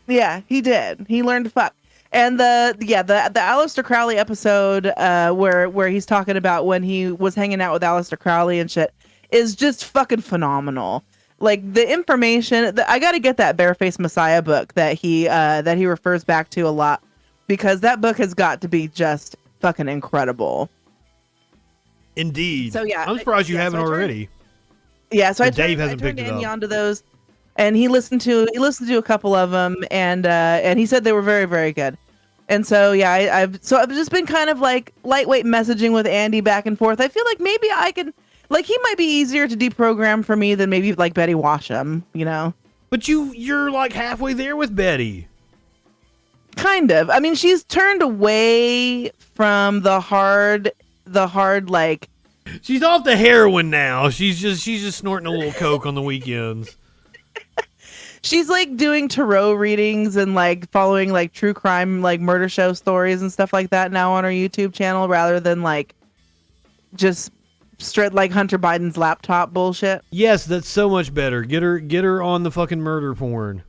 Yeah, he did. He learned to fuck. And the Aleister Crowley episode where he's talking about when he was hanging out with Aleister Crowley and shit is just fucking phenomenal. Like the information, I got to get that Barefaced Messiah book that he refers back to a lot, because that book has got to be just fucking incredible. Indeed. So yeah, I'm surprised you haven't already. Yeah, so Dave hasn't I turned picked it Andy up. onto those, and he listened to a couple of them, and he said they were very, very good. And so yeah, I've just been kind of like lightweight messaging with Andy back and forth. I feel like maybe I could, like, he might be easier to deprogram for me than maybe like Betty Washam, you know. But you're like halfway there with Betty. Kind of. I mean, she's turned away from the hard like. She's off the heroin now. She's just snorting a little coke on the weekends. She's like doing tarot readings and like following like true crime, like murder show stories and stuff like that now on her YouTube channel, rather than like just straight like Hunter Biden's laptop bullshit. Yes, that's so much better. Get her on the fucking murder porn.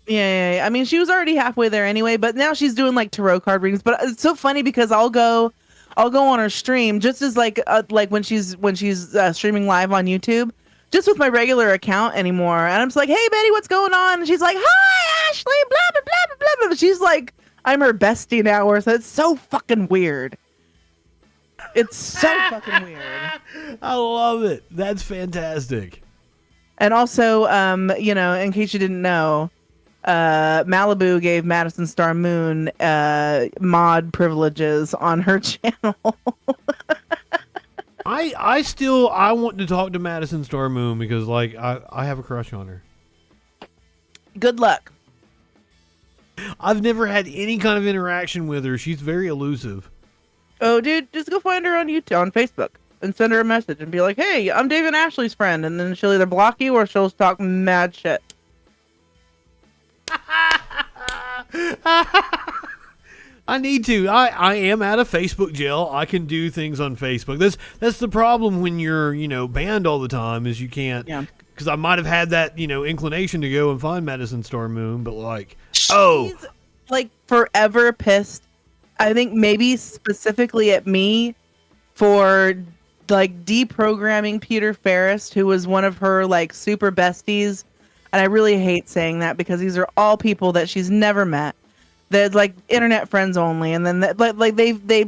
Yeah. I mean, she was already halfway there anyway, but now she's doing like tarot card readings. But it's so funny because I'll go on her stream just as like when she's streaming live on YouTube, just with my regular account anymore. And I'm just like, hey Betty, what's going on? And she's like, hi Ashley, blah blah blah blah blah. She's like, I'm her bestie now, or so. It's so fucking weird. It's so fucking weird. I love it. That's fantastic. And also, you know, in case you didn't know, Malibu gave Madison Star Moon mod privileges on her channel. I want to talk to Madison Star Moon because like I have a crush on her. Good luck. I've never had any kind of interaction with her. She's very elusive. Oh, dude, just go find her on YouTube, on Facebook, and send her a message and be like, hey, I'm Dave and Ashley's friend. And then she'll either block you or she'll talk mad shit. I need to. I am out of Facebook jail. I can do things on Facebook. That's the problem when you're, you know, banned all the time, is you can't. Yeah. Because I might have had that, you know, inclination to go and find Madison Star Moon, but like, she's like forever pissed. I think maybe specifically at me for like deprogramming Peter Ferris, who was one of her like super besties. And I really hate saying that because these are all people that she's never met. They're like internet friends only, and then they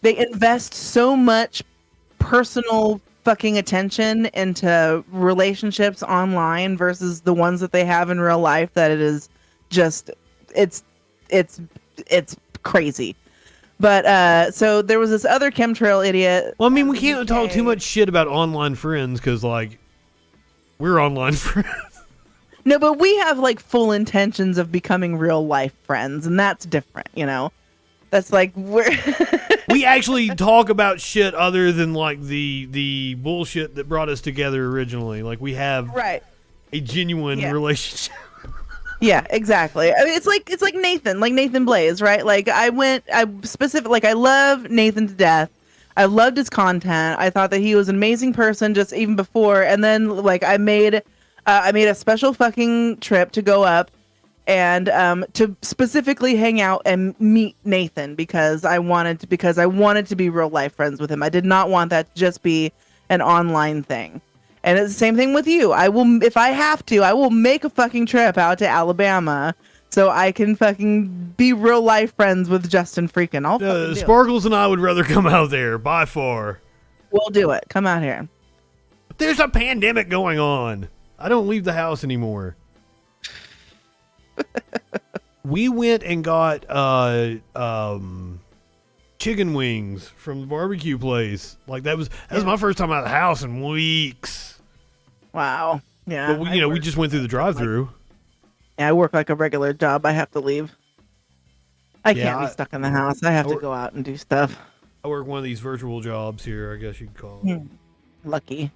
invest so much personal fucking attention into relationships online versus the ones that they have in real life that it is just it's crazy. But so there was this other chemtrail idiot. Well, I mean, we can't talk too much shit about online friends because like we're online friends. No, but we have like full intentions of becoming real life friends, and that's different, you know. That's like we actually talk about shit other than like the bullshit that brought us together originally. Like we have a genuine relationship. Yeah, exactly. I mean, it's like Nathan Blaze, right? Like I love Nathan to death. I loved his content. I thought that he was an amazing person just even before, and then like I made a special fucking trip to go up and to specifically hang out and meet Nathan because I wanted to be real life friends with him. I did not want that to just be an online thing. And it's the same thing with you. I will, if I have to, I will make a fucking trip out to Alabama so I can fucking be real life friends with Justin Freakin. I'll fucking do Sparkles and I would rather come out there by far. We'll do it. Come out here. There's a pandemic going on. I don't leave the house anymore. We went and got chicken wings from the barbecue place. Like that was my first time out of the house in weeks. Wow. Yeah. But we just went through the drive-through. Yeah, I work like a regular job. I have to leave. I can't be stuck in the house. I have to go out and do stuff. I work one of these virtual jobs here, I guess you'd call it. Lucky.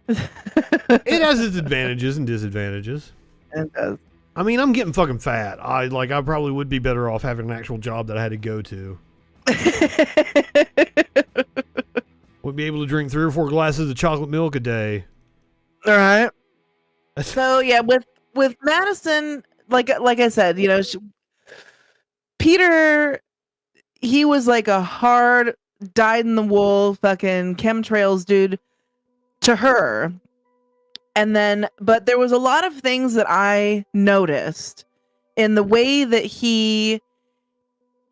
It has its advantages and disadvantages. It does. I mean, I'm getting fucking fat. I probably would be better off having an actual job that I had to go to. Would be able to drink 3 or 4 glasses of chocolate milk a day. All right. So yeah, with Madison, like I said, Peter, he was like a hard, dyed-in-the-wool fucking chemtrails dude to her. And then, but there was a lot of things that I noticed in the way that he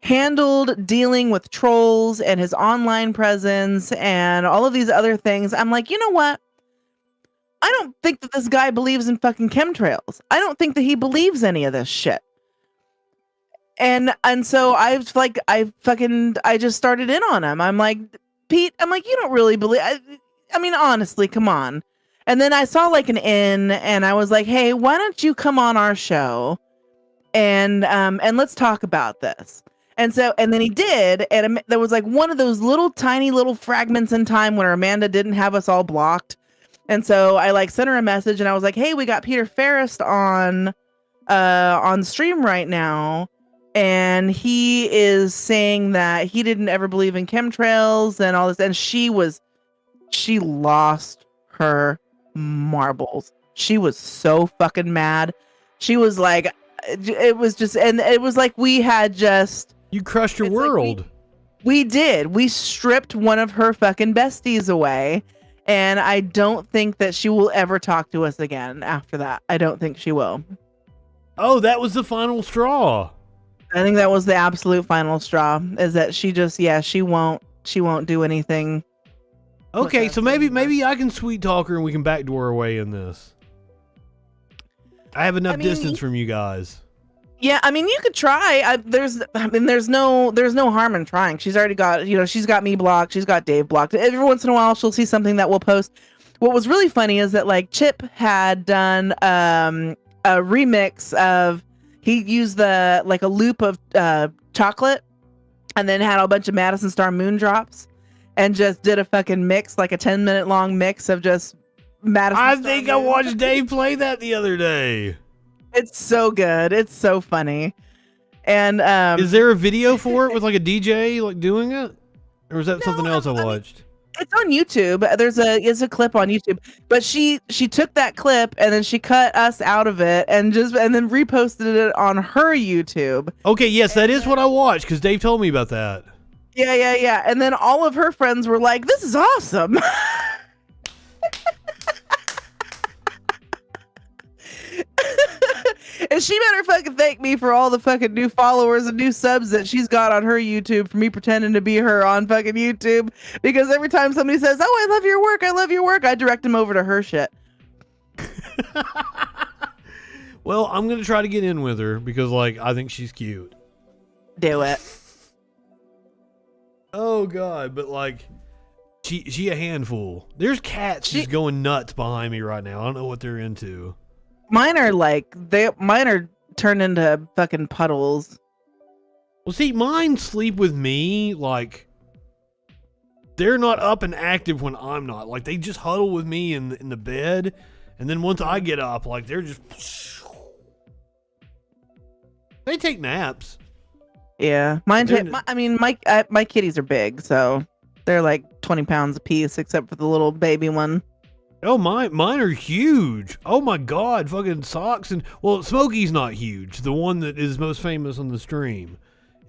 handled dealing with trolls and his online presence and all of these other things. I'm like, you know what? I don't think that this guy believes in fucking chemtrails. I don't think that he believes any of this shit. And so I just started in on him. I'm like, Pete, you don't really believe. I mean, honestly, come on. And then I saw like an in, and I was like, hey, why don't you come on our show and let's talk about this. And then he did, and there was like one of those little tiny little fragments in time when Amanda didn't have us all blocked. And so I like sent her a message, and I was like, hey, we got Peter Ferrist on stream right now, and he is saying that he didn't ever believe in chemtrails and all this, and she lost her marbles. She was so fucking mad. She was like, it was just, and it was like we had just... You crushed your world. Like we did. We stripped one of her fucking besties away, and I don't think that she will ever talk to us again after that. I don't think she will. Oh, that was the final straw. I think that was the absolute final straw, is that she just, she won't do anything. Okay, so maybe I can sweet talk her and we can backdoor our way in this. I have enough distance from you guys. Yeah, I mean, you could try. There's no harm in trying. She's already got, she's got me blocked. She's got Dave blocked. Every once in a while, she'll see something that we'll post. What was really funny is that like Chip had done a remix of, he used a loop of chocolate, and then had a bunch of Madison Star Moon drops, and just did a fucking mix, like a 10-minute long mix of just Madison. I think I watched Dave play that the other day. It's so good. It's so funny. And is there a video for it with like a DJ like doing it, or is that something else I watched? It's on YouTube. There's a clip on YouTube, but she took that clip and then she cut us out of it and then reposted it on her YouTube. Okay, yes, that is what I watched because Dave told me about that. Yeah. And then all of her friends were like, "This is awesome." And she better fucking thank me for all the fucking new followers and new subs that she's got on her YouTube for me pretending to be her on fucking YouTube. Because every time somebody says, "Oh, I love your work," I direct them over to her shit. Well, I'm going to try to get in with her because like I think she's cute. Do it. Oh god, but like she a handful. There's cats just going nuts behind me right now. I don't know what they're into. Mine are turned into fucking puddles. Well, see, mine sleep with me. Like, they're not up and active when I'm not. Like, they just huddle with me in the bed, and then once I get up, like they're just. They take naps. Yeah, my kitties are big, so they're like 20 pounds a piece, except for the little baby one. Oh, mine are huge. Oh my god, fucking socks and Smokey's not huge. The one that is most famous on the stream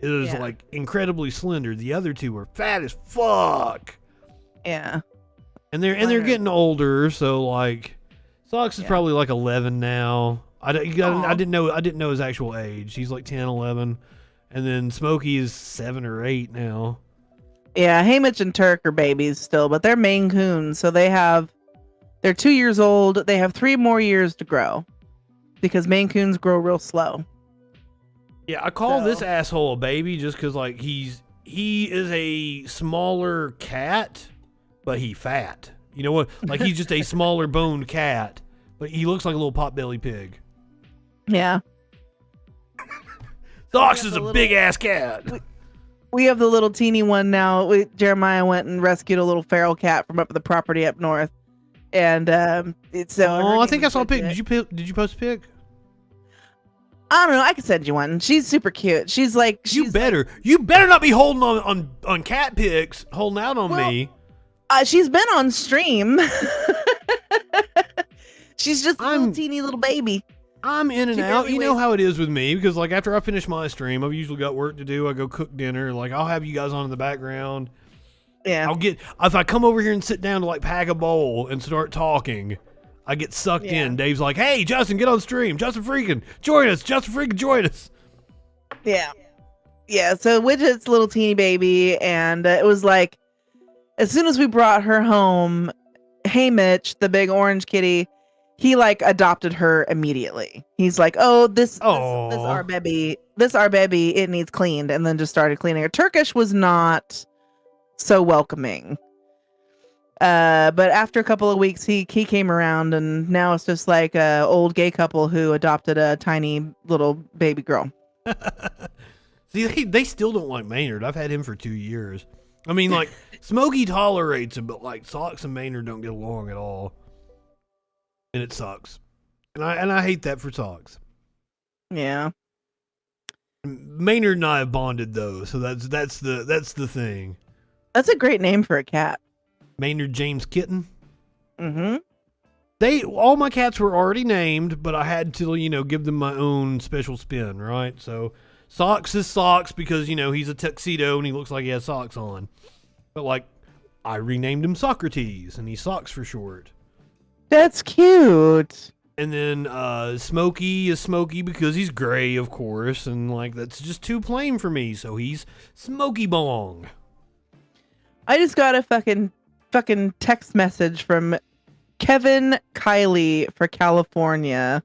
is like incredibly slender. The other two are fat as fuck. Yeah. And they're getting older, so like Socks is probably like 11 now. I didn't know his actual age. He's like 10, 11. And then Smokey is 7 or 8 now. Yeah, Hamish and Turk are babies still, but they're Maine Coons, so they're 2 years old. They have 3 more years to grow. because Maine Coons grow real slow. Yeah, I call this asshole a baby just because, like, he is a smaller cat, but he fat. You know what? Like, he's just a smaller boned cat, but he looks like a little potbelly pig. Yeah. Socks is a big ass cat. We have the little teeny one now. Jeremiah went and rescued a little feral cat from up the property up north, and it's so. Oh, I think I saw a pic. Did you post a pic? I don't know. I can send you one. She's super cute. She's like. You better not be holding on cat pics, holding out on me. She's been on stream. She's just a little teeny little baby. I'm in and out. You know how it is with me, because like after I finish my stream, I've usually got work to do. I go cook dinner. Like I'll have you guys on in the background. Yeah. If I come over here and sit down to like pack a bowl and start talking, I get sucked in. Dave's like, "Hey, Justin, get on stream. Justin Freakin, join us. Justin Freakin, join us." Yeah. Yeah. So Widget's little teeny baby, and it was like, as soon as we brought her home, hey Mitch, the big orange kitty. He like adopted her immediately. He's like, "Oh, this our baby, it needs cleaned," and then just started cleaning her. Turkish was not so welcoming, but after a couple of weeks, he came around, and now it's just like a old gay couple who adopted a tiny little baby girl. See, they still don't like Maynard. I've had him for 2 years. I mean, like Smokey tolerates him, but like Socks and Maynard don't get along at all. And it sucks, and I hate that for Socks. Yeah, Maynard and I have bonded though, so that's the thing. That's a great name for a cat. Maynard James Kitten. Mm-hmm. All my cats were already named, but I had to give them my own special spin, right? So Socks is Socks because he's a tuxedo and he looks like he has socks on, but like I renamed him Socrates and he's Socks for short. That's cute. And then Smokey is Smokey because he's gray, of course, and like that's just too plain for me, so he's Smokey Bong. I just got a fucking text message from Kevin Kiley for California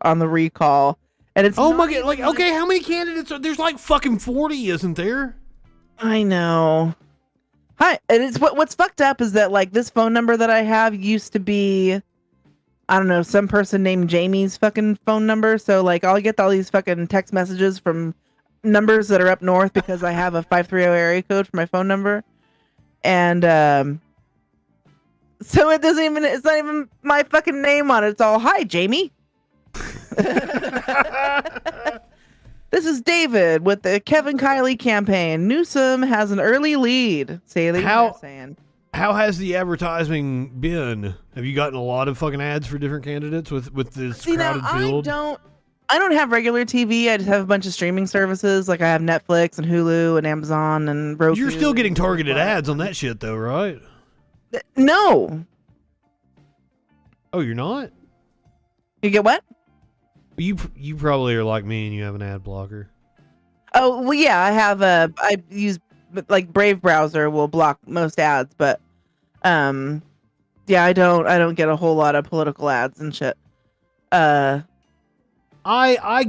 on the recall, and it's my god! Like, okay, how many candidates are there's? Like fucking 40, isn't there? I know. Hi, and it's what's fucked up is that like this phone number that I have used to be, I don't know, some person named Jamie's fucking phone number. So like I'll get all these fucking text messages from numbers that are up north because I have a 530 area code for my phone number, and so it's not even my fucking name on it. It's all, "Hi, Jamie." This is David with the Kevin Kiley campaign. Newsom has an early lead. How has the advertising been? Have you gotten a lot of fucking ads for different candidates with this crowded field? I don't have regular TV. I just have a bunch of streaming services. Like I have Netflix and Hulu and Amazon and Roku. You're still getting targeted ads on that shit though, right? No. Oh, you're not? You get what? You probably are like me and you have an ad blocker. Oh, well, yeah, I use like Brave browser will block most ads, but yeah, I don't get a whole lot of political ads and shit. I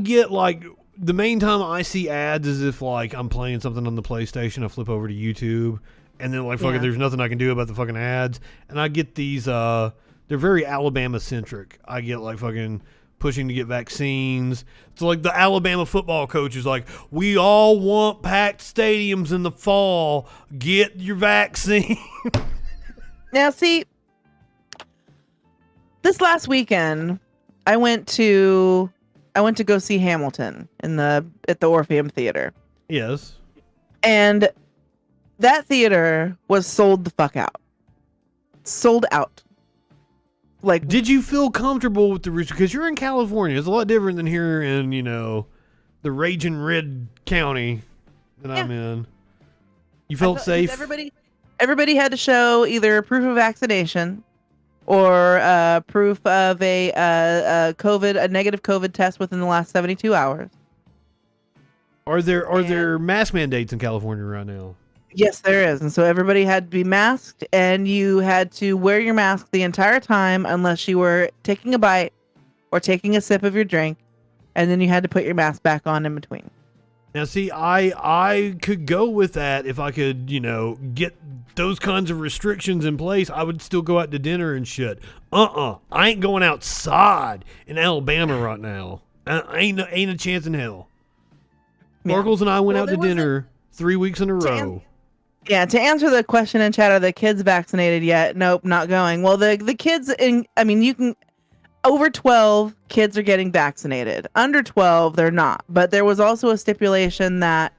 get like the main time I see ads is if like I'm playing something on the PlayStation, I flip over to YouTube and then like fucking there's nothing I can do about the fucking ads, and I get these they're very Alabama centric. I get like fucking pushing to get vaccines. So like the Alabama football coach is like, "We all want packed stadiums in the fall. Get your vaccine." Now see, this last weekend I went to go see Hamilton at the Orpheum Theater. Yes. And that theater was sold the fuck out. Sold out. Like, did you feel comfortable with the because you're in California? It's a lot different than here in the raging red county that I'm in. You felt safe. Everybody had to show either proof of vaccination or proof of a negative COVID test within the last 72 hours. Are there mask mandates in California right now? Yes, there is. And so everybody had to be masked, and you had to wear your mask the entire time unless you were taking a bite or taking a sip of your drink, and then you had to put your mask back on in between. Now, see, I could go with that if I could, get those kinds of restrictions in place. I would still go out to dinner and shit. I ain't going outside in Alabama right now. Ain't a chance in hell. Markles and I went out to dinner 3 weeks in a row. To answer the question in chat, are the kids vaccinated yet? Nope, not going. Well, the kids you can, over 12 kids are getting vaccinated. Under 12, they're not. But there was also a stipulation that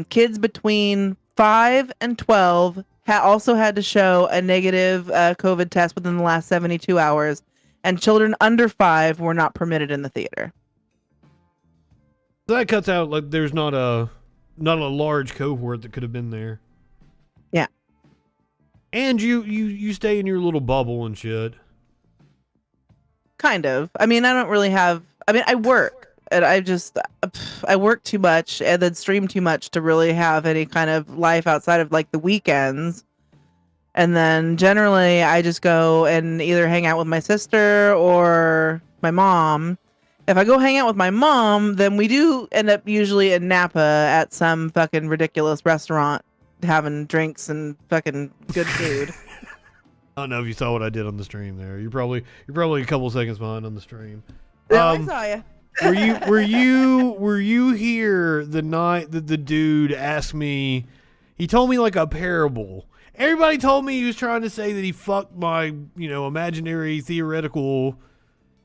kids between 5 and 12 also had to show a negative COVID test within the last 72 hours, and children under 5 were not permitted in the theater. So that cuts out, like, there's not a large cohort that could have been there. Yeah. And you stay in your little bubble and shit. Kind of. I mean, I don't really have... I mean, I work. And I work too much and then stream too much to really have any kind of life outside of, like, the weekends. And then generally, I just go and either hang out with my sister or my mom. If I go hang out with my mom, then we do end up usually in Napa at some fucking ridiculous restaurant having drinks and fucking good food. I don't know if you saw what I did on the stream there. You're probably a couple seconds behind on the stream. No, I saw you. Were you here the night that the dude asked me? He told me like a parable. Everybody told me he was trying to say that he fucked my, imaginary theoretical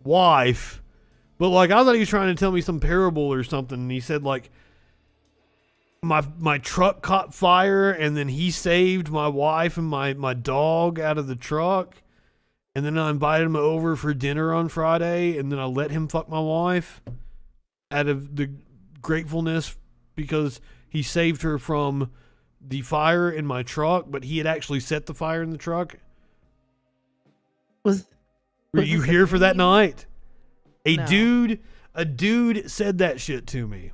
wife. But like I thought he was trying to tell me some parable or something. And he said like my truck caught fire and then he saved my wife and my dog out of the truck. And then I invited him over for dinner on Friday, and then I let him fuck my wife out of the gratefulness because he saved her from the fire in my truck, but he had actually set the fire in the truck. Were you here for that night? A dude said that shit to me.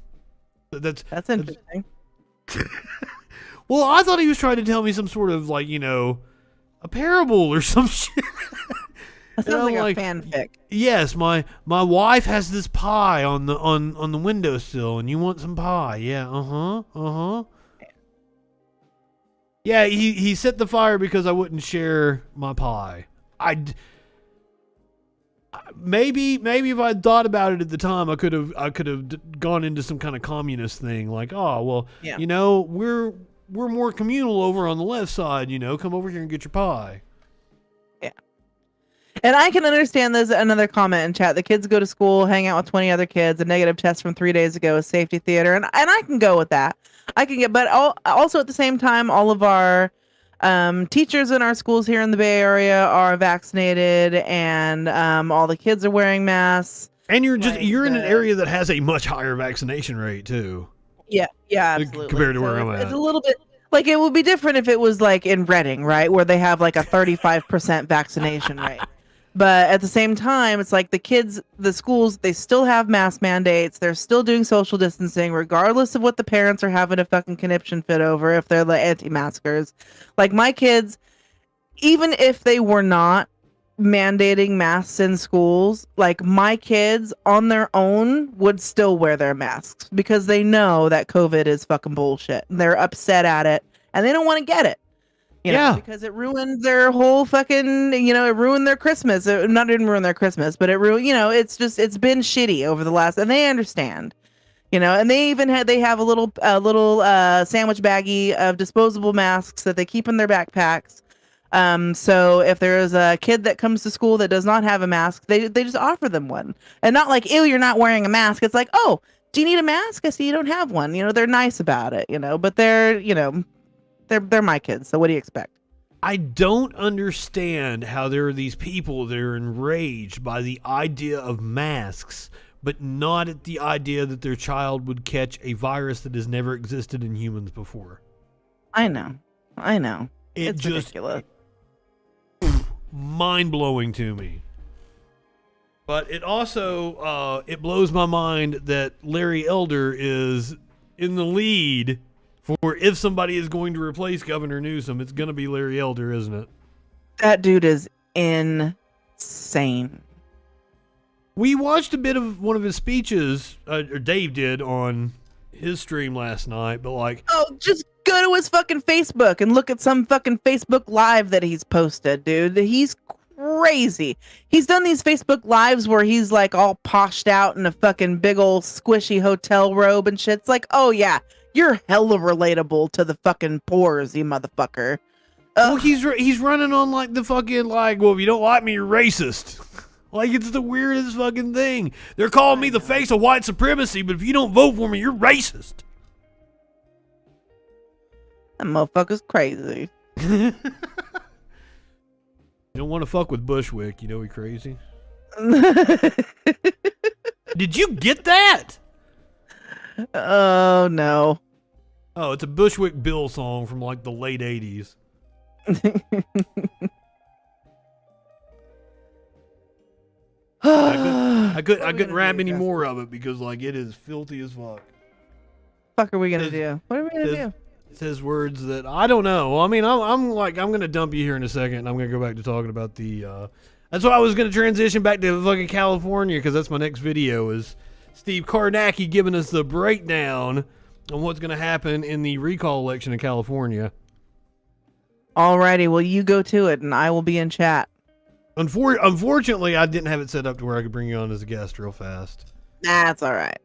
That's interesting. Well, I thought he was trying to tell me some sort of like, a parable or some shit. That sounds like a fanfic. Yes, my wife has this pie on the windowsill, and you want some pie? Yeah, Yeah, he set the fire because I wouldn't share my pie. Maybe if I'd thought about it at the time, I could have gone into some kind of communist thing, like, oh well, yeah. We're more communal over on the left side, come over here and get your pie. Yeah. And I can understand there's another comment in chat. The kids go to school, hang out with 20 other kids, a negative test from 3 days ago is safety theater. And I can go with that. But also at the same time, all of our teachers in our schools here in the Bay Area are vaccinated, and all the kids are wearing masks. And you're in an area that has a much higher vaccination rate too. Yeah, absolutely. Compared to where I'm at. It's a little bit like it would be different if it was like in Reading, right? Where they have like a 35% vaccination rate. But at the same time, it's like the schools, they still have mask mandates. They're still doing social distancing, regardless of what the parents are having a fucking conniption fit over if they're the anti-maskers. Like my kids, even if they were not mandating masks in schools, like my kids on their own would still wear their masks because they know that COVID is fucking bullshit. And they're upset at it and they don't want to get it. Because it ruined their whole fucking, it ruined their Christmas. It didn't ruin their Christmas, but it ruined, it's been shitty over the last, and they understand, and they have a little sandwich baggie of disposable masks that they keep in their backpacks. So if there is a kid that comes to school that does not have a mask, they just offer them one, and not like, ew, you're not wearing a mask. It's like, oh, do you need a mask? I see you don't have one. They're nice about it, but they're my kids, so what do you expect? I don't understand how there are these people that are enraged by the idea of masks, but not at the idea that their child would catch a virus that has never existed in humans before. I know. It's just ridiculous. Mind-blowing to me. But it also, it blows my mind that Larry Elder is in the lead for if somebody is going to replace Governor Newsom, it's going to be Larry Elder, isn't it? That dude is insane. We watched a bit of one of his speeches, or Dave did, on his stream last night, but like... Oh, just go to his fucking Facebook and look at some fucking Facebook Live that he's posted, dude. He's crazy. He's done these Facebook Lives where he's like all poshed out in a fucking big old squishy hotel robe and shit. It's like, oh yeah, you're hella relatable to the fucking poors, you motherfucker. Well, he's running on like the fucking like, well, if you don't like me, you're racist. Like, it's the weirdest fucking thing. They're calling me the face of white supremacy, but if you don't vote for me, you're racist. That motherfucker's crazy. You don't want to fuck with Bushwick, you know he crazy. Did you get that? Oh, no. Oh, it's a Bushwick Bill song from like the late 80s. I couldn't rap any more of it because like it is filthy as fuck. Fuck are we gonna do? What are we gonna do? It says words that I don't know. Well, I mean, I'm gonna dump you here in a second. And I'm gonna go back to talking about the. That's why I was gonna transition back to fucking California because that's my next video. Is Steve Karnacki giving us the breakdown on what's gonna happen in the recall election in California. Alrighty, well you go to it and I will be in chat. Unfortunately, I didn't have it set up to where I could bring you on as a guest real fast. That's all right.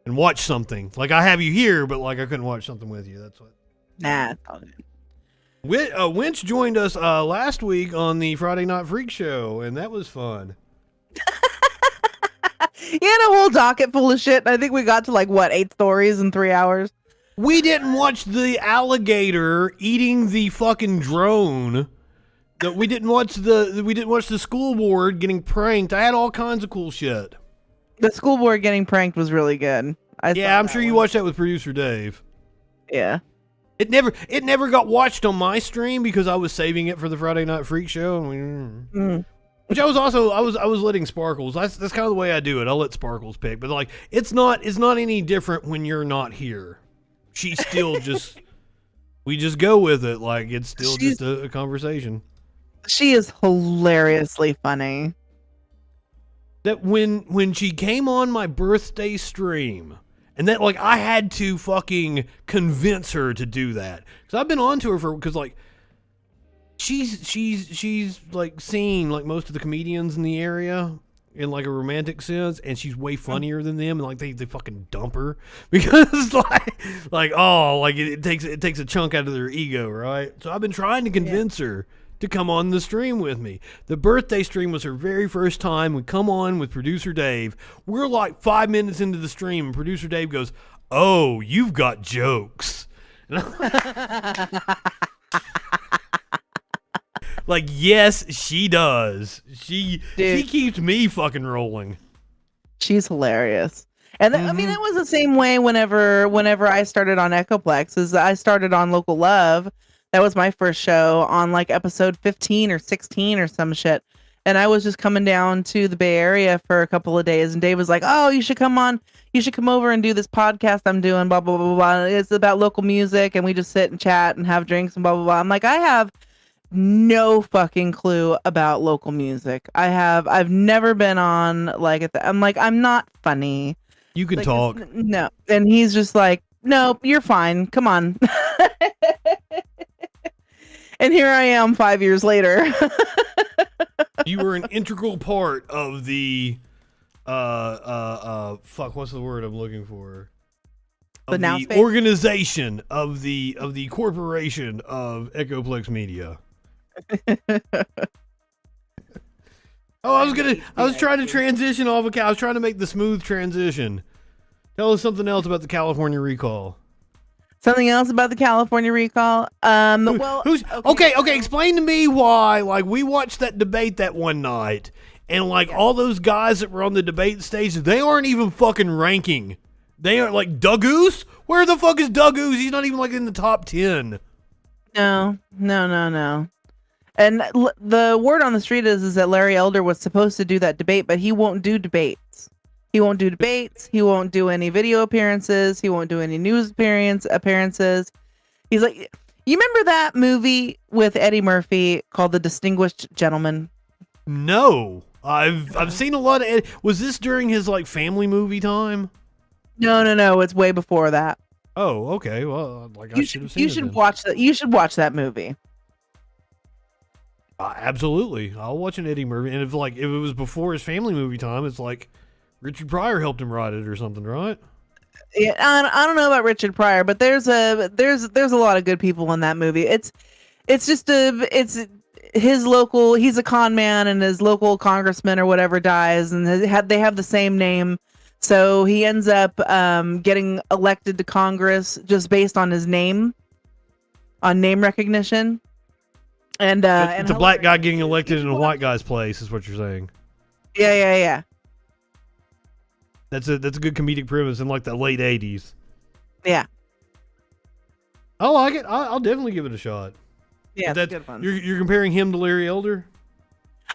And watch something. Like, I have you here, but, like, I couldn't watch something with you. That's what. Nah, it's all good. Winch joined us last week on the Friday Night Freak Show, and that was fun. He had a whole docket full of shit, and I think we got to, like, what, 8 stories in 3 hours? We didn't watch the alligator eating the fucking drone. We didn't watch the school board getting pranked. I had all kinds of cool shit. The school board getting pranked was really good. I'm sure you watched that with producer Dave. Yeah. It never got watched on my stream because I was saving it for the Friday Night Freak Show. Which I was letting Sparkles. That's kind of the way I do it. I'll let Sparkles pick, but like it's not any different when you're not here. She's still just we just go with it like it's still just a conversation. She is hilariously funny. That when she came on my birthday stream, and that like I had to fucking convince her to do that because I've been on to her because like she's like seen like most of the comedians in the area in like a romantic sense, and she's way funnier than them, and like they fucking dump her because it takes a chunk out of their ego, right? So I've been trying to convince her to come on the stream with me. The birthday stream was her very first time. We come on with producer Dave. We're like 5 minutes into the stream, and producer Dave goes, "Oh, you've got jokes." Like, yes, she does. She keeps me fucking rolling. She's hilarious. And I mean, it was the same way whenever I started on Echoplex, is I started on Local Love. That was my first show on like episode 15 or 16 or some shit. And I was just coming down to the Bay Area for a couple of days. And Dave was like, "Oh, you should come on. You should come over and do this podcast I'm doing, blah, blah, blah, blah. It's about local music. And we just sit and chat and have drinks and blah, blah, blah." I'm like, I have no fucking clue about local music. I've never been on like I'm like, I'm not funny. You can like, talk. No. And he's just like, "No, you're fine. Come on." And here I am 5 years later. You were an integral part of the what's the word I'm looking for? Of the organization of the corporation of Echoplex Media. I was trying to transition off of I was trying to make the smooth transition. Tell us something else about the California recall. Something else about the California recall? Okay, explain to me why, like, we watched that debate that one night, and, like, all those guys that were on the debate stage, they aren't even fucking ranking. They aren't, like, Dougoose? Where the fuck is Dougoose? He's not even, like, in the top 10. No. And the word on the street is that Larry Elder was supposed to do that debate, but he won't do debates. He won't do debates. He won't do any video appearances. He won't do any news appearances. He's like, you remember that movie with Eddie Murphy called The Distinguished Gentleman? No. I've seen a lot of. Was this during his like family movie time? No. It's way before that. Oh, okay. Well, like I should have seen. You should watch that. You should watch that movie. Absolutely, I'll watch an Eddie Murphy. And if it was before his family movie time, it's like Richard Pryor helped him write it or something, right? Yeah, I don't know about Richard Pryor, but there's a lot of good people in that movie. It's his local. He's a con man, and his local congressman or whatever dies, and they have the same name. So he ends up getting elected to Congress just based on his name, on name recognition. And it's a black guy getting elected in a white guy's place, is what you're saying. Yeah. That's a good comedic premise in like the late '80s. Yeah. I like it. I'll definitely give it a shot. Yeah, it's a good one. You're comparing him to Larry Elder?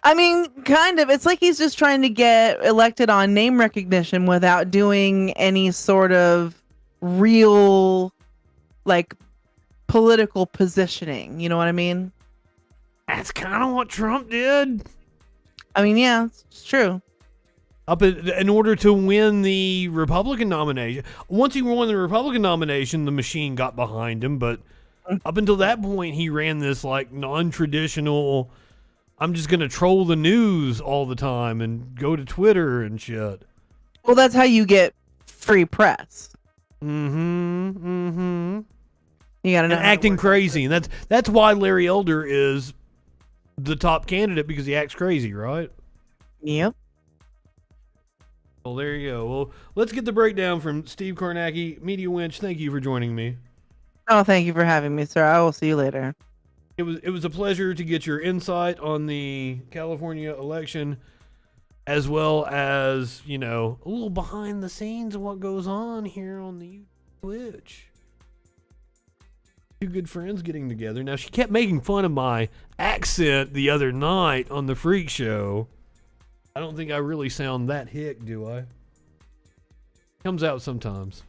I mean, kind of. It's like he's just trying to get elected on name recognition without doing any sort of real, like, political positioning. You know what I mean? That's kind of what Trump did. I mean, yeah, it's true. In order to win the Republican nomination. Once he won the Republican nomination, the machine got behind him. But up until that point, he ran this, like, non-traditional... I'm just going to troll the news all the time and go to Twitter and shit. Well, that's how you get free press. Mm-hmm. You got to know. And acting crazy. And that's why Larry Elder is the top candidate, because he acts crazy, right? Yep. Well, there you go. Well, let's get the breakdown from Steve Kornacki. Media Winch, thank you for joining me. Oh, thank you for having me, sir. I will see you later. It was a pleasure to get your insight on the California election, as well as, a little behind the scenes of what goes on here on the Twitch. Two good friends getting together. Now, she kept making fun of my accent the other night on the Freak Show. I don't think I really sound that hick, do I? Comes out sometimes.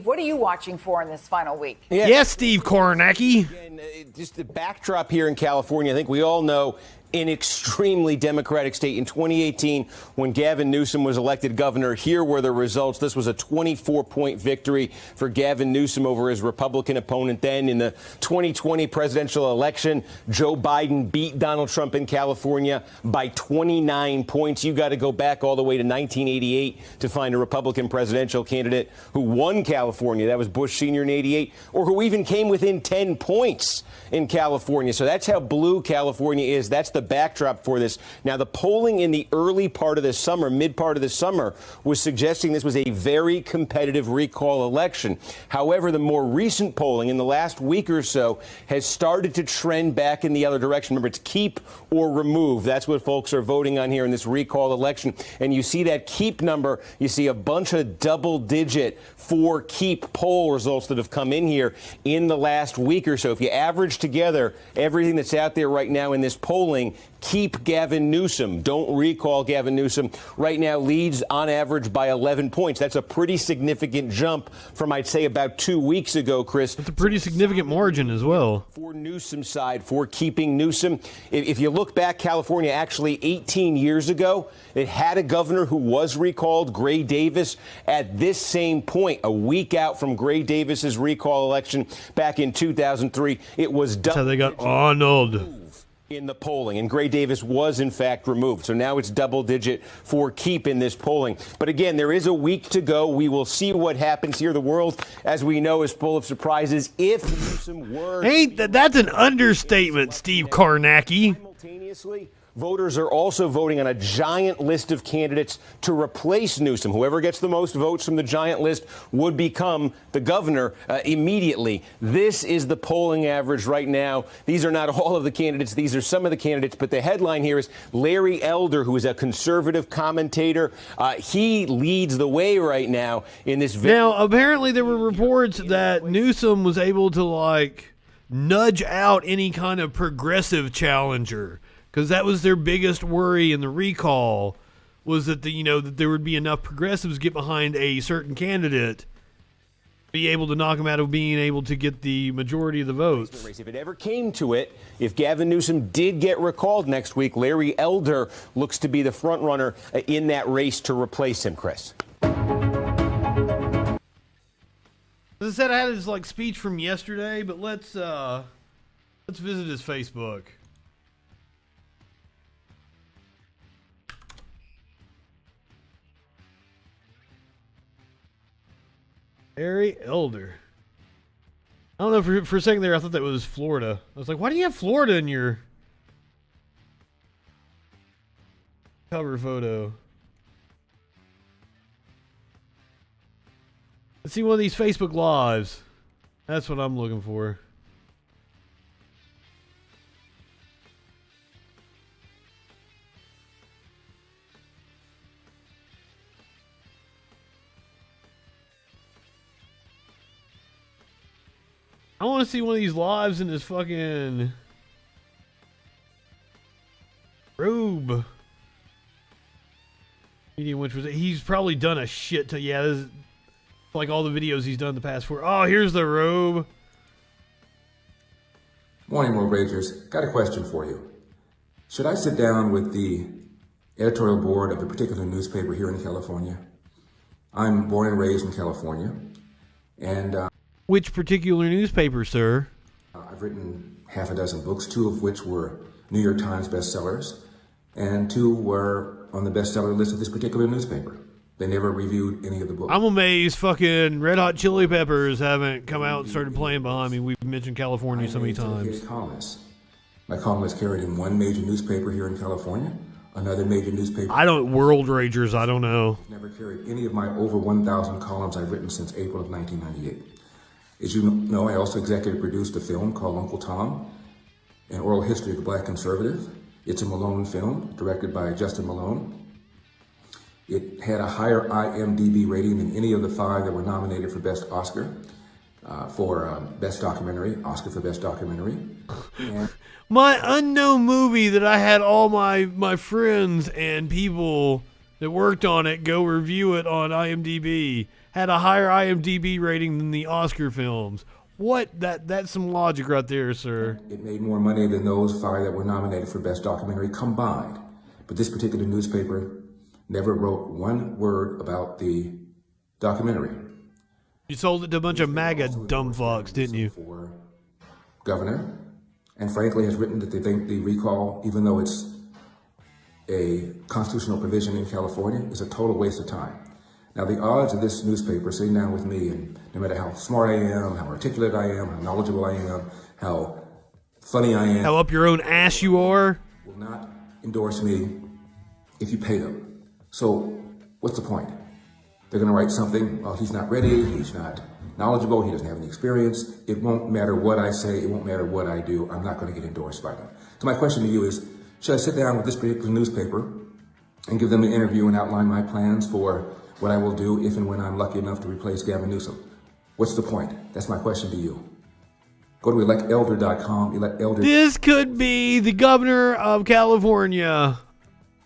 What are you watching for in this final week? Yes, Steve Kornacki. Again, just the backdrop here in California, I think we all know an extremely Democratic state. In 2018, when Gavin Newsom was elected governor, here were the results. This was a 24-point victory for Gavin Newsom over his Republican opponent. Then in the 2020 presidential election, Joe Biden beat Donald Trump in California by 29 points. You got to go back all the way to 1988 to find a Republican presidential candidate who won California. That was Bush Sr. in 88, or who even came within 10 points in California. So that's how blue California is. That's the backdrop for this. Now, the polling in the early part of this summer, mid part of this summer, was suggesting this was a very competitive recall election. However, the more recent polling in the last week or so has started to trend back in the other direction. Remember, it's keep or remove. That's what folks are voting on here in this recall election. And you see that keep number, you see a bunch of double-digit for keep poll results that have come in here in the last week or so. If you average together everything that's out there right now in this polling, keep Gavin Newsom, don't recall Gavin Newsom, right now leads on average by 11 points. That's a pretty significant jump from, I'd say, about 2 weeks ago, Chris. That's a pretty significant margin as well. For Newsom's side, for keeping Newsom. If you look back, California actually 18 years ago, it had a governor who was recalled, Gray Davis, at this same point, a week out from Gray Davis's recall election back in 2003. It was That's how they got Arnold in the polling, and Gray Davis was in fact removed. So now it's double digit for keep in this polling. But again, there is a week to go. We will see what happens here. The world, as we know, is full of surprises. If Newsom were... That's an understatement, Steve Kornacki. Simultaneously, voters are also voting on a giant list of candidates to replace Newsom. Whoever gets the most votes from the giant list would become the governor immediately. This is the polling average right now. These are not all of the candidates. These are some of the candidates. But the headline here is Larry Elder, who is a conservative commentator. He leads the way right now in this video. Now, apparently there were reports that Newsom was able to, nudge out any kind of progressive challenger. Because that was their biggest worry in the recall, was that that there would be enough progressives get behind a certain candidate be able to knock him out of being able to get the majority of the votes. If it ever came to it, if Gavin Newsom did get recalled next week, Larry Elder looks to be the front runner in that race to replace him, Chris. As I said, I had his speech from yesterday, but let's visit his Facebook. Larry Elder. I don't know, for a second there I thought that was Florida. I was like, why do you have Florida in your cover photo? Let's see one of these Facebook Lives. That's what I'm looking for. I want to see one of these lives in his fucking robe. Medium, which was he's probably done a shit to this is like all the videos he's done the past 4. Oh, here's the robe. Morning, Road Ragers. Got a question for you. Should I sit down with the editorial board of a particular newspaper here in California? I'm born and raised in California, and which particular newspaper, sir? I've written half a dozen books, 2 of which were New York Times bestsellers, and 2 were on the bestseller list of this particular newspaper. They never reviewed any of the books. I'm amazed fucking Red Hot Chili Peppers haven't come out and started playing behind me. We've mentioned California so many times. My column is carried in one major newspaper here in California, another major newspaper. World Ragers, I don't know. Never carried any of my over 1,000 columns I've written since April of 1998. As you know, I also executive produced a film called Uncle Tom, an oral history of the black conservative. It's a Malone film, directed by Justin Malone. It had a higher IMDb rating than any of the 5 that were nominated for Best Oscar, for Best Documentary, Oscar for Best Documentary. And my unknown movie that I had all my friends and people that worked on it go review it on IMDb had a higher IMDb rating than the Oscar films. What? That's some logic right there, sir. It made more money than those 5 that were nominated for Best Documentary combined. But this particular newspaper never wrote one word about the documentary. You sold it to a bunch of MAGA dumb fucks, didn't you? For governor, and frankly has written that they think the recall, even though it's a constitutional provision in California, is a total waste of time. Now, the odds of this newspaper sitting down with me, and no matter how smart I am, how articulate I am, how knowledgeable I am, how funny I am, how up your own ass you are, will not endorse me if you pay them. So, what's the point? They're going to write something, well, he's not ready, he's not knowledgeable, he doesn't have any experience. It won't matter what I say, it won't matter what I do, I'm not going to get endorsed by them. So my question to you is, should I sit down with this particular newspaper and give them an interview and outline my plans for what I will do if and when I'm lucky enough to replace Gavin Newsom? What's the point? That's my question to you. Go to electelder.com, elect Elder. This could be the governor of California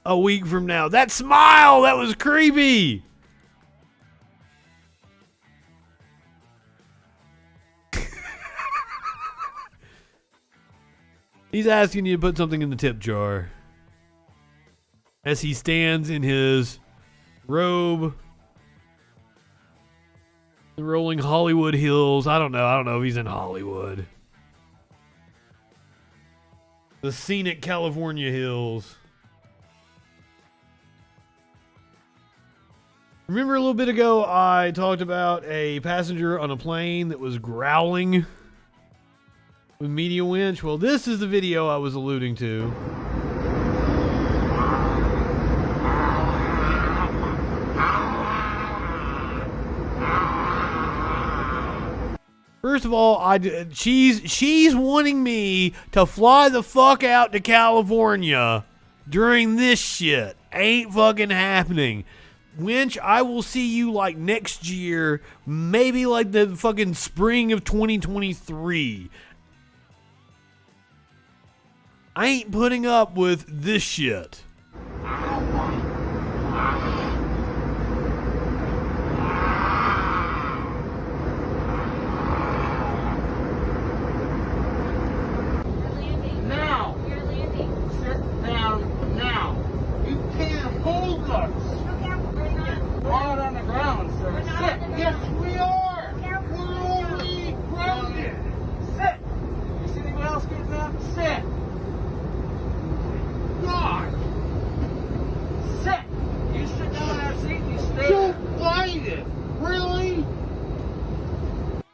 a week from now. That smile, that was creepy. He's asking you to put something in the tip jar as he stands in his robe, the rolling Hollywood hills. I don't know if he's in Hollywood. The scenic California hills. Remember a little bit ago I talked about a passenger on a plane that was growling with media winch? Well, this is the video I was alluding to. First of all, she's wanting me to fly the fuck out to California during this shit. Ain't fucking happening. Winch, I will see you like next year, maybe like the fucking spring of 2023. I ain't putting up with this shit.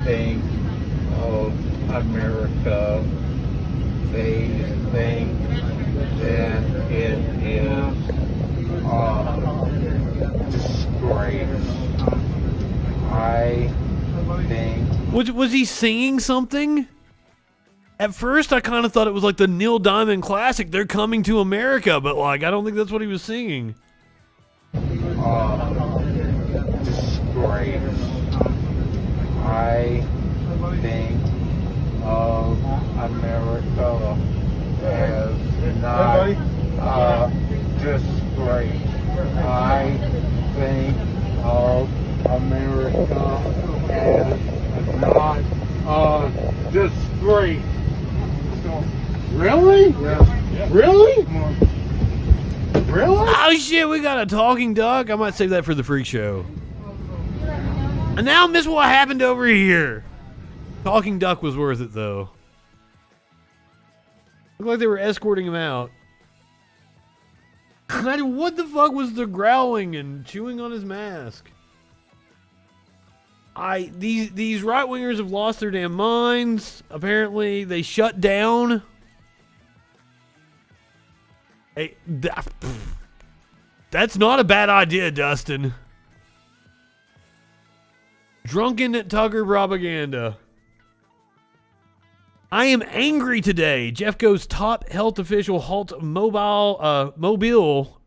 think of America, they think that it is a disgrace. I think... Was he singing something? At first, I kind of thought it was like the Neil Diamond classic, They're Coming to America, but like, I don't think that's what he was singing. Disgrace. I think of America as not a disgrace. I think of America as not a disgrace. Really? Yeah. Really? Really? Oh shit, we got a talking duck. I might save that for the freak show. And now I miss what happened over here. Talking duck was worth it though. Looked like they were escorting him out. What the fuck was the growling and chewing on his mask? These right wingers have lost their damn minds. Apparently, they shut down. Hey, that's not a bad idea, Dustin. Drunken Tugger propaganda. I am angry today. Jeffco's top health official halts Mobile.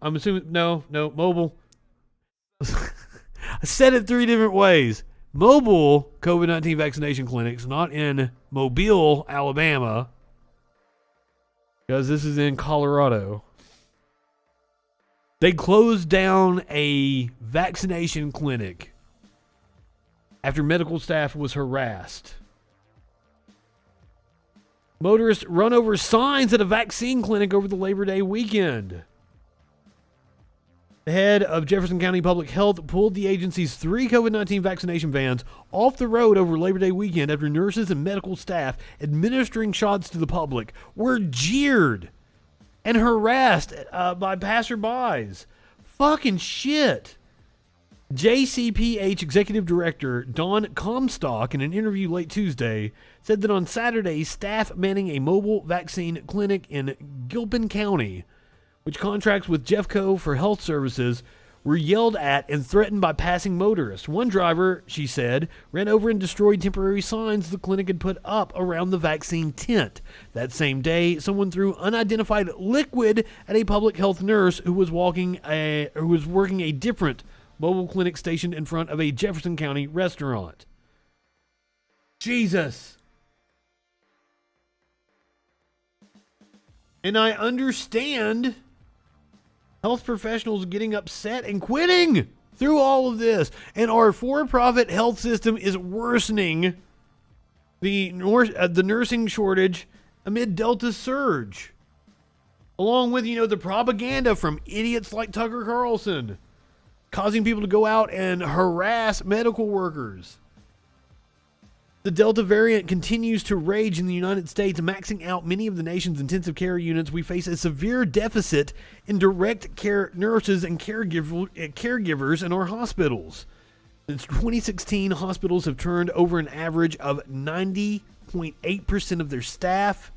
I'm assuming Mobile. I said it 3 different ways. Mobile COVID-19 vaccination clinics, not in Mobile, Alabama, because this is in Colorado. They closed down a vaccination clinic after medical staff was harassed. Motorists run over signs at a vaccine clinic over the Labor Day weekend. The head of Jefferson County Public Health pulled the agency's 3 COVID-19 vaccination vans off the road over Labor Day weekend after nurses and medical staff administering shots to the public were jeered and harassed by passerbys. Fucking shit. JCPH Executive Director Don Comstock, in an interview late Tuesday, said that on Saturday, staff manning a mobile vaccine clinic in Gilpin County, which contracts with Jeffco for health services, were yelled at and threatened by passing motorists. One driver, she said, ran over and destroyed temporary signs the clinic had put up around the vaccine tent. That same day, someone threw unidentified liquid at a public health nurse who was working a different mobile clinic stationed in front of a Jefferson County restaurant. Jesus. And I understand health professionals getting upset and quitting through all of this. And our for-profit health system is worsening the nursing shortage amid Delta's surge. Along with, the propaganda from idiots like Tucker Carlson, causing people to go out and harass medical workers. The Delta variant continues to rage in the United States, maxing out many of the nation's intensive care units. We face a severe deficit in direct care nurses and caregivers in our hospitals. Since 2016, hospitals have turned over an average of 90.8% of their staff,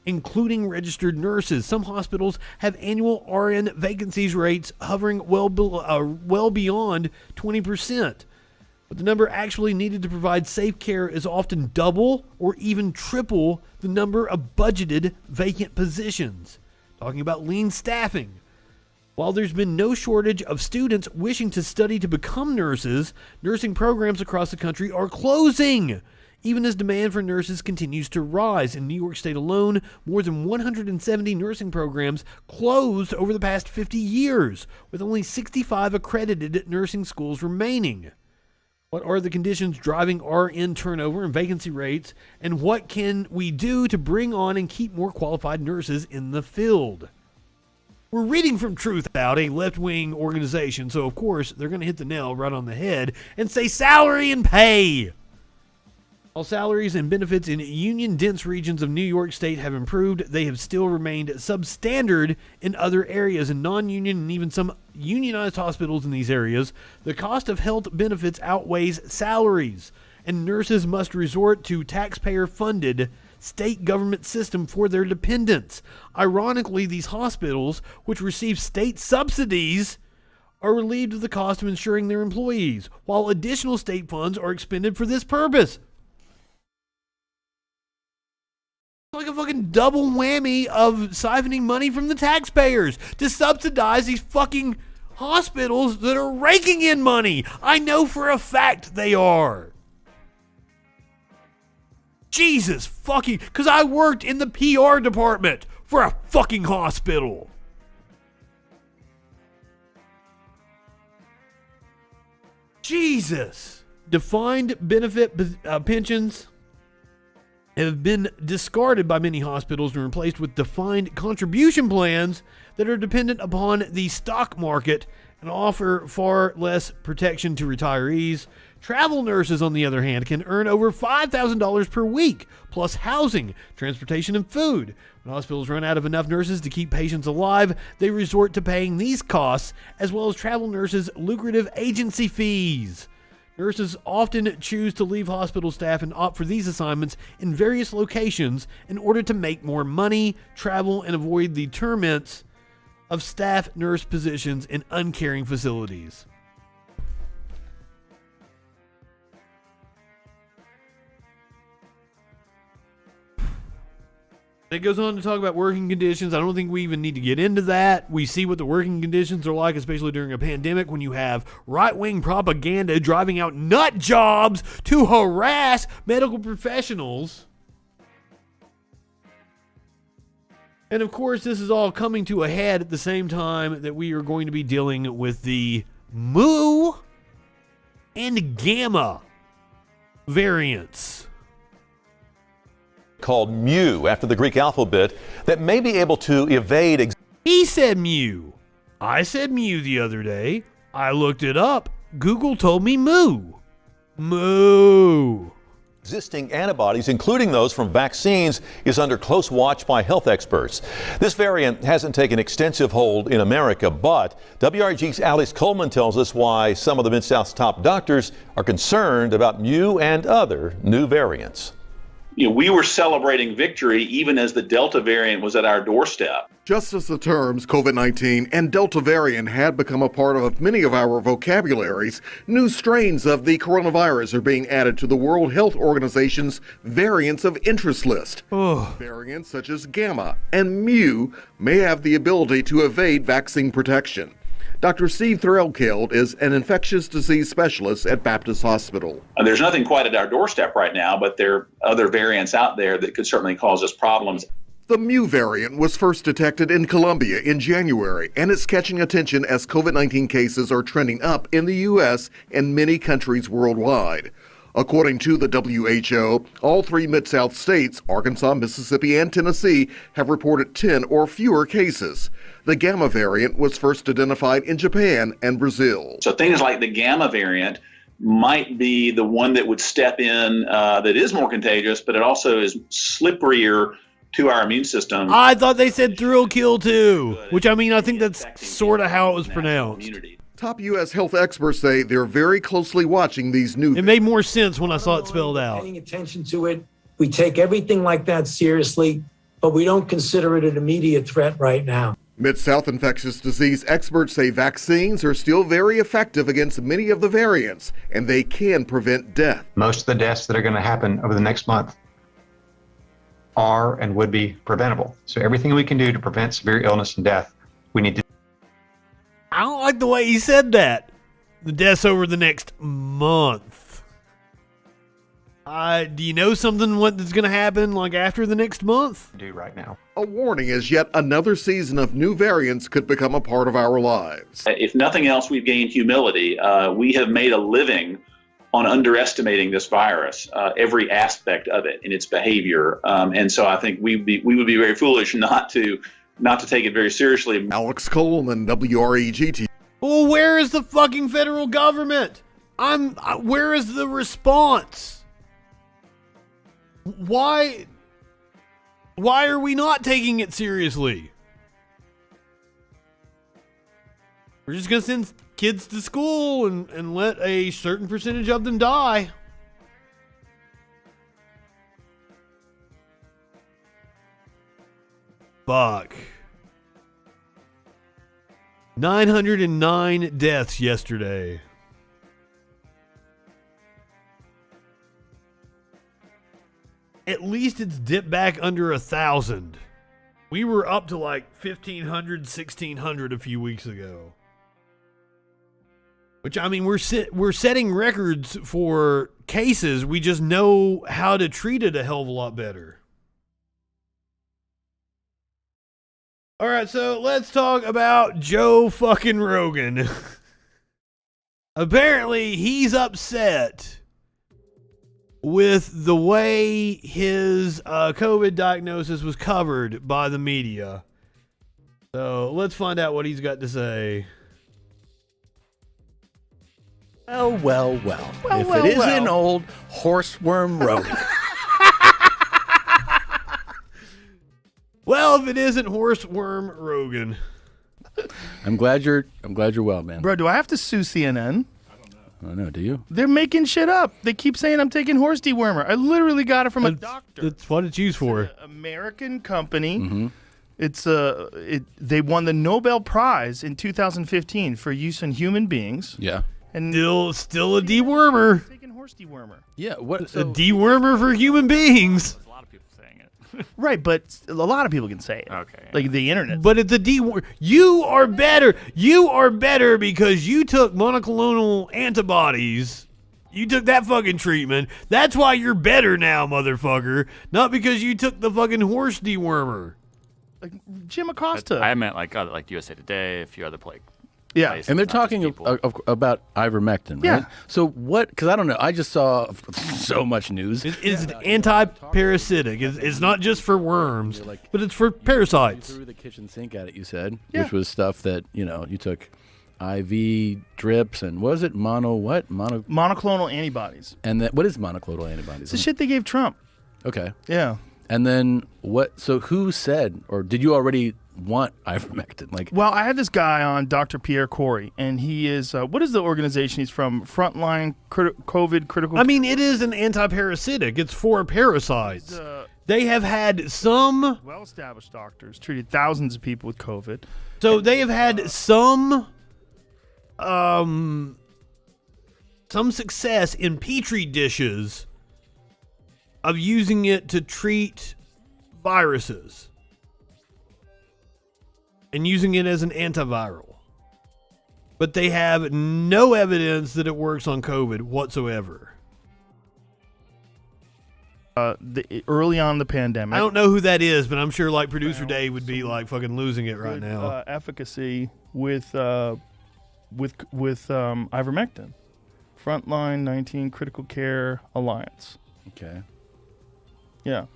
including registered nurses. Some hospitals have annual RN vacancies rates hovering well beyond 20%. But the number actually needed to provide safe care is often double or even triple the number of budgeted vacant positions. Talking about lean staffing. While there's been no shortage of students wishing to study to become nurses, nursing programs across the country are closing, even as demand for nurses continues to rise. In New York State alone, more than 170 nursing programs closed over the past 50 years, with only 65 accredited nursing schools remaining. What are the conditions driving RN turnover and vacancy rates, and what can we do to bring on and keep more qualified nurses in the field? We're reading from Truth Out, a left-wing organization, so of course they're going to hit the nail right on the head and say salary and pay. While salaries and benefits in union-dense regions of New York State have improved, they have still remained substandard in other areas. In non-union and even some unionized hospitals in these areas, the cost of health benefits outweighs salaries. and nurses must resort to taxpayer-funded state government system for their dependents. Ironically, these hospitals, which receive state subsidies, are relieved of the cost of insuring their employees, while additional state funds are expended for this purpose. It's like a fucking double whammy of siphoning money from the taxpayers to subsidize these fucking hospitals that are raking in money. I know for a fact they are. Jesus fucking, because I worked in the PR department for a fucking hospital. Jesus. Defined benefit pensions have been discarded by many hospitals and replaced with defined contribution plans that are dependent upon the stock market and offer far less protection to retirees. Travel nurses, on the other hand, can earn over $5,000 per week, plus housing, transportation, and food. When hospitals run out of enough nurses to keep patients alive, they resort to paying these costs, as well as travel nurses' lucrative agency fees. Nurses often choose to leave hospital staff and opt for these assignments in various locations in order to make more money, travel, and avoid the torments of staff nurse positions in uncaring facilities. It goes on to talk about working conditions. I don't think we even need to get into that. We see what the working conditions are like, especially during a pandemic when you have right-wing propaganda driving out nut jobs to harass medical professionals. And of course, this is all coming to a head at the same time that we are going to be dealing with the Mu and Gamma variants. Called Mu after the Greek alphabet that may be able to evade. He said Mu. I said Mu the other day. I looked it up. Google told me Mu. Mu. Existing antibodies, including those from vaccines, is under close watch by health experts. This variant hasn't taken extensive hold in America, but WRG's Alex Coleman tells us why some of the Mid-South's top doctors are concerned about Mu and other new variants. You know, we were celebrating victory even as the Delta variant was at our doorstep. Just as the terms COVID-19 and Delta variant had become a part of many of our vocabularies, new strains of the coronavirus are being added to the World Health Organization's variants of interest list. Variants such as Gamma and Mu may have the ability to evade vaccine protection. Dr. Steve Threlkeld is an infectious disease specialist at Baptist Hospital. There's nothing quite at our doorstep right now, but there are other variants out there that could certainly cause us problems. The Mu variant was first detected in Colombia in January, and it's catching attention as COVID-19 cases are trending up in the U.S. and many countries worldwide. According to the WHO, all three Mid-South states, Arkansas, Mississippi, and Tennessee, have reported 10 or fewer cases. The Gamma variant was first identified in Japan and Brazil. So things like the Gamma variant might be the one that would step in that is more contagious, but it also is slipperier to our immune system. I thought they said thrill kill too, which I mean, I think that's sort of how it was pronounced. Top U.S. health experts say they're very closely watching these new. It made more sense when I saw it spelled out. Paying attention to it. We take everything like that seriously, but we don't consider it an immediate threat right now. Mid-South infectious disease experts say vaccines are still very effective against many of the variants, and they can prevent death. Most of the deaths that are going to happen over the next month are and would be preventable. So everything we can do to prevent severe illness and death, we need to. I don't like the way he said that. The deaths over the next month. Do you know something what is going to happen like after the next month? Do right now. A warning as yet another season of new variants could become a part of our lives. If nothing else, we've gained humility. We have made a living on underestimating this virus, every aspect of it and its behavior. And so I think we would be very foolish not to take it very seriously. Alex Coleman, WREGT. Well, where is the fucking federal government? Where is the response? Why are we not taking it seriously? We're just going to send kids to school and let a certain percentage of them die. Fuck. 909 deaths yesterday. At least it's dipped back under 1,000. We were up to like 1,500, 1,600 a few weeks ago. Which, I mean, we're setting records for cases. We just know how to treat it a hell of a lot better. All right, so let's talk about Joe fucking Rogan. Apparently, he's upset with the way his COVID diagnosis was covered by the media. So let's find out what he's got to say. Well. If it isn't old horseworm Rogan. Well, if it isn't horseworm Rogan. I'm glad you're well, man. Bro, do I have to sue CNN? I don't know, do you? They're making shit up. They keep saying I'm taking horse dewormer. I literally got it from a doctor. That's what it's used for. It's an American company. Mm-hmm. It's they won the Nobel Prize in 2015 for use in human beings. Yeah. And still a dewormer. Taking horse dewormer. Yeah, what a dewormer for human beings. A lot of people saying it. Right, but a lot of people can say it. Okay. Like the internet. But it's a dewormer. You are better. You are better because you took monoclonal antibodies. You took that fucking treatment. That's why you're better now, motherfucker. Not because you took the fucking horse dewormer. Like Jim Acosta. I meant like USA Today, a few other Yeah, places, and they're not talking just people. about ivermectin, right? Yeah. So what? Because I don't know. I just saw so much news. It's anti-parasitic. It's not just for worms, but it's for parasites. You threw the kitchen sink at it, you said, which was stuff that, you took IV drips and what was it? Monoclonal antibodies. And what is monoclonal antibodies? It's the shit they gave Trump. Okay. Yeah. And then what? So who said, or did you already want ivermectin? Well, I had this guy on, Dr. Pierre Corey, and he is, what is the organization he's from? Frontline COVID Critical. I mean, it is an anti-parasitic. It's for parasites. They have had some well-established doctors treated thousands of people with COVID. So they have had some success in petri dishes of using it to treat viruses and using it as an antiviral. But they have no evidence that it works on COVID whatsoever. Early on in the pandemic. I don't know who that is, but I'm sure like producer Dave would be like fucking losing it right now. Efficacy with ivermectin. Frontline 19 Critical Care Alliance. Okay. Yeah.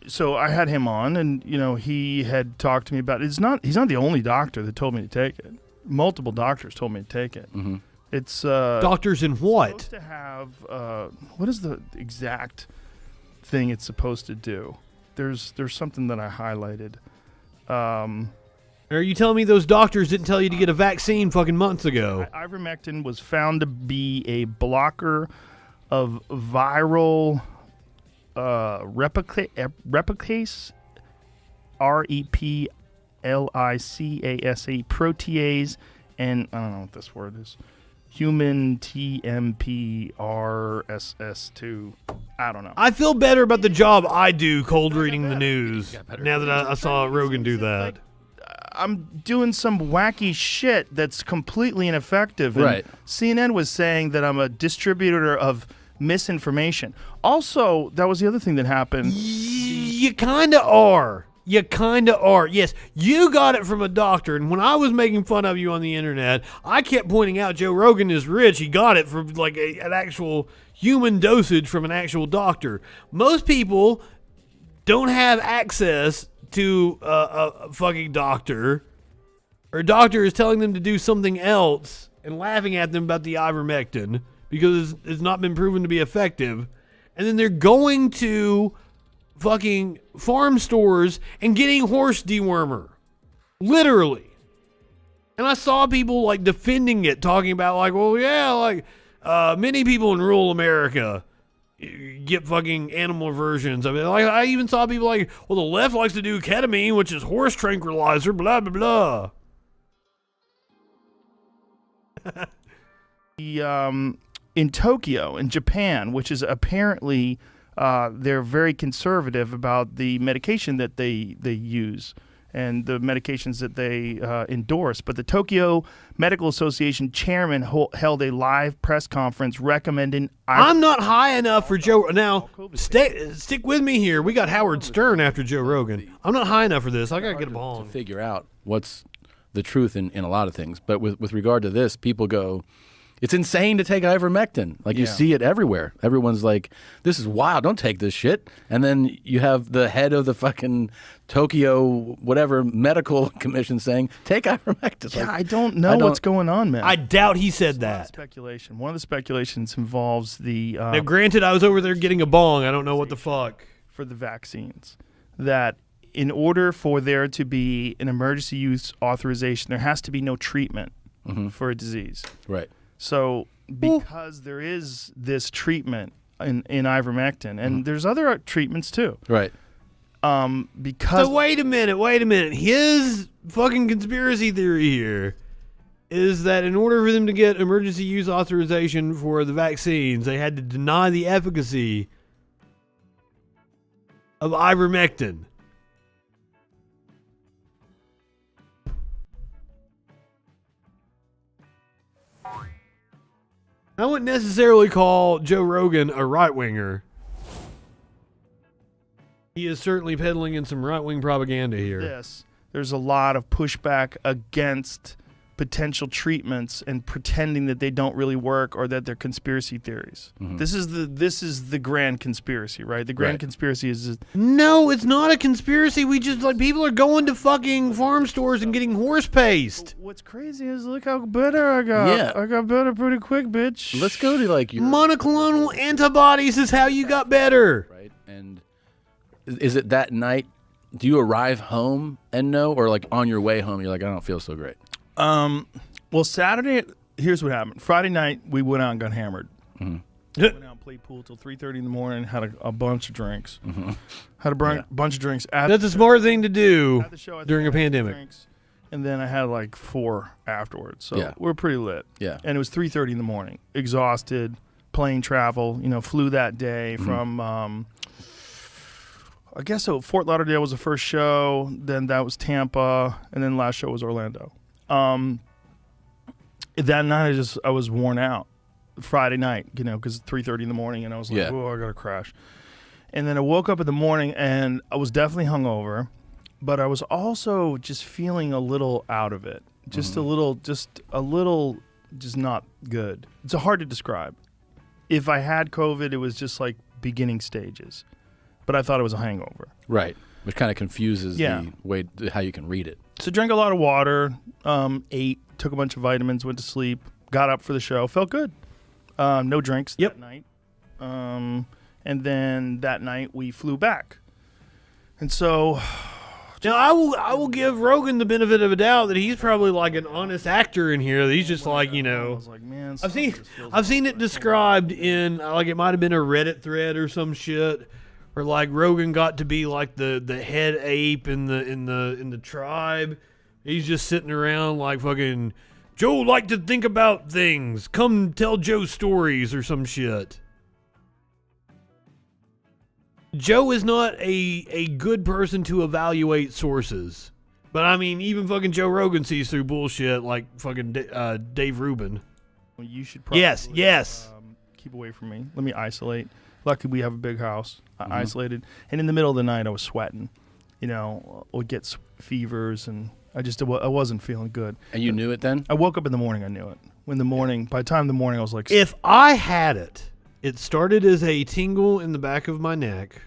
So I had him on, and he had talked to me about it. He's not the only doctor that told me to take it. Multiple doctors told me to take it. Mm-hmm. It's doctors in what? Supposed to have what is the exact thing it's supposed to do? There's something that I highlighted. Are you telling me those doctors didn't tell you to get a vaccine fucking months ago? Ivermectin was found to be a blocker of viral replicase, REPLICASE protease, and I don't know what this word is. Human TMPRSS2. I don't know. I feel better about the job I do cold reading the news now that I saw Rogan do that. I'm doing some wacky shit that's completely ineffective. And right. CNN was saying that I'm a distributor of misinformation. Also, that was the other thing that happened. You kind of are. You kind of are. Yes, you got it from a doctor. And when I was making fun of you on the internet, I kept pointing out Joe Rogan is rich. He got it from like an actual human dosage from an actual doctor. Most people don't have access to a fucking doctor, or a doctor is telling them to do something else and laughing at them about the ivermectin because it's not been proven to be effective. And then they're going to fucking farm stores and getting horse dewormer. Literally. And I saw people like defending it, talking about like, well, yeah, like many people in rural America get fucking animal versions of it. Like, I even saw people like, well, the left likes to do ketamine, which is horse tranquilizer, blah, blah, blah. In Tokyo, in Japan, which is apparently they're very conservative about the medication that they use and the medications that they endorse. But the Tokyo Medical Association chairman held a live press conference recommending... I'm not high enough for Joe... Now, stick with me here. We got Howard Stern after Joe Rogan. I'm not high enough for this. I got to get a ball. To figure out what's the truth in a lot of things. But with regard to this, people go... It's insane to take ivermectin. Like, you see it everywhere. Everyone's like, this is wild. Don't take this shit. And then you have the head of the fucking Tokyo whatever medical commission saying, take ivermectin. Yeah, like, I don't know what's going on, man. I doubt he said that. Speculation. One of the speculations involves the... now, granted, I was over there getting a bong. I don't know what the fuck. For the vaccines. That in order for there to be an emergency use authorization, there has to be no treatment for a disease. Right. So because there is this treatment in ivermectin, and there's other treatments too. Right. Because... So wait a minute. His fucking conspiracy theory here is that in order for them to get emergency use authorization for the vaccines, they had to deny the efficacy of ivermectin. I wouldn't necessarily call Joe Rogan a right-winger. He is certainly peddling in some right-wing propaganda here. Yes. There's a lot of pushback against potential treatments and pretending that they don't really work or that they're conspiracy theories. This is the grand conspiracy, right? The grand conspiracy is... No, it's not a conspiracy. We just, like, people are going to fucking farm stores and getting horse paste. What's crazy is look how better I got. Yeah. I got better pretty quick, bitch. Let's go to, like, your... Monoclonal antibodies is how you got better. Right. And is it that night? Do you arrive home and know, or like on your way home, you're like, I don't feel so great? Well, Saturday, here's what happened. Friday night, we went out and got hammered. Went out and played pool till 3:30 in the morning, had a bunch of drinks. Had a bunch of drinks. That's a smart thing to do during a pandemic. And then I had like 4 afterwards. So we're pretty lit. Yeah. And it was 3:30 in the morning. Exhausted, plane travel, flew that day from... I guess so. Fort Lauderdale was the first show. Then that was Tampa, and then last show was Orlando. That night I was worn out. Friday night, because it's 3:30 in the morning, and I was like, "Oh, I gotta crash." And then I woke up in the morning, and I was definitely hungover, but I was also just feeling a little out of it, just a little, just not good. It's hard to describe. If I had COVID, it was just like beginning stages. But I thought it was a hangover. Right. Which kind of confuses the way how you can read it. So drank a lot of water, ate, took a bunch of vitamins, went to sleep, got up for the show, felt good. No drinks that night. And then that night we flew back. And so... Now, I will give Rogan the benefit of a doubt that he's probably like an honest actor in here. That he's just like, I was like, man, I've seen it described in, like, it might have been a Reddit thread or some shit. Or like Rogan got to be like the head ape in the tribe. He's just sitting around like fucking Joe like to think about things. Come tell Joe stories or some shit. Joe is not a good person to evaluate sources. But I mean, even fucking Joe Rogan sees through bullshit like fucking Dave Rubin. Well, you should probably yes. Keep away from me. Let me isolate. Luckily, we have a big house. I isolated. And in the middle of the night, I was sweating. Would get fevers, and I wasn't feeling good. And you knew it then? I woke up in the morning, I knew it. By the time in the morning, I was like... If I had it, it started as a tingle in the back of my neck.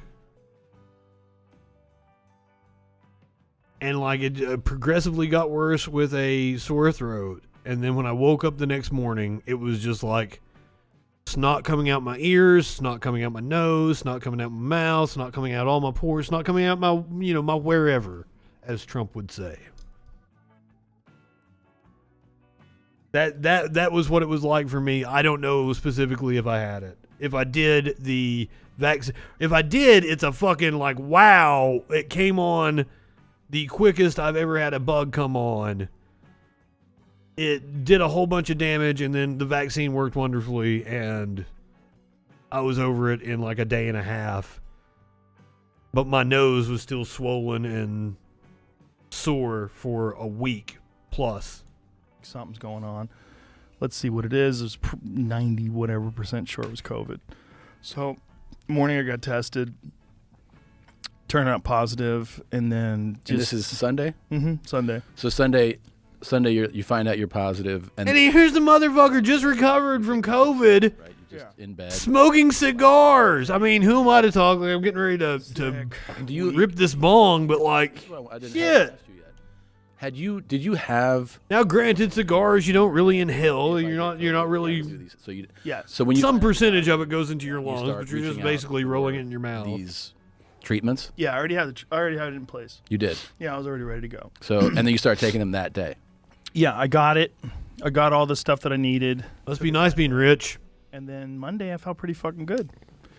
And like it progressively got worse with a sore throat. And then when I woke up the next morning, it was just like... snot coming out my ears, snot coming out my nose, snot coming out my mouth, snot coming out all my pores, snot coming out my, my wherever, as Trump would say. That was what it was like for me. I don't know specifically if I had it. if I did the vaccine. If I did, it's a fucking like, wow, it came on the quickest I've ever had a bug come on. It did a whole bunch of damage, and then the vaccine worked wonderfully, and I was over it in like a day and a half. But my nose was still swollen and sore for a week plus. Something's going on. Let's see what it is. It was 90 whatever % sure it was COVID. So morning I got tested, turned out positive, and then just... And this is Sunday? Mm-hmm, Sunday. So Sunday you find out you're positive. And here's the motherfucker just recovered from COVID. Right, you're just in bed. Smoking cigars. I mean, who am I to talk? Like, I'm getting ready to rip this bong, but like, shit. Did you have... Now, granted, cigars you don't really inhale. You're not really... So you... Yeah. So when you... Some percentage of it goes into your lungs, start but you're just reaching basically out rolling for it in your mouth. These treatments? Yeah, I already had it in place. You did? Yeah, I was already ready to go. So, and then you start taking them that day? Yeah, I got it. I got all the stuff that I needed. Must be nice being rich. And then Monday I felt pretty fucking good.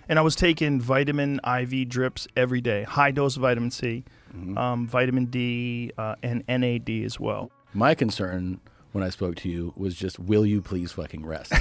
And I was taking vitamin IV drips every day. High dose of vitamin C, vitamin D, and NAD as well. My concern when I spoke to you was just, will you please fucking rest?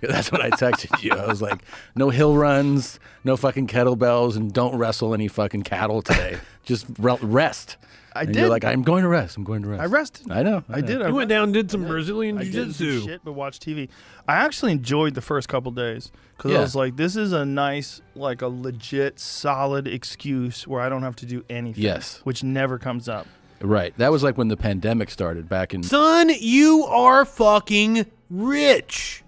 That's what I texted you. I was like, no hill runs, no fucking kettlebells, and don't wrestle any fucking cattle today. Just rest. I did. You're like, I'm going to rest. I'm going to rest. I rested. I know. I did. You went down and did some Brazilian jiu-jitsu. Shit, but watch TV. I actually enjoyed the first couple days because I was like, this is a nice, like a legit, solid excuse where I don't have to do anything. Yes. Which never comes up. Right. That was like when the pandemic started back in... Son, you are fucking rich.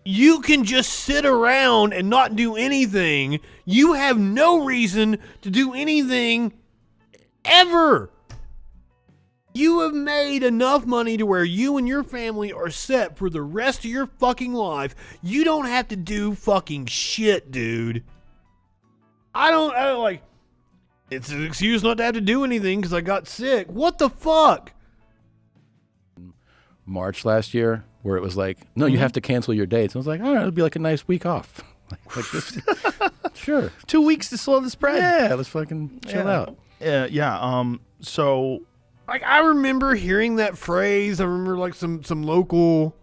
You can just sit around and not do anything. You have no reason to do anything ever. You have made enough money to where you and your family are set for the rest of your fucking life. You don't have to do fucking shit, dude. I don't like... It's an excuse not to have to do anything because I got sick. What the fuck? March last year, where it was like, no, you have to cancel your dates. I was like, all right, it'll be like a nice week off. like this. Sure. 2 weeks to slow the spread. Yeah, let's fucking chill out. Yeah. So, like, I remember hearing that phrase. I remember like some local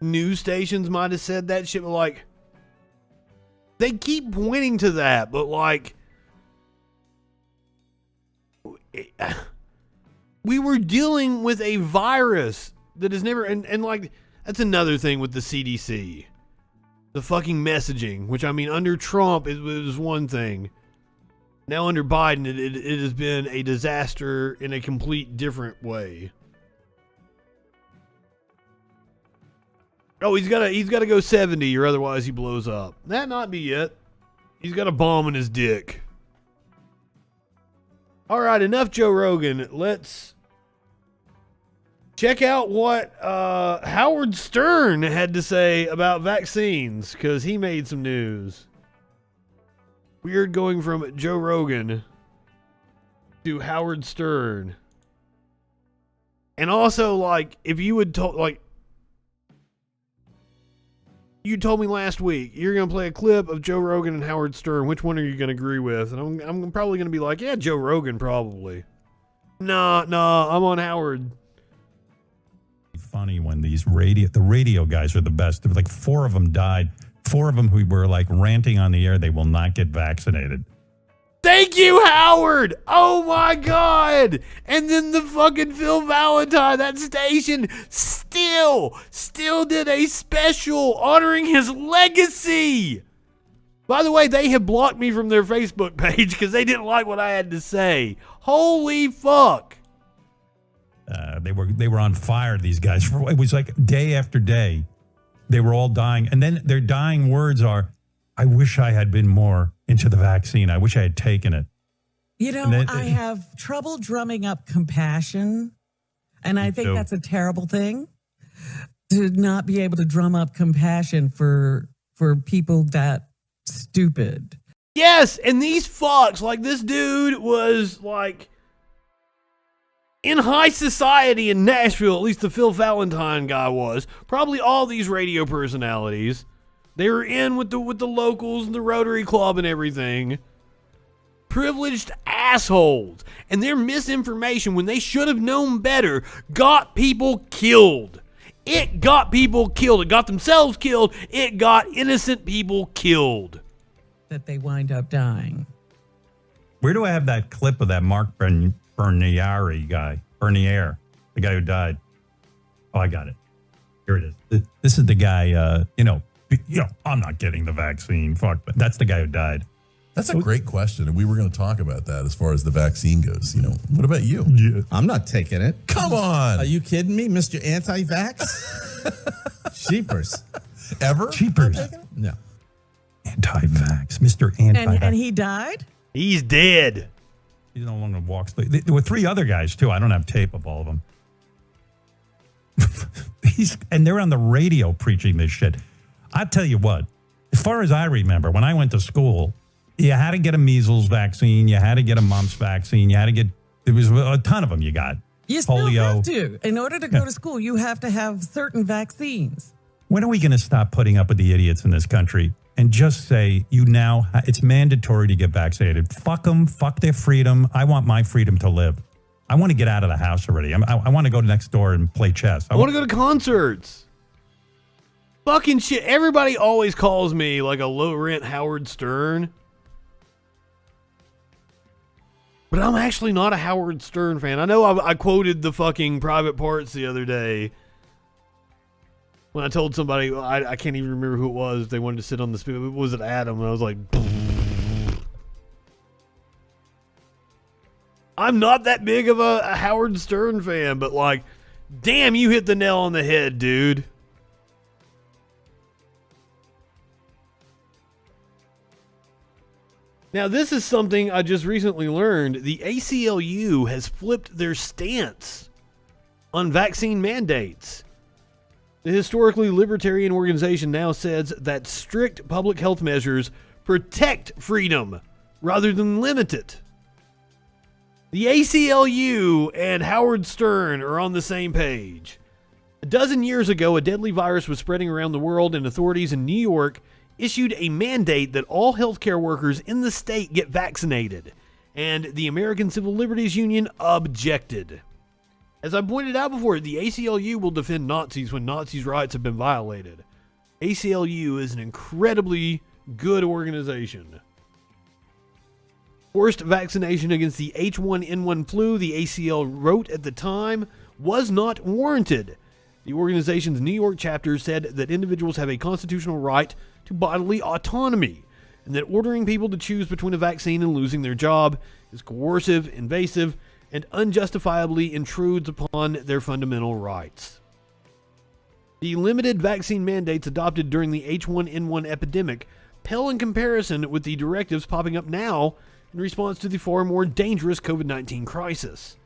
news stations might have said that shit, but like, they keep pointing to that, but like, we were dealing with a virus that is never, and like, that's another thing with the CDC. The fucking messaging, which I mean, under Trump, it was one thing. Now under Biden, it has been a disaster in a complete different way. Oh, he's got to go 70 or otherwise he blows up. That not be it. He's got a bomb in his dick. All right, enough Joe Rogan. Let's check out what Howard Stern had to say about vaccines, because he made some news. Weird going from Joe Rogan to Howard Stern. And also, like, if you would you told me last week you're going to play a clip of Joe Rogan and Howard Stern. Which one are you going to agree with? And I'm probably going to be like, yeah, Joe Rogan probably. Nah, I'm on Howard. Funny when the radio guys are the best. There were like 4 of them died. 4 of them who were like ranting on the air, they will not get vaccinated. Thank you, Howard! Oh my God! And then the fucking Phil Valentine, that station, still did a special honoring his legacy. By the way, they have blocked me from their Facebook page because they didn't like what I had to say. Holy fuck! They were on fire. These guys. It was like day after day, they were all dying, and then their dying words are, "I wish I had been more into the vaccine. I wish I had taken it." You know, I have trouble drumming up compassion, and I think that's a terrible thing, to not be able to drum up compassion for people that stupid. Yes, and these fucks, like this dude was like, in high society in Nashville, at least the Phil Valentine guy was, probably all these radio personalities, they were in with the locals and the Rotary Club and everything. Privileged assholes. And their misinformation, when they should have known better, got people killed. It got people killed. It got themselves killed. It got innocent people killed. That they wind up dying. Where do I have that clip of that Mark Bernier guy? Bernier, the guy who died. Oh, I got it. Here it is. This is the guy, I'm not getting the vaccine. Fuck, but that's the guy who died. That's a great question, and we were going to talk about that as far as the vaccine goes. What about you? Yeah. I'm not taking it. Come on. Are you kidding me, Mr. Anti-Vax? Cheapers. Ever? Cheapers. No. Anti-vax. Mr. Anti-vax. And he died? He's dead. He no longer walks. There were 3 other guys, too. I don't have tape of all of them. And they're on the radio preaching this shit. I'll tell you what. As far as I remember, when I went to school, you had to get a measles vaccine. You had to get a mumps vaccine. You had to get, there was a ton of them you got. You still have to. In order to go to school, you have to have certain vaccines. When are we going to stop putting up with the idiots in this country and just say, it's mandatory to get vaccinated? Fuck them. Fuck their freedom. I want my freedom to live. I want to get out of the house already. I want to go next door and play chess. I want to go to concerts. Fucking shit. Everybody always calls me like a low-rent Howard Stern. But I'm actually not a Howard Stern fan. I know I quoted the fucking Private Parts the other day when I told somebody, I can't even remember who it was, they wanted to sit on the speaker. Was it Adam? And I was like, I'm not that big of a Howard Stern fan, but like, damn, you hit the nail on the head, dude. Now, this is something I just recently learned. The ACLU has flipped their stance on vaccine mandates. The historically libertarian organization now says that strict public health measures protect freedom rather than limit it. The ACLU and Howard Stern are on the same page. A dozen years ago, a deadly virus was spreading around the world, and authorities in New York issued a mandate that all healthcare workers in the state get vaccinated, and the American Civil Liberties Union objected. As I pointed out before, the ACLU will defend Nazis when Nazis' rights have been violated. ACLU is an incredibly good organization. Forced vaccination against the H1N1 flu, the ACL wrote at the time, was not warranted. The organization's New York chapter said that individuals have a constitutional right to bodily autonomy, and that ordering people to choose between a vaccine and losing their job is coercive, invasive, and unjustifiably intrudes upon their fundamental rights. The limited vaccine mandates adopted during the H1N1 epidemic pale in comparison with the directives popping up now in response to the far more dangerous COVID-19 crisis.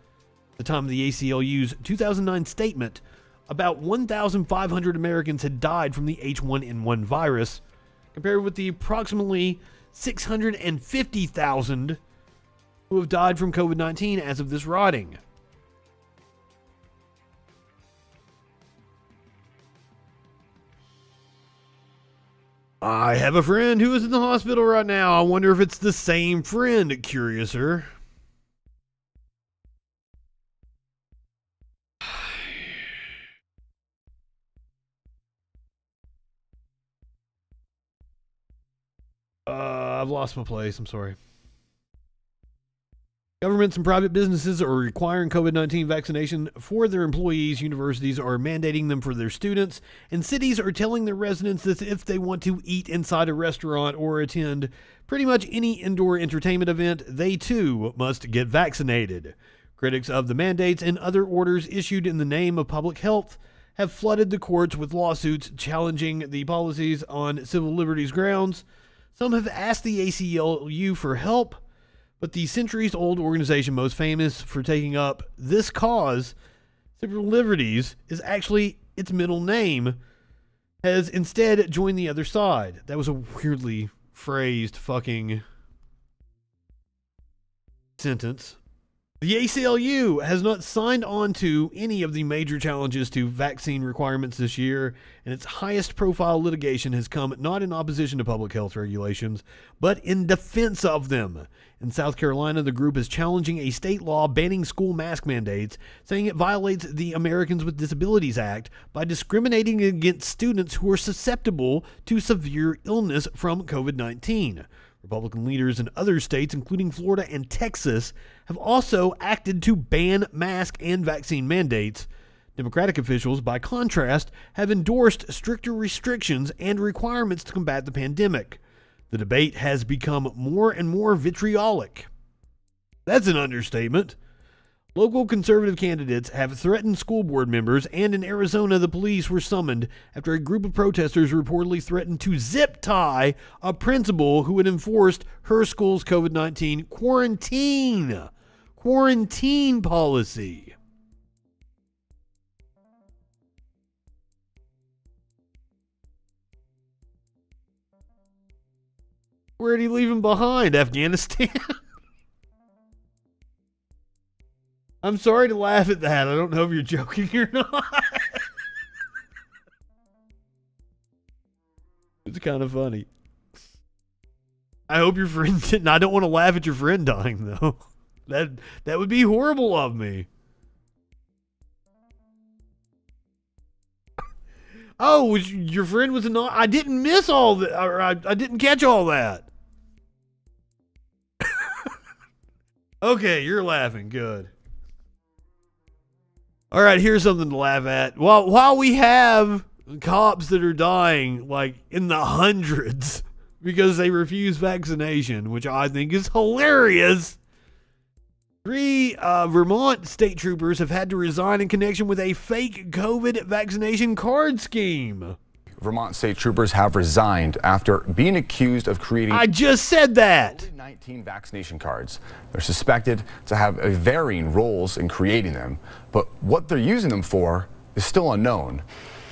At the time of the ACLU's 2009 statement, about 1,500 Americans had died from the H1N1 virus, compared with the approximately 650,000 who have died from COVID-19 as of this writing. I have a friend who is in the hospital right now. I wonder if it's the same friend, Curiouser. I've lost my place. I'm sorry. Governments and private businesses are requiring COVID-19 vaccination for their employees. Universities are mandating them for their students. And cities are telling their residents that if they want to eat inside a restaurant or attend pretty much any indoor entertainment event, they too must get vaccinated. Critics of the mandates and other orders issued in the name of public health have flooded the courts with lawsuits challenging the policies on civil liberties grounds. Some have asked the ACLU for help, but the centuries-old organization most famous for taking up this cause, Civil Liberties, is actually its middle name, has instead joined the other side. That was a weirdly phrased fucking sentence. The ACLU has not signed on to any of the major challenges to vaccine requirements this year, and its highest profile litigation has come not in opposition to public health regulations, but in defense of them. In South Carolina, the group is challenging a state law banning school mask mandates, saying it violates the Americans with Disabilities Act by discriminating against students who are susceptible to severe illness from COVID-19. Republican leaders in other states, including Florida and Texas, have also acted to ban mask and vaccine mandates. Democratic officials, by contrast, have endorsed stricter restrictions and requirements to combat the pandemic. The debate has become more and more vitriolic. That's an understatement. Local conservative candidates have threatened school board members, and in Arizona, the police were summoned after a group of protesters reportedly threatened to zip tie a principal who had enforced her school's COVID-19 quarantine policy. Where did he leave him behind? Afghanistan? I'm sorry to laugh at that. I don't know if you're joking or not. It's kind of funny. I hope your friend didn't. I don't want to laugh at your friend dying, though. That would be horrible of me. Oh, your friend was not. I didn't miss all that. Or I didn't catch all that. Okay, you're laughing. Good. All right, here's something to laugh at. While we have cops that are dying like in the hundreds because they refuse vaccination, which I think is hilarious, 3 Vermont state troopers have had to resign in connection with a fake COVID vaccination card scheme. Vermont state troopers have resigned after being accused of creating... I just said that! COVID-19 vaccination cards. They're suspected to have varying roles in creating them, but what they're using them for is still unknown.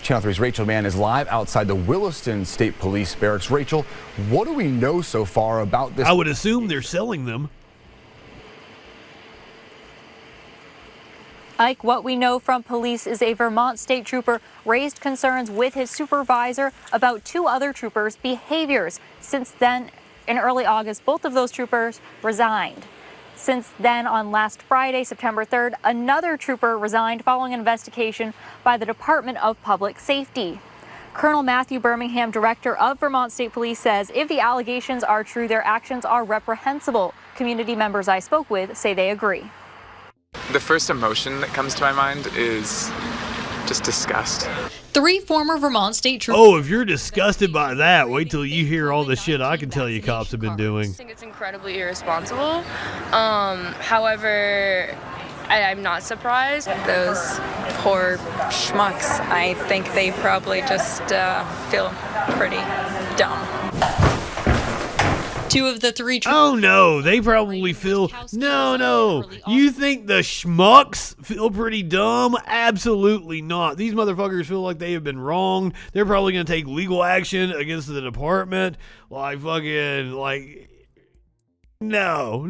Channel 3's Rachel Mann is live outside the Williston State Police Barracks. Rachel, what do we know so far about this? I would assume they're selling them. Ike, what we know from police is a Vermont state trooper raised concerns with his supervisor about 2 other troopers' behaviors. Since then, in early August, both of those troopers resigned. Since then, on last Friday, September 3rd, another trooper resigned following an investigation by the Department of Public Safety. Colonel Matthew Birmingham, director of Vermont State Police, says if the allegations are true, their actions are reprehensible. Community members I spoke with say they agree. The first emotion that comes to my mind is just disgust. 3 former Vermont state troopers. Oh, if you're disgusted by that, wait till you hear all the shit I can tell you cops have been doing. I think it's incredibly irresponsible. However, I'm not surprised. Those poor schmucks, I think they probably just feel pretty dumb. 2 of the 3 troopers. Oh no, they probably feel... No. You think the schmucks feel pretty dumb? Absolutely not. These motherfuckers feel like they have been wronged. They're probably going to take legal action against the department. Like fucking, like... No.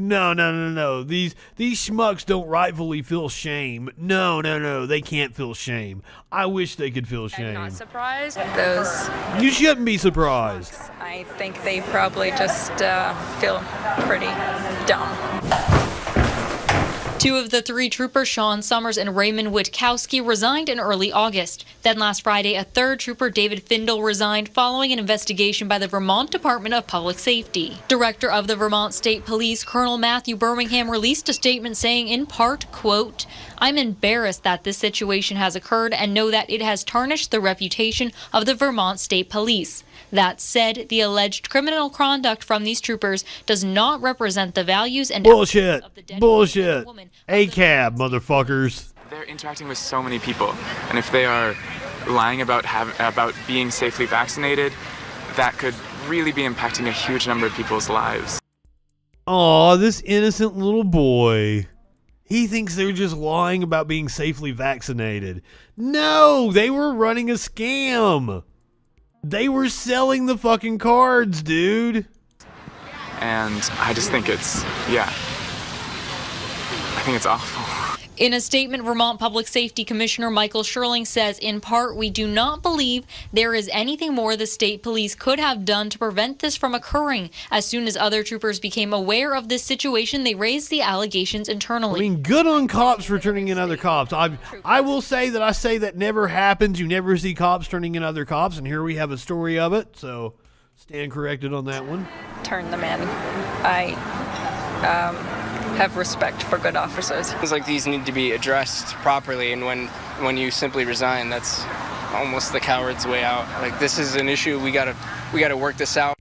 These schmucks don't rightfully feel shame. No. They can't feel shame. I wish they could feel shame. I'm not surprised. You shouldn't be surprised. I think they probably just feel pretty dumb. 2 of the 3 troopers, Sean Summers and Raymond Witkowski, resigned in early August. Then last Friday, a 3rd trooper, David Findle, resigned following an investigation by the Vermont Department of Public Safety. Director of the Vermont State Police, Colonel Matthew Birmingham, released a statement saying, in part, quote, "I'm embarrassed that this situation has occurred and know that it has tarnished the reputation of the Vermont State Police. That said, the alleged criminal conduct from these troopers does not represent the values and Bullshit. ACAB, motherfuckers. They're interacting with so many people, and if they are lying about being safely vaccinated, that could really be impacting a huge number of people's lives. Aw, this innocent little boy. He thinks they're just lying about being safely vaccinated. No, they were running a scam. They were selling the fucking cards, dude. And I just think it's think it's awful. In a statement, Vermont Public Safety Commissioner Michael Sherling says, in part, we do not believe there is anything more the state police could have done to prevent this from occurring. As soon as other troopers became aware of this situation, they raised the allegations internally. I mean, good on cops for turning in other cops. I will say that never happens. You never see cops turning in other cops, and here we have a story of it, so stand corrected on that one. Turn them in. I have respect for good officers. Things like these need to be addressed properly, and when you simply resign, that's almost the coward's way out. Like, this is an issue, we gotta work this out.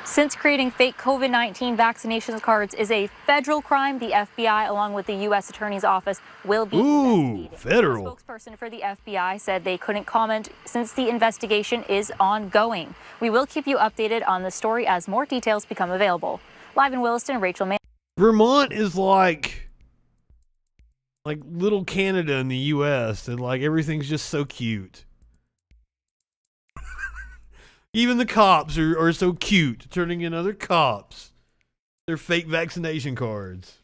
Since creating fake COVID-19 vaccination cards is a federal crime, the FBI, along with the U.S. Attorney's Office, will be investigating. Federal. A spokesperson for the FBI said they couldn't comment since the investigation is ongoing. We will keep you updated on the story as more details become available. Live in Williston, Rachel Mann. Vermont is like little Canada in the U.S., and like everything's just so cute. Even the cops are so cute, turning in other cops. They're fake vaccination cards.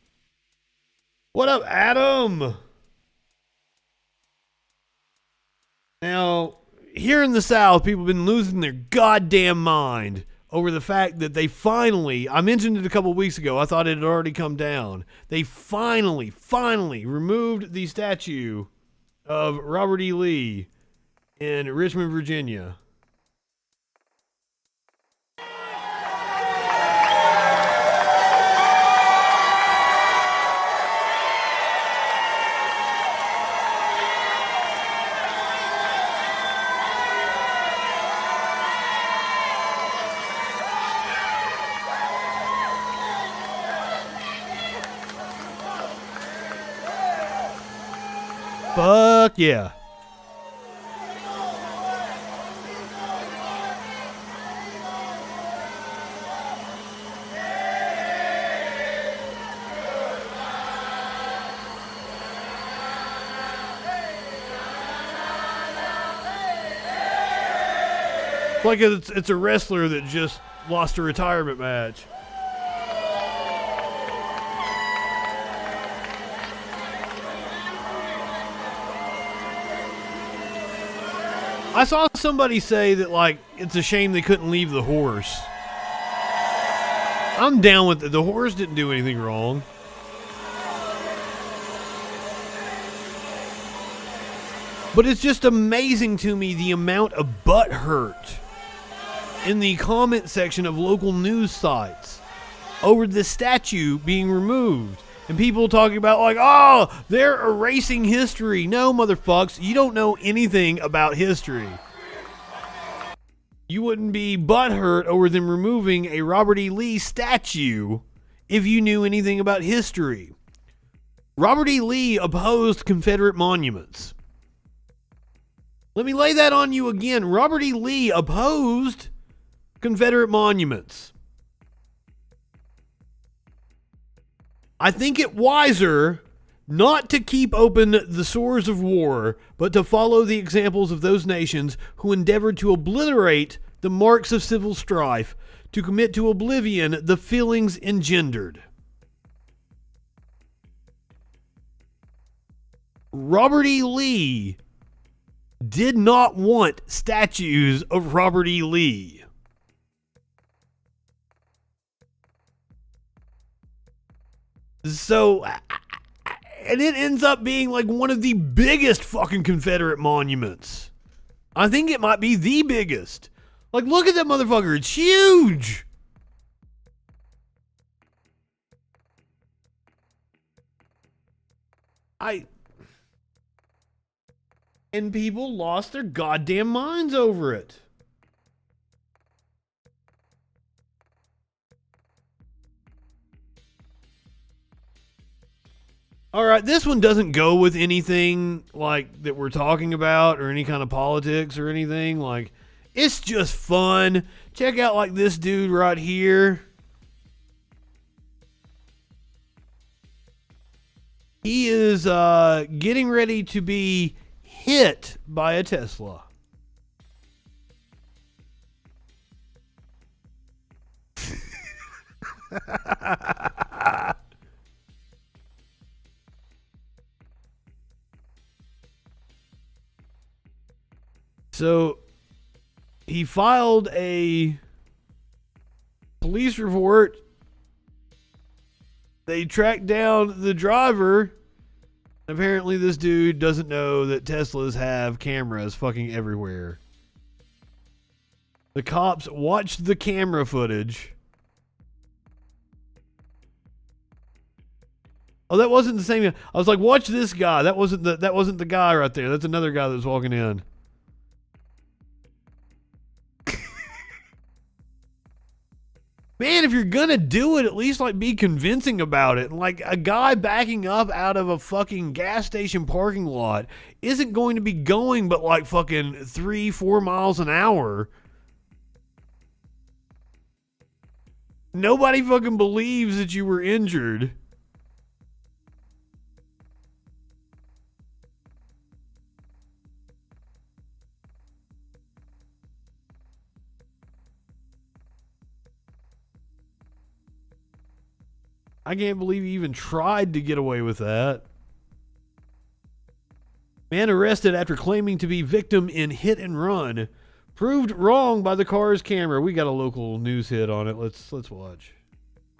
What up, Adam? Now, here in the South, people have been losing their goddamn mind over the fact that they finally, I mentioned it a couple weeks ago, I thought it had already come down. They finally removed the statue of Robert E. Lee in Richmond, Virginia. Fuck yeah. Like it's a wrestler that just lost a retirement match. I saw somebody say that, like, it's a shame they couldn't leave the horse. I'm down with it. The horse didn't do anything wrong. But it's just amazing to me the amount of butthurt in the comment section of local news sites over the statue being removed. And people talking about, like, oh, they're erasing history. No, motherfucks, you don't know anything about history. You wouldn't be butthurt over them removing a Robert E. Lee statue if you knew anything about history. Robert E. Lee opposed Confederate monuments. Let me lay that on you again. Robert E. Lee opposed Confederate monuments. I think it wiser not to keep open the sores of war, but to follow the examples of those nations who endeavored to obliterate the marks of civil strife, to commit to oblivion the feelings engendered. Robert E. Lee did not want statues of Robert E. Lee. So, and it ends up being like one of the biggest fucking Confederate monuments. I think it might be the biggest. Like, look at that motherfucker. It's huge. And people lost their goddamn minds over it. All right, this one doesn't go with anything like that we're talking about or any kind of politics or anything. Like, it's just fun. Check out like this dude right here. He is getting ready to be hit by a Tesla. So he filed a police report. They tracked down the driver. Apparently this dude doesn't know that Teslas have cameras fucking everywhere. The cops watched the camera footage. Oh, that wasn't the same guy. I was like, watch this guy. That wasn't the guy right there. That's another guy that was walking in. Man, if you're gonna do it, at least like be convincing about it. Like a guy backing up out of a fucking gas station parking lot isn't going to be going but like fucking 3-4 miles an hour. Nobody fucking believes that you were injured. I can't believe he even tried to get away with that. Man arrested after claiming to be victim in hit and run. Proved wrong by the car's camera. We got a local news hit on it. Let's watch.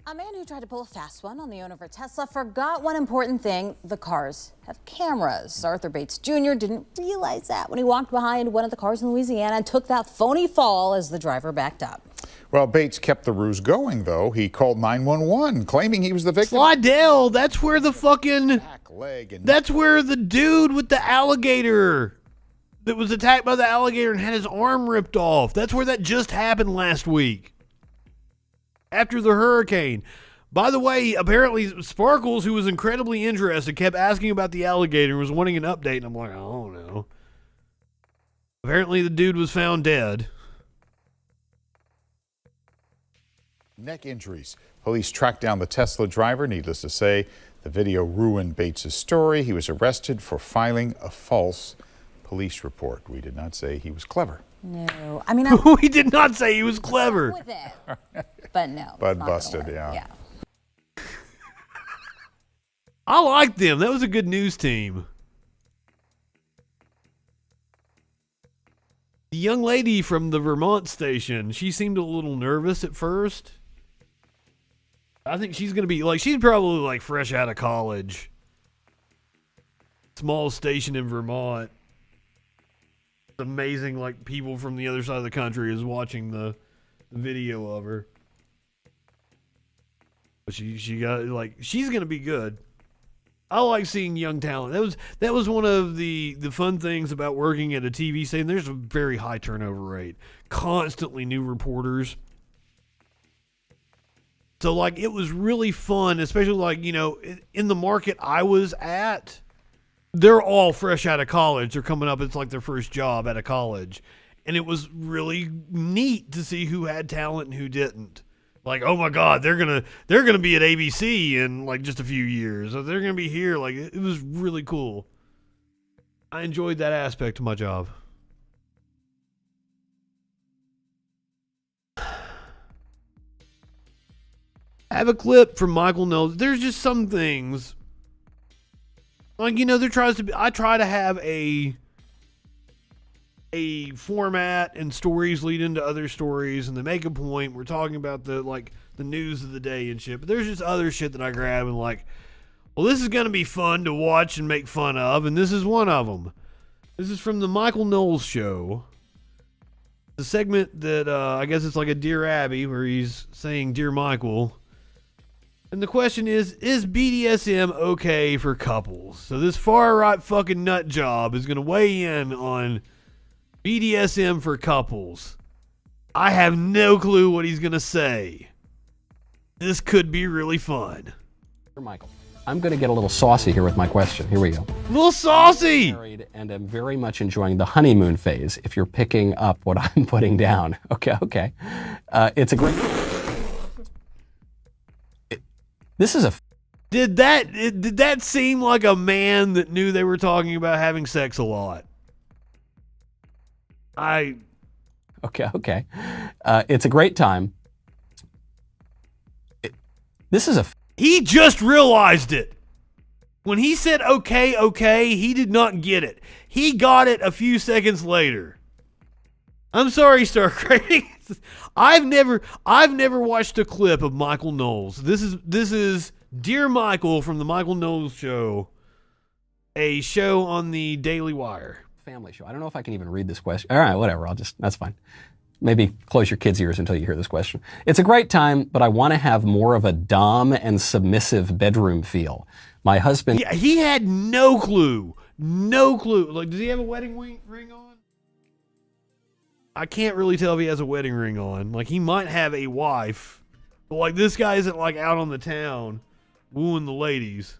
A man who tried to pull a fast one on the owner of a Tesla forgot one important thing. The cars have cameras. Arthur Bates Jr. didn't realize that when he walked behind one of the cars in Louisiana and took that phony fall as the driver backed up. Well, Bates kept the ruse going, though. He called 911, claiming he was the victim. Slidell, that's where the fucking... That's where the dude with the alligator that was attacked by the alligator and had his arm ripped off. That's where that just happened last week. After the hurricane. By the way, apparently Sparkles, who was incredibly interested, kept asking about the alligator and was wanting an update. And I'm like, I don't know. Apparently the dude was found dead. Neck injuries. Police tracked down the Tesla driver. Needless to say, the video ruined Bates' story. He was arrested for filing a false police report. We did not say he was clever. No. I mean, we did not say he was clever. With it. But no. But busted, yeah. I liked them. That was a good news team. The young lady from the Vermont station, she seemed a little nervous at first. I think she's going to be, like, she's probably, like, fresh out of college. Small station in Vermont. It's amazing, like, people from the other side of the country is watching the video of her. But she got, like, she's going to be good. I like seeing young talent. That was one of the fun things about working at a TV station. There's a very high turnover rate. Constantly new reporters. So, like, it was really fun, especially, like, you know, in the market I was at, they're all fresh out of college. They're coming up, it's like their first job out of college. And it was really neat to see who had talent and who didn't. Like, oh my God, they're gonna be at ABC in, like, just a few years. So they're gonna be here. Like, it was really cool. I enjoyed that aspect of my job. I have a clip from Michael Knowles. There's just some things, like, you know, I try to have a format and stories lead into other stories and they make a point. We're talking about the news of the day and shit, but there's just other shit that I grab and like, well, this is going to be fun to watch and make fun of, and this is one of them. This is from the Michael Knowles Show. The segment that I guess it's like a Dear Abby where he's saying Dear Michael. And the question is BDSM okay for couples? So this far-right fucking nut job is going to weigh in on BDSM for couples. I have no clue what he's going to say. This could be really fun. Michael, I'm going to get a little saucy here with my question. Here we go. A little saucy! Married and I'm very much enjoying the honeymoon phase, if you're picking up what I'm putting down. Okay. It's a great... This is a... Did that seem like a man that knew they were talking about having sex a lot? Okay. It's a great time. This is He just realized it. When he said okay, he did not get it. He got it a few seconds later. I'm sorry, Star Craig. I've never watched a clip of Michael Knowles. This is Dear Michael from the Michael Knowles Show, a show on the Daily Wire. Family show. I don't know if I can even read this question. All right, whatever. That's fine. Maybe close your kids' ears until you hear this question. It's a great time, but I want to have more of a dom and submissive bedroom feel. My husband... Yeah, he had no clue. No clue. Like, does he have a wedding ring on? I can't really tell if he has a wedding ring on. Like, he might have a wife. But, like, this guy isn't, like, out on the town wooing the ladies.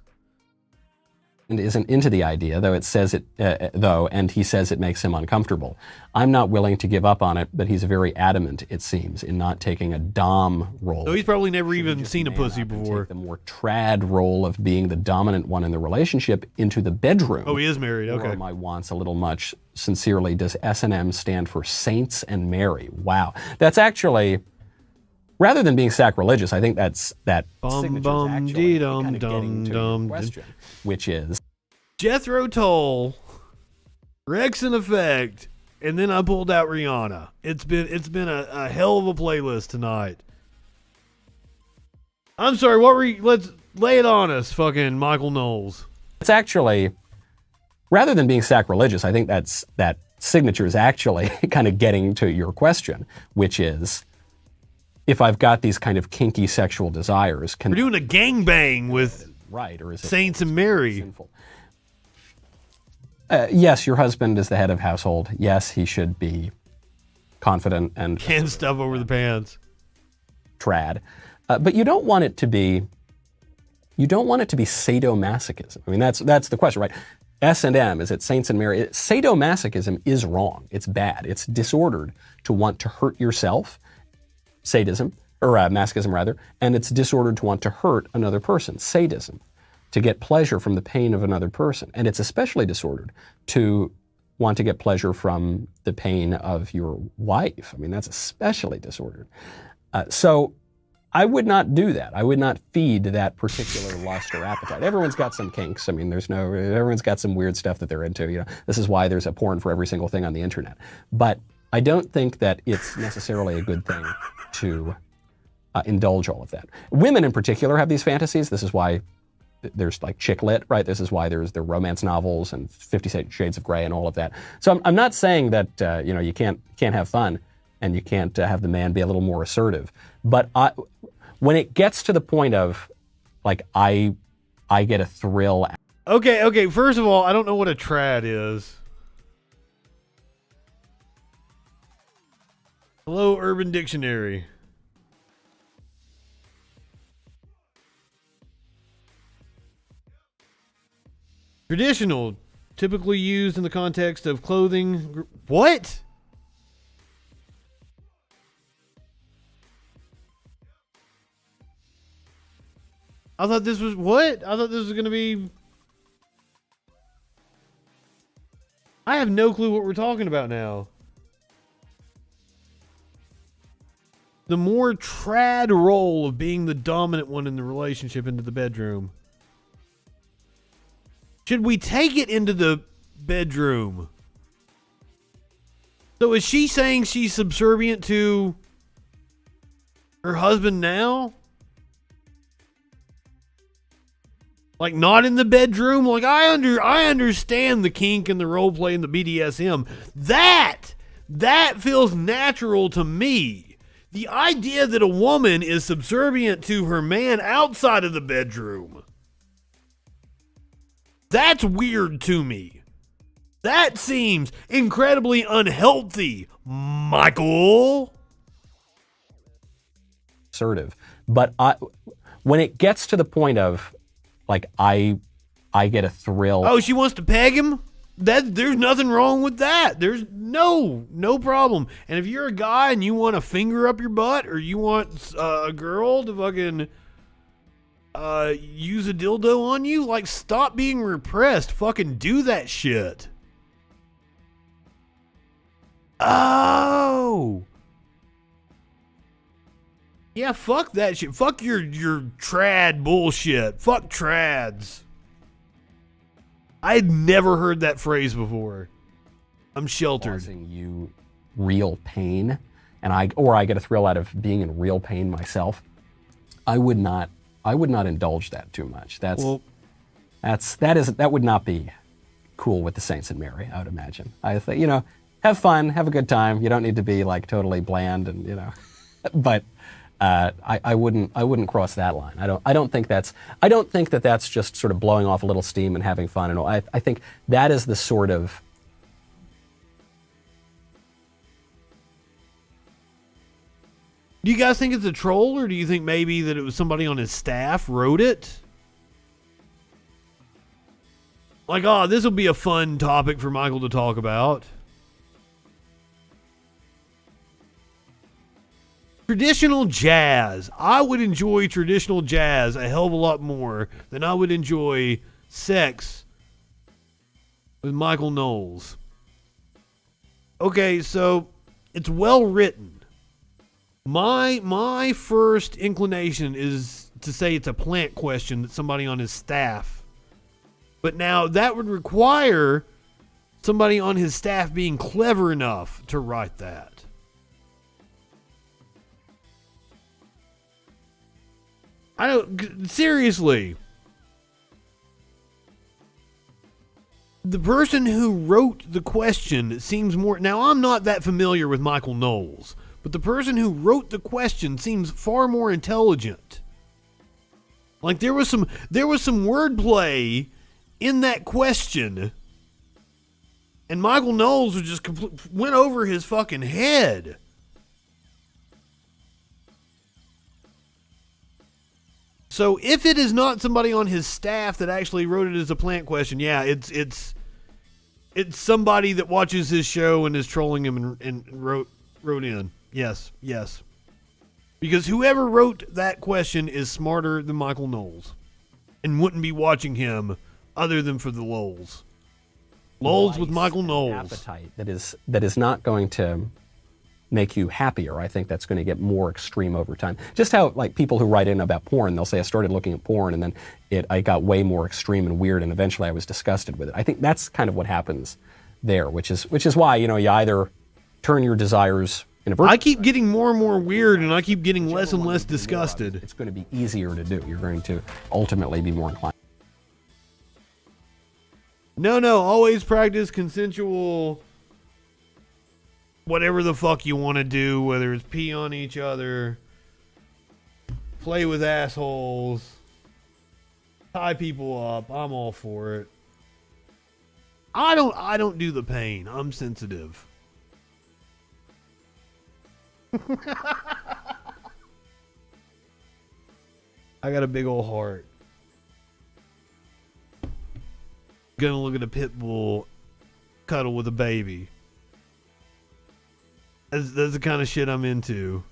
And isn't into the idea, though it says it, and he says it makes him uncomfortable. I'm not willing to give up on it, but he's very adamant, it seems, in not taking a dom role. So he's probably never even seen a pussy before. Take the more trad role of being the dominant one in the relationship into the bedroom. Oh, he is married. Okay. Or my wants a little much. Sincerely, does S&M stand for Saints and Mary? Wow, that's actually. Rather than being sacrilegious, I think that signature is actually kind of getting to your question, which is Jethro Tull, Rex in Effect, and then I pulled out Rihanna. It's been a hell of a playlist tonight. I'm sorry, let's lay it on us, fucking Michael Knowles. It's actually, rather than being sacrilegious, I think that signature is actually kind of getting to your question, which is, if I've got these kind of kinky sexual desires, we're doing a gangbang with right, or is it Saints and Mary? Sinful? Yes, your husband is the head of household. Yes, he should be confident and can't stuff over the pants. Trad, but you don't want it to be. You don't want it to be sadomasochism. I mean, that's the question, right? S&M, is it Saints and Mary? Sadomasochism is wrong. It's bad. It's disordered to want to hurt yourself. Sadism, or masochism rather, and it's disordered to want to hurt another person, sadism, to get pleasure from the pain of another person. And it's especially disordered to want to get pleasure from the pain of your wife. I mean, that's especially disordered. So I would not do that. I would not feed that particular lust or appetite. Everyone's got some kinks. I mean, everyone's got some weird stuff that they're into. You know, this is why there's a porn for every single thing on the internet. But I don't think that it's necessarily a good thing to indulge all of that. Women in particular have these fantasies. This is why there's like chick lit, right? This is why there's the romance novels and 50 Shades of Grey and all of that. So I'm not saying that you can't have fun and you can't have the man be a little more assertive. But when it gets to the point of like I get a thrill. Okay. First of all, I don't know what a trad is. Hello, Urban Dictionary. Traditional, typically used in the context of clothing. What? I thought this was what? I thought this was going to be. I have no clue what we're talking about now. The more trad role of being the dominant one in the relationship into the bedroom. Should we take it into the bedroom? So is she saying she's subservient to her husband now? Like not in the bedroom? Like I understand the kink and the role play and the BDSM. That feels natural to me. The idea that a woman is subservient to her man outside of the bedroom, that's weird to me. That seems incredibly unhealthy, Michael. Assertive. But when it gets to the point of, like, I get a thrill. Oh, she wants to peg him? There's nothing wrong with that. There's no problem. And if you're a guy and you want a finger up your butt, or you want a girl to fucking use a dildo on you, like, stop being repressed. Fucking do that shit. Oh. Yeah, fuck that shit. Fuck your trad bullshit. Fuck trads. I had never heard that phrase before. I'm sheltered. Causing you real pain, and I get a thrill out of being in real pain myself. I would not indulge that too much. That would not be cool with the Saints and Mary, I would imagine. I think, have fun, have a good time. You don't need to be like totally bland and, but I wouldn't cross that line. I don't think that that's just sort of blowing off a little steam and having fun and all. I think that is the sort of Do you guys think it's a troll, or do you think maybe that it was somebody on his staff wrote it? Like, oh, this will be a fun topic for Michael to talk about. Traditional jazz. I would enjoy traditional jazz a hell of a lot more than I would enjoy sex with Michael Knowles. Okay, so it's well written. My first inclination is to say it's a plant question that somebody on his staff. But now that would require somebody on his staff being clever enough to write that. Seriously. The person who wrote the question seems more... Now, I'm not that familiar with Michael Knowles, but the person who wrote the question seems far more intelligent. Like, there was some wordplay in that question, and Michael Knowles was just went over his fucking head. So if it is not somebody on his staff that actually wrote it as a plant question, yeah, it's somebody that watches his show and is trolling him and wrote in. Yes. Because whoever wrote that question is smarter than Michael Knowles and wouldn't be watching him other than for the lols. Lols with Michael Knowles. Appetite that is not going to make you happier. I think that's going to get more extreme over time. Just how, like, people who write in about porn, they'll say, I started looking at porn and then I got way more extreme and weird and eventually I was disgusted with it. I think that's kind of what happens there, which is why, you either turn your desires in a virtual... I keep getting more and more weird and I keep getting less and less disgusted. It's going to be easier to do. You're going to ultimately be more inclined. No, always practice consensual... whatever the fuck you want to do, whether it's pee on each other, play with assholes, tie people up, I'm all for it. I don't do the pain. I'm sensitive. I got a big old heart. Gonna look at a pit bull cuddle with a baby. That's the kind of shit I'm into.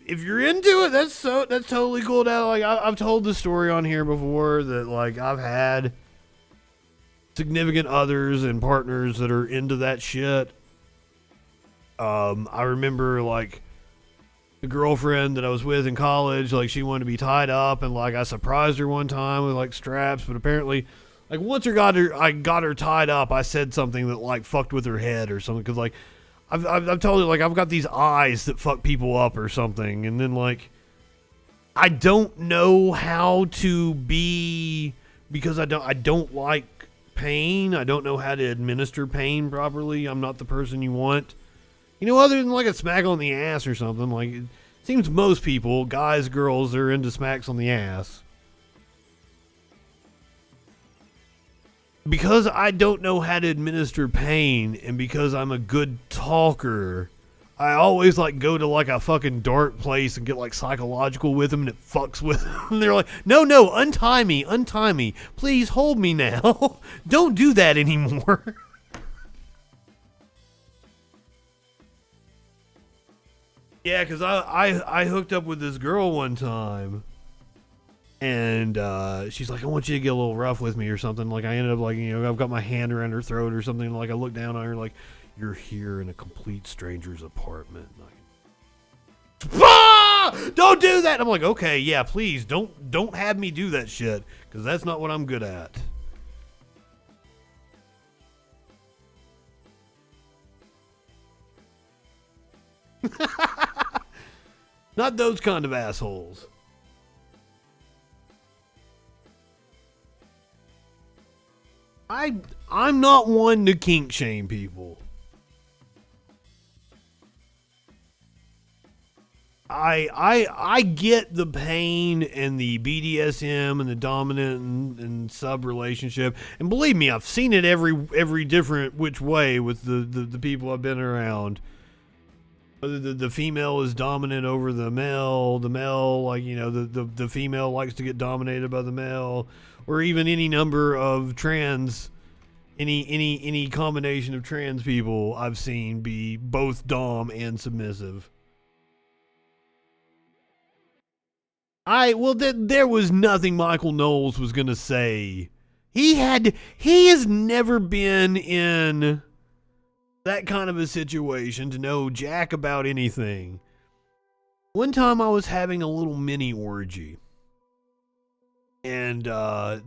If you're into it, that's totally cool. Now, like, I've told this story on here before that, like, I've had significant others and partners that are into that shit. I remember, like, the girlfriend that I was with in college, like, she wanted to be tied up, and, like, I surprised her one time with, like, straps, but apparently... Like, once I got her tied up, I said something that, like, fucked with her head or something. Because, like, I've told her, like, I've got these eyes that fuck people up or something. And then, like, I don't know how to be... Because I don't like pain. I don't know how to administer pain properly. I'm not the person you want. Other than, like, a smack on the ass or something. Like, it seems most people, guys, girls, are into smacks on the ass. Because I don't know how to administer pain, and because I'm a good talker, I always, like, go to, like, a fucking dark place and get, like, psychological with them, and it fucks with them. And they're like, no, untie me. Please hold me now. Don't do that anymore. Yeah, because I hooked up with this girl one time. And she's like, I want you to get a little rough with me or something. Like, I ended up, like, I've got my hand around her throat or something. Like, I look down on her like, you're here in a complete stranger's apartment. Don't do that. I'm like, okay, yeah, please don't have me do that shit, because that's not what I'm good at. Not those kind of assholes. I'm not one to kink shame people. I get the pain and the BDSM and the dominant and sub relationship, and believe me, I've seen it every different which way with the people I've been around. Whether the female is dominant over the male, like, you know, the female likes to get dominated by the male, or even any number of trans, any combination of trans people I've seen be both dom and submissive. There was nothing Michael Knowles was gonna say. He has never been in that kind of a situation to know jack about anything. One time I was having a little mini orgy, and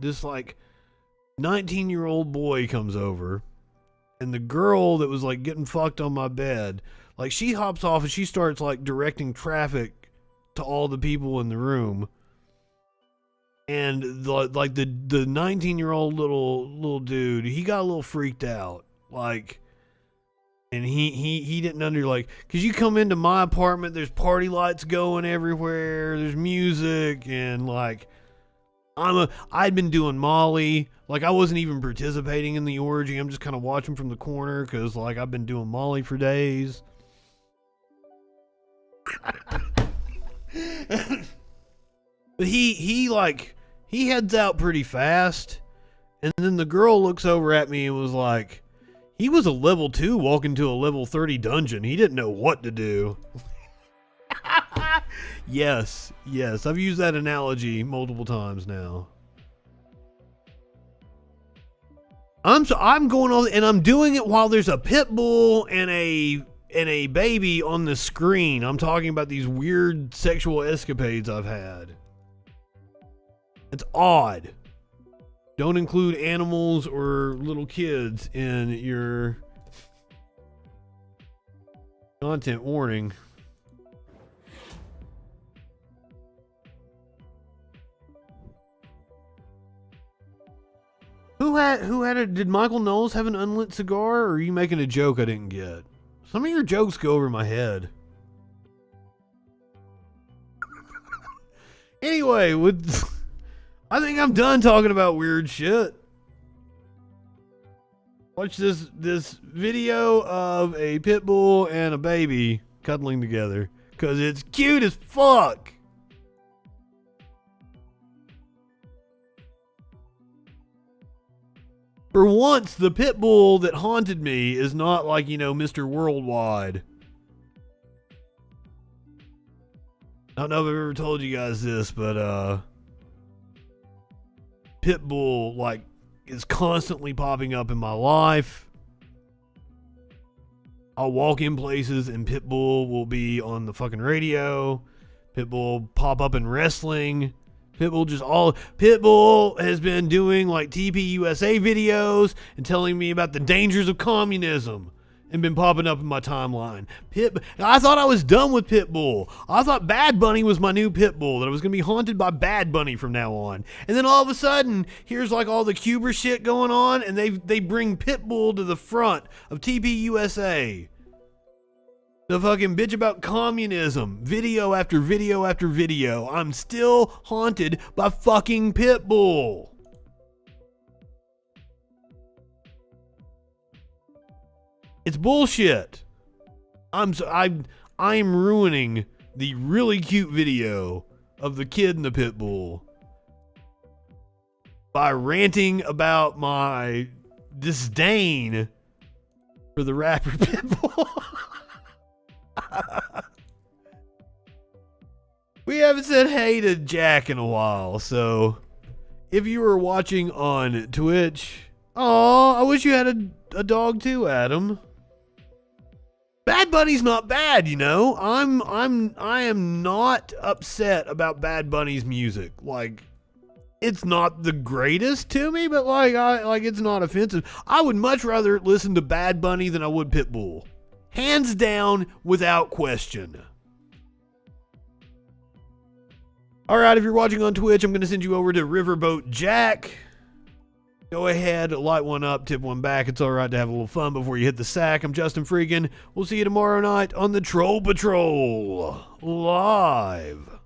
this like 19-year-old boy comes over, and the girl that was like getting fucked on my bed, like, she hops off and she starts like directing traffic to all the people in the room. And the 19-year-old little dude, he got a little freaked out, like. And he didn't because you come into my apartment, there's party lights going everywhere, there's music, and like, I'd been doing Molly, like, I wasn't even participating in the orgy, I'm just kind of watching from the corner, because like, I've been doing Molly for days. But he heads out pretty fast, and then the girl looks over at me and was like, he was a level 2 walking to a level 30 dungeon. He didn't know what to do. Yes. I've used that analogy multiple times now. I'm going on, and I'm doing it while there's a pit bull and a baby on the screen. I'm talking about these weird sexual escapades I've had. It's odd. Don't include animals or little kids in your content warning. Did Michael Knowles have an unlit cigar, or are you making a joke I didn't get? Some of your jokes go over my head. Anyway, I think I'm done talking about weird shit. Watch this video of a pit bull and a baby cuddling together, because it's cute as fuck. For once, the pit bull that haunted me is not like, you know, Mr. Worldwide. I don't know if I've ever told you guys this, but Pitbull, like, is constantly popping up in my life. I'll walk in places and Pitbull will be on the fucking radio. Pitbull will pop up in wrestling. Pitbull has been doing like TPUSA videos and telling me about the dangers of communism and been popping up in my timeline. I thought I was done with Pitbull. I thought Bad Bunny was my new Pitbull, that I was going to be haunted by Bad Bunny from now on. And then all of a sudden, here's like all the Cuber shit going on, and they bring Pitbull to the front of TPUSA. The fucking bitch about communism. Video after video after video. I'm still haunted by fucking Pitbull. It's bullshit. I'm ruining the really cute video of the kid and the pit bull by ranting about my disdain for the rapper Pitbull. We haven't said hey to Jack in a while, so if you were watching on Twitch, I wish you had a dog too, Adam. Bad Bunny's not bad, you know. I am not upset about Bad Bunny's music. Like, it's not the greatest to me, but like it's not offensive. I would much rather listen to Bad Bunny than I would Pitbull. Hands down, without question. All right, if you're watching on Twitch, I'm going to send you over to Riverboat Jack. Go ahead, light one up, tip one back. It's all right to have a little fun before you hit the sack. I'm Justin Freakin. We'll see you tomorrow night on the Troll Patrol. Live.